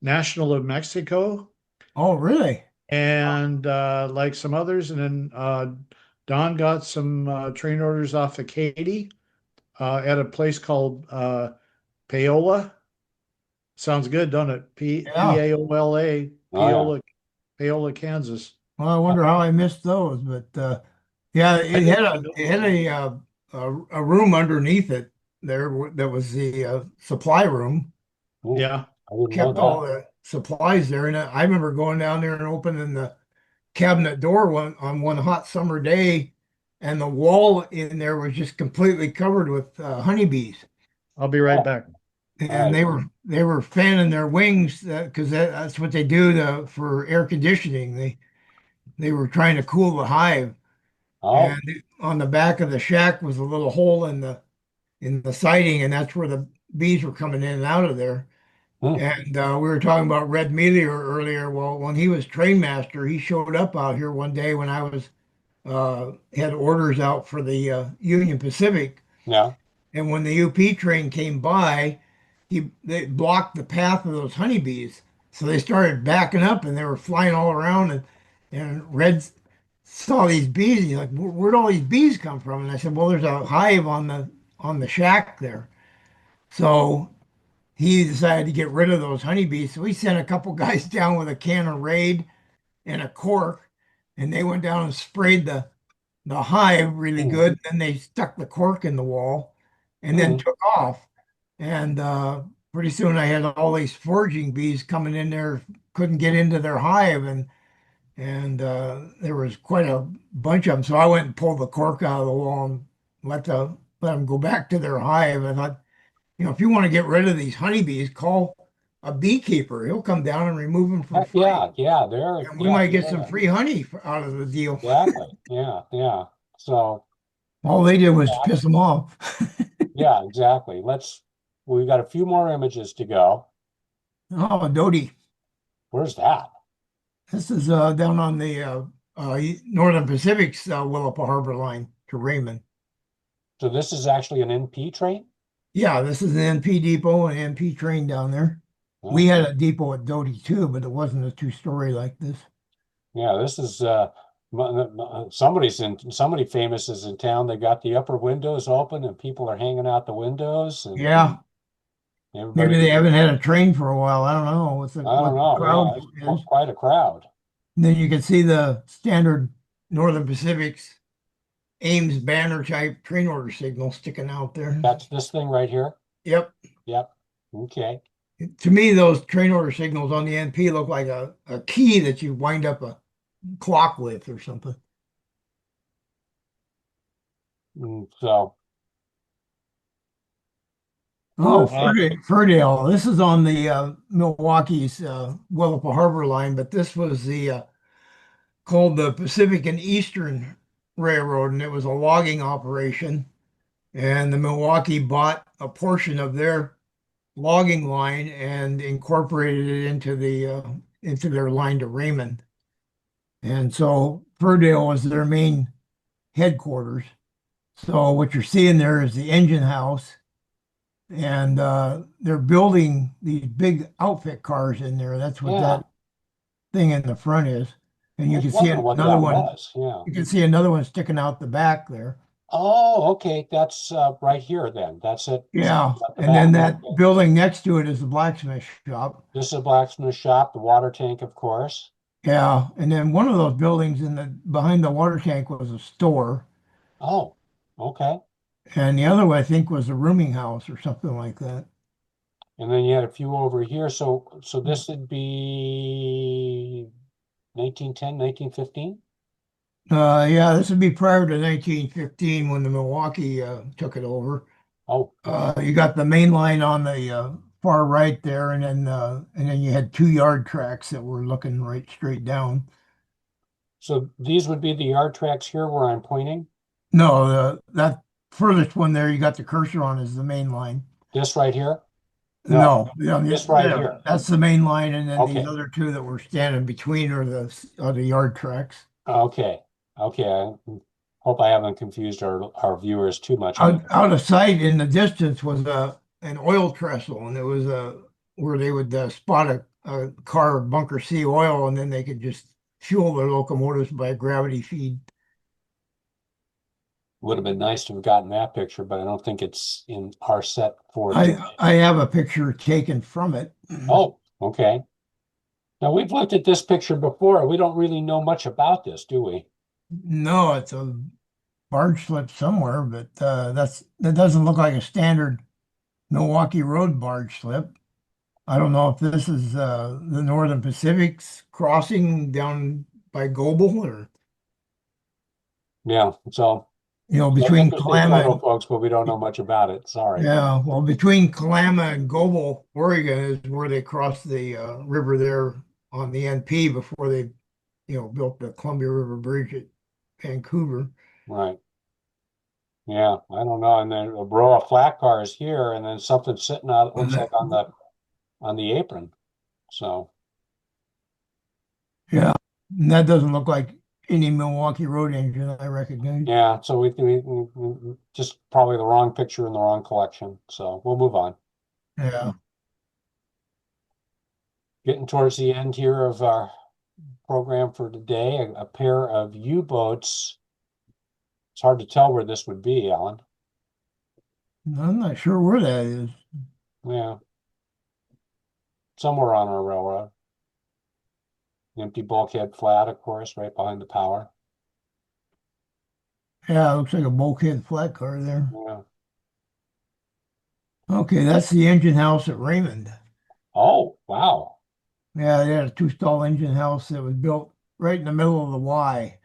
National of Mexico Oh, really? and like some others. And then Don got some train orders off the Katy at a place called Paola. Sounds good, doesn't it? Yeah. Paola, Oh, yeah. Paola, Kansas. Well, I wonder how I missed those, but yeah, I it had didn't a even know it there had was. a room underneath it there that was the supply room. Ooh, Yeah. I didn't know Kept all that. the supplies there, and I remember going down there and opening the cabinet door one hot summer day, and the wall in there was just completely covered with honeybees, I'll be right Oh, back. and nice. they were fanning their wings because that's what they do for air conditioning. They were trying to cool the hive, and Oh, on the back of the shack was a little hole in the siding, and that's where the bees were coming in and out of there. hmm, And we were talking about Red Meteor earlier. Well, when he was train master, he showed up out here one day when I was had orders out for the Union Pacific. yeah. And when the UP train came by, they blocked the path of those honeybees. So they started backing up and they were flying all around and Red saw these bees and he's like, Where'd all these bees come from? And I said, well, there's a hive on the shack there. So he decided to get rid of those honeybees. So he sent a couple guys down with a can of Raid and a cork, and they went down and sprayed the hive really Hmm, good. Then they stuck the cork in the wall and then hmm. took off. And pretty soon I had all these foraging bees coming in there, couldn't get into their hive, and there was quite a bunch of them. So I went and pulled the cork out of the wall and let them go back to their hive. I thought, if you want to get rid of these honeybees, call a beekeeper. He'll come down and remove them for Heck free, yeah, yeah, and we yeah, might get some yeah, free honey out of the deal. exactly. Yeah, yeah. So, All they did was piss them off. yeah, exactly. We've got a few more images to go. Oh, Dodie. Where's that? This is down on the Northern Pacific's Willapa Harbor line to Raymond. So this is actually an NP train? Yeah, this is an NP depot and NP train down there. We Oh, had a depot at Dodie too, but it wasn't a two-story like this. yeah, this is somebody famous is in town. They got the upper windows open and people are hanging out the windows and Yeah, everybody maybe they can, haven't had a train for a while. I don't know what the I don't what the know. crowd Yeah, it's is. quite a crowd. And then you can see the standard Northern Pacifics Ames banner type train order signal sticking out there. That's this thing right here? Yep. Yep. Okay. To me, those train order signals on the NP look like a key that you wind up a clock with or something. So, Oh, Wow. Furdale. This is on the Milwaukee's Willapa Harbor line, but this was the called the Pacific and Eastern Railroad, and it was a logging operation. And the Milwaukee bought a portion of their logging line and incorporated it into their line to Raymond. And so Furdale was their main headquarters. So what you're seeing there is the engine house, and they're building these big outfit cars in there. That's what yeah, that thing in the front is. And I you was can see wondering what another that one. was. Yeah. You can see another one sticking out the back there. Oh, okay. That's right here then. That's it. Yeah. At the And then back. that Okay. building next to it is the blacksmith shop. This is a blacksmith shop, the water tank, of course. Yeah. And then one of those buildings in the behind the water tank was a store. Oh, okay. And the other one, I think, was a rooming house or something like that. And then you had a few over here. So this would be 1910, 1915? Yeah, this would be prior to 1915 when the Milwaukee took it over. Oh, okay. You got the main line on the far right there, and then you had 2 yard tracks that were looking right straight down. So these would be the yard tracks here where I'm pointing. No, that furthest one there you got the cursor on is the main line. This right here. No, No, yeah, this right yeah, here. that's the main line, and then these Okay. other two that we're standing between are the yard tracks. Okay. Okay. I hope I haven't confused our viewers too much on Out of sight in the distance was an oil trestle, and it was where they would spot a car of bunker C oil, and then they could just fuel their locomotives by gravity feed. Would have been nice to have gotten that picture, but I don't think it's in our set for today. I have a picture taken from it. Oh, okay. Now we've looked at this picture before. We don't really know much about this, do we? No, it's a barge slip somewhere, but that doesn't look like a standard Milwaukee Road barge slip. I don't know if this is the Northern Pacific's crossing down by Goble or Yeah. So between interesting photo, Kalama folks, but we don't know much about it. Sorry. yeah, well, between Kalama and Goble, Oregon is where they crossed the river there on the NP before they, built the Columbia River Bridge at Vancouver. Right. Yeah, I don't know. And then a row of flat cars here, and then something sitting out, it looks like on the apron. So Yeah, and that doesn't look like any Milwaukee Road engine I recognize. yeah, so we just probably the wrong picture in the wrong collection. So we'll move on. Yeah, Getting towards the end here of our program for today, a pair of U-boats. It's hard to tell where this would be, Alan. I'm not sure where that is. Yeah, somewhere on our railroad. Empty bulkhead flat, of course, right behind the power. Yeah, it looks like a bulkhead flat car there. Yeah. Okay, that's the engine house at Raymond. Oh, wow. Yeah, they had a two-stall engine house that was built right in the middle of the Y.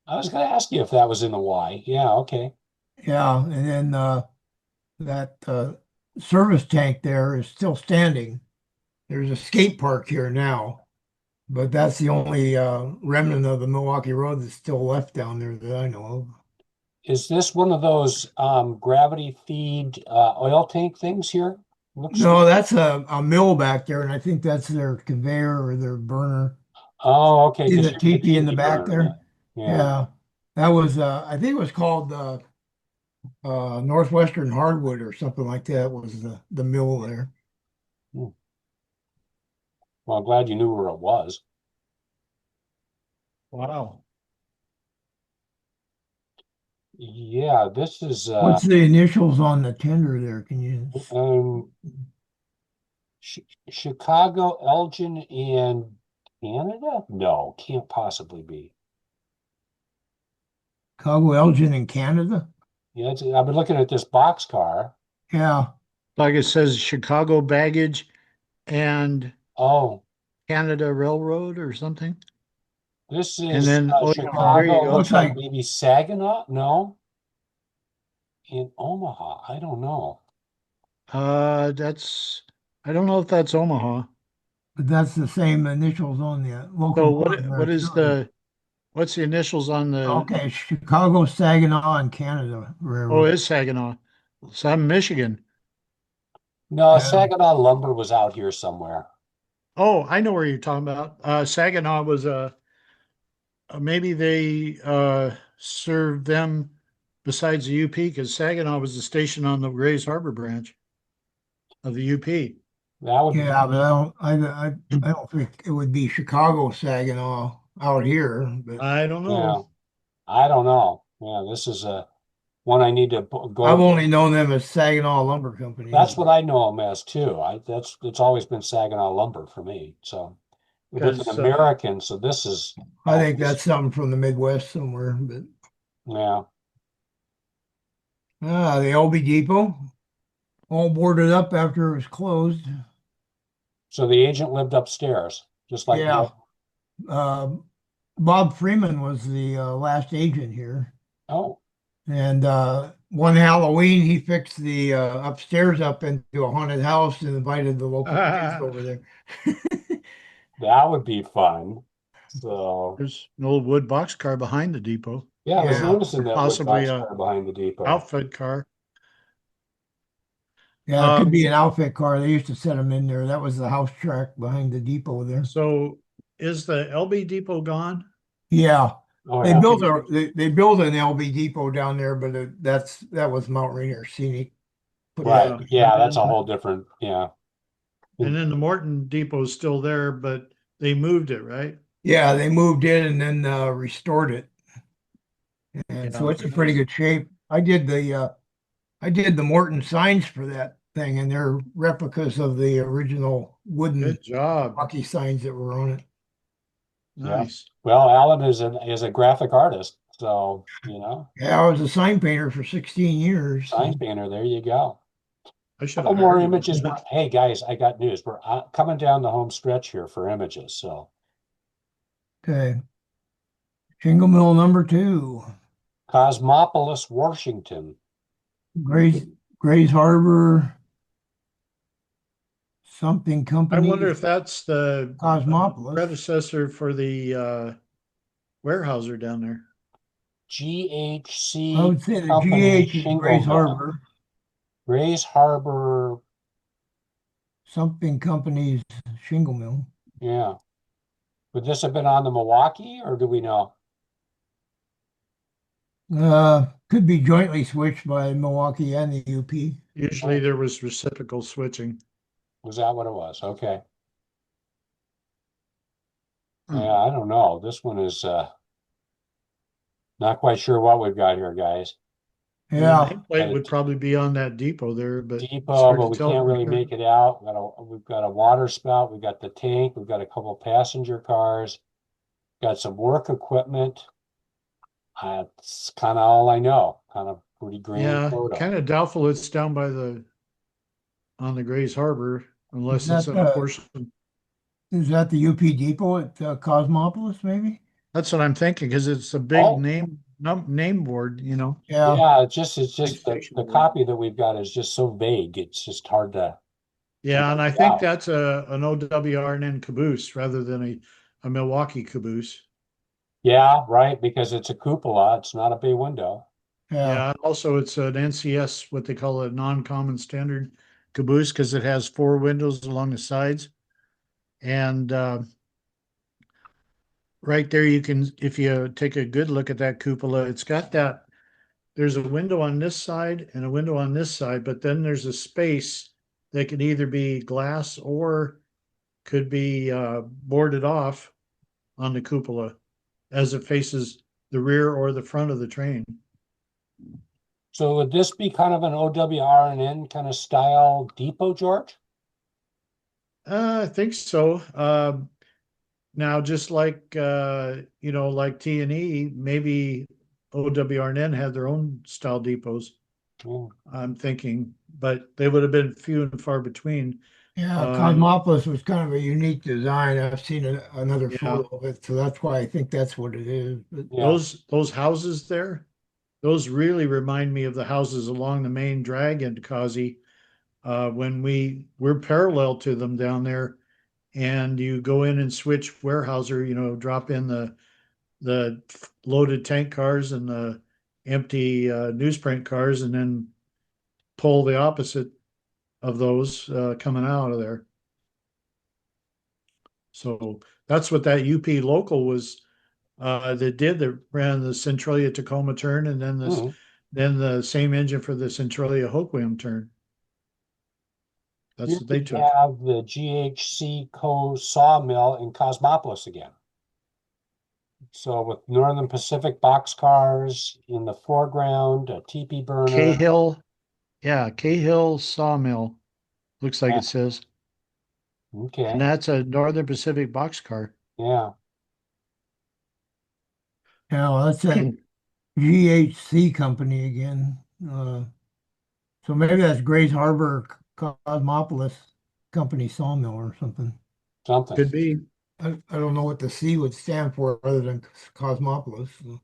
I was going to ask you if that was in the Y. Yeah, okay. Yeah, and then that service tank there is still standing. There's a skate park here now, but that's the only remnant of the Milwaukee Road that's still left down there that I know of. Is this one of those gravity feed oil tank things here? Looks No, that's a mill back there, and I think that's their conveyor or their burner. oh, okay. See Because the teepee in the back there? Yeah. Yeah, that was I think it was called Northwestern Hardwood or something like that was the mill there. Hmm. Well, I'm glad you knew where it was. Wow. Yeah, this is What's the initials on the tender there? Can you? Chicago, Elgin, and Canada? No, can't possibly be. Chicago Elgin in Canada. Yeah, I've been looking at this boxcar. Yeah, Like it says Chicago Baggage and Oh, Canada Railroad or something. this And is then, oh yeah, there you Chicago. go. Looks looks like like maybe Saginaw. No, in Omaha. I don't know. That's, I don't know if that's Omaha. that's the same initials on the So local card there what is too. what's the initials on the, Okay, Chicago, Saginaw, and Canada oh, Railroad. it's Saginaw. So I'm Michigan. No, Yeah, Saginaw Lumber was out here somewhere. Oh, I know where you're talking about. Saginaw was maybe they served them besides the UP because Saginaw was the station on the Grays Harbor branch of the UP. That would yeah, but I don't think it would be Chicago, Saginaw out here. But I don't yeah. know. I don't know. Yeah, this is a one I need to I've go. only known them as Saginaw Lumber Company. That's what I know them as too. That's it's always been Saginaw Lumber for me. So with an Because American, so this is I think this, that's something from the Midwest somewhere. But yeah. the LB Depot all boarded up after it was closed. So the agent lived upstairs, just like Yeah, Bill. uh, Bob Freeman was the last agent here. Oh, And one Halloween, he fixed the upstairs up into a haunted house and invited the local kids over there. that would be fun. So there's an old wood boxcar behind the depot, yeah, I was Yeah, noticing that wood possibly box a car behind the depot. outfit car. yeah, it could be Um, an outfit car. They used to set them in there. That was the house track behind the depot there. so is the LB depot gone? Yeah, Oh yeah. they built an LB depot down there, but that was Mount Rainier Scenic. Put Right. that Yeah, Yeah, that's a whole different, yeah. and then the Morton depot is still there, but they moved it, right? Yeah, they moved in and then restored it, and so Yeah, it's in pretty good shape. I did the Morton signs for that thing, and they're replicas of the original wooden good job. hockey signs that were on it. Yeah. Nice. Well, Alan is a graphic artist, so Yeah, I was a sign painter for 16 years. sign painter. There you go. I should Couple have more hired you. images. Hey guys, I got news. We're coming down the home stretch here for images. So Okay, Shingle Mill number 2, Cosmopolis, Washington. Grays Grays Harbor something I wonder company, if that's the Cosmopolis. predecessor for the warehouser down there. I GHC would say the Company GH is Shingle Grays Mill. Harbor, Grays Harbor. something company's shingle mill. Yeah. Would this have been on the Milwaukee, or do we know? Could be jointly switched by Milwaukee and the UP. Usually there was reciprocal switching. Was that what it was? Okay. Hmm. Yeah, I don't know. This one is not quite sure what we've got here, guys. The Yeah, nameplate would probably be on that depot there, but it's Depot, hard but to we tell can't from really here. make it out. We've got a water spout, we've got the tank, we've got a couple passenger cars, got some work equipment. That's kind of all I know. Kind of pretty grainy Yeah, photo. kind of doubtful it's down by on the Grays Harbor, is unless it's that a portion. the UP Depot at Cosmopolis, maybe? That's what I'm thinking, because it's a big Oh, name board, Yeah, yeah, it's big just station the board. copy that we've got is just so vague. It's just hard to Yeah, and make I it think out. that's an OWRN caboose rather than a Milwaukee caboose. Yeah, right, because it's a cupola, it's not a bay window. yeah. Yeah, also it's an NCS, what they call a non-common standard caboose, because it has 4 windows along the sides. And right there, you can, if you take a good look at that cupola, it's got there's a window on this side and a window on this side, but then there's a space that can either be glass or could be boarded off on the cupola as it faces the rear or the front of the train. So would this be kind of an OWRN kind of style depot, George? I think so. Now, just like like T&E, maybe OWRNN had their own style depots, Yeah. I'm thinking, but they would have been few and far between. Yeah, Um, Cosmopolis was kind of a unique design. I've seen another yeah, photo of it, so that's why I think that's what it is. But Yeah. those houses there, those really remind me of the houses along the main drag into Causey. When we're parallel to them down there, and you go in and switch Weyerhaeuser, drop in the loaded tank cars and the empty newsprint cars, and then pull the opposite of those coming out of there. So that's what that UP local was that did. That ran the Centralia Tacoma turn, and then this Mhm. then the same engine for the Centralia Hoquiam turn. That's Here what we they took. have the GHC Co sawmill in Cosmopolis again. So with Northern Pacific boxcars in the foreground, a teepee burner. Cahill, yeah, Cahill Sawmill. Looks like Yeah, it says. And okay. that's a Northern Pacific boxcar. Yeah. yeah, well, that's that GHC company again. So maybe that's Grays Harbor Cosmopolis Company Sawmill or something. Something. Could be. I don't know what the C would stand for other than Cosmopolis. So.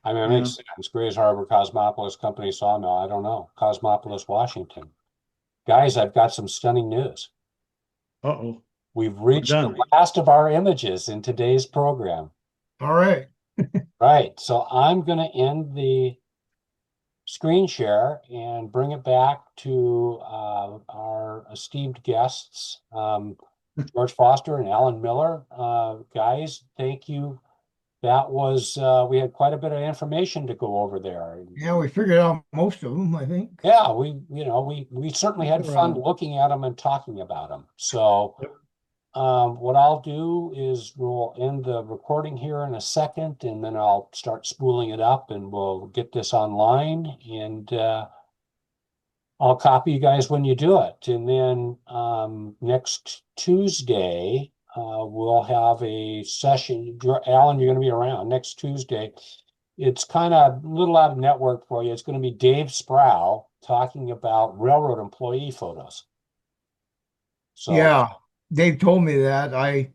I mean, it Yeah. makes sense. Grays Harbor Cosmopolis Company sawmill. I don't know. Cosmopolis, Washington. Guys, I've got some stunning news. Uh-oh. We've We're reached the done. last of our images in today's program. All right. Right. So I'm going to end the screen share and bring it back to our esteemed guests, George Foster and Alan Miller. Guys, thank you. That was, we had quite a bit of information to go over there. Yeah, we figured out most of them, I think. Yeah, we certainly had fun looking at them and talking about them. So, Yep. what I'll do is we'll end the recording here in a second, and then I'll start spooling it up, and we'll get this online, and I'll copy you guys when you do it. And then next Tuesday, we'll have a session. Alan, you're going to be around next Tuesday. It's kind of a little out of network for you. It's going to be Dave Sproul talking about railroad employee photos. So, Yeah, Dave told me that. I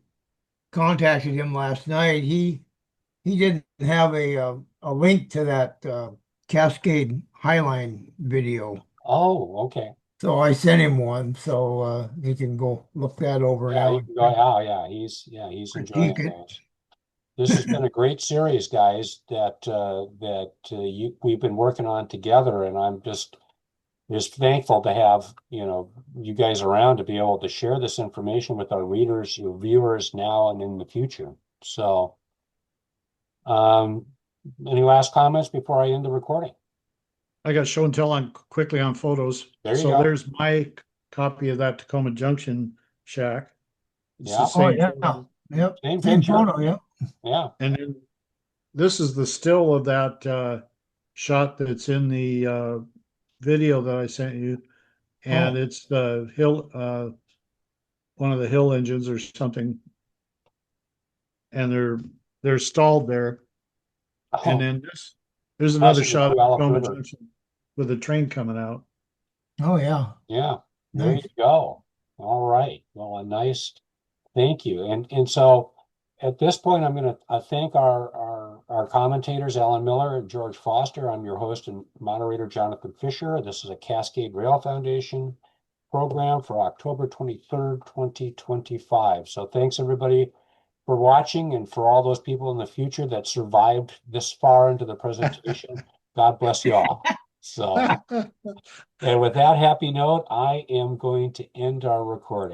contacted him last night. He didn't have a link to that Cascade Highline video. oh, okay. So I sent him one so he can go look that over Yeah, now you and can go. Oh, yeah, he's enjoying critique it. those. This has been a great series, guys, we've been working on together, and I'm just thankful to have, you guys around to be able to share this information with our readers, your viewers now and in the future. So, um, any last comments before I end the recording? I got show and tell on quickly on photos. There you So go. there's my copy of that Tacoma Junction shack. It's Yeah. the Oh same yeah, photo. yep, Same same picture. photo, yeah. Yeah. And then this is the still of that shot that's in the video that I sent you. And Oh, it's the hill, one of the hill engines or something. And they're stalled there. And Oh, then there's another crossing the shot of Puyallup Tacoma River. Junction with a train coming out. oh yeah, Yeah. There you nice. go. All right. Well, a nice thank you. And so at this point, I'm going to thank our commentators, Alan Miller and George Foster. I'm your host and moderator, Jonathan Fischer. This is a Cascade Rail Foundation program for October 23rd, 2025. So thanks everybody for watching, and for all those people in the future that survived this far into the presentation. God bless you all. So, and with that happy note, I am going to end our recording.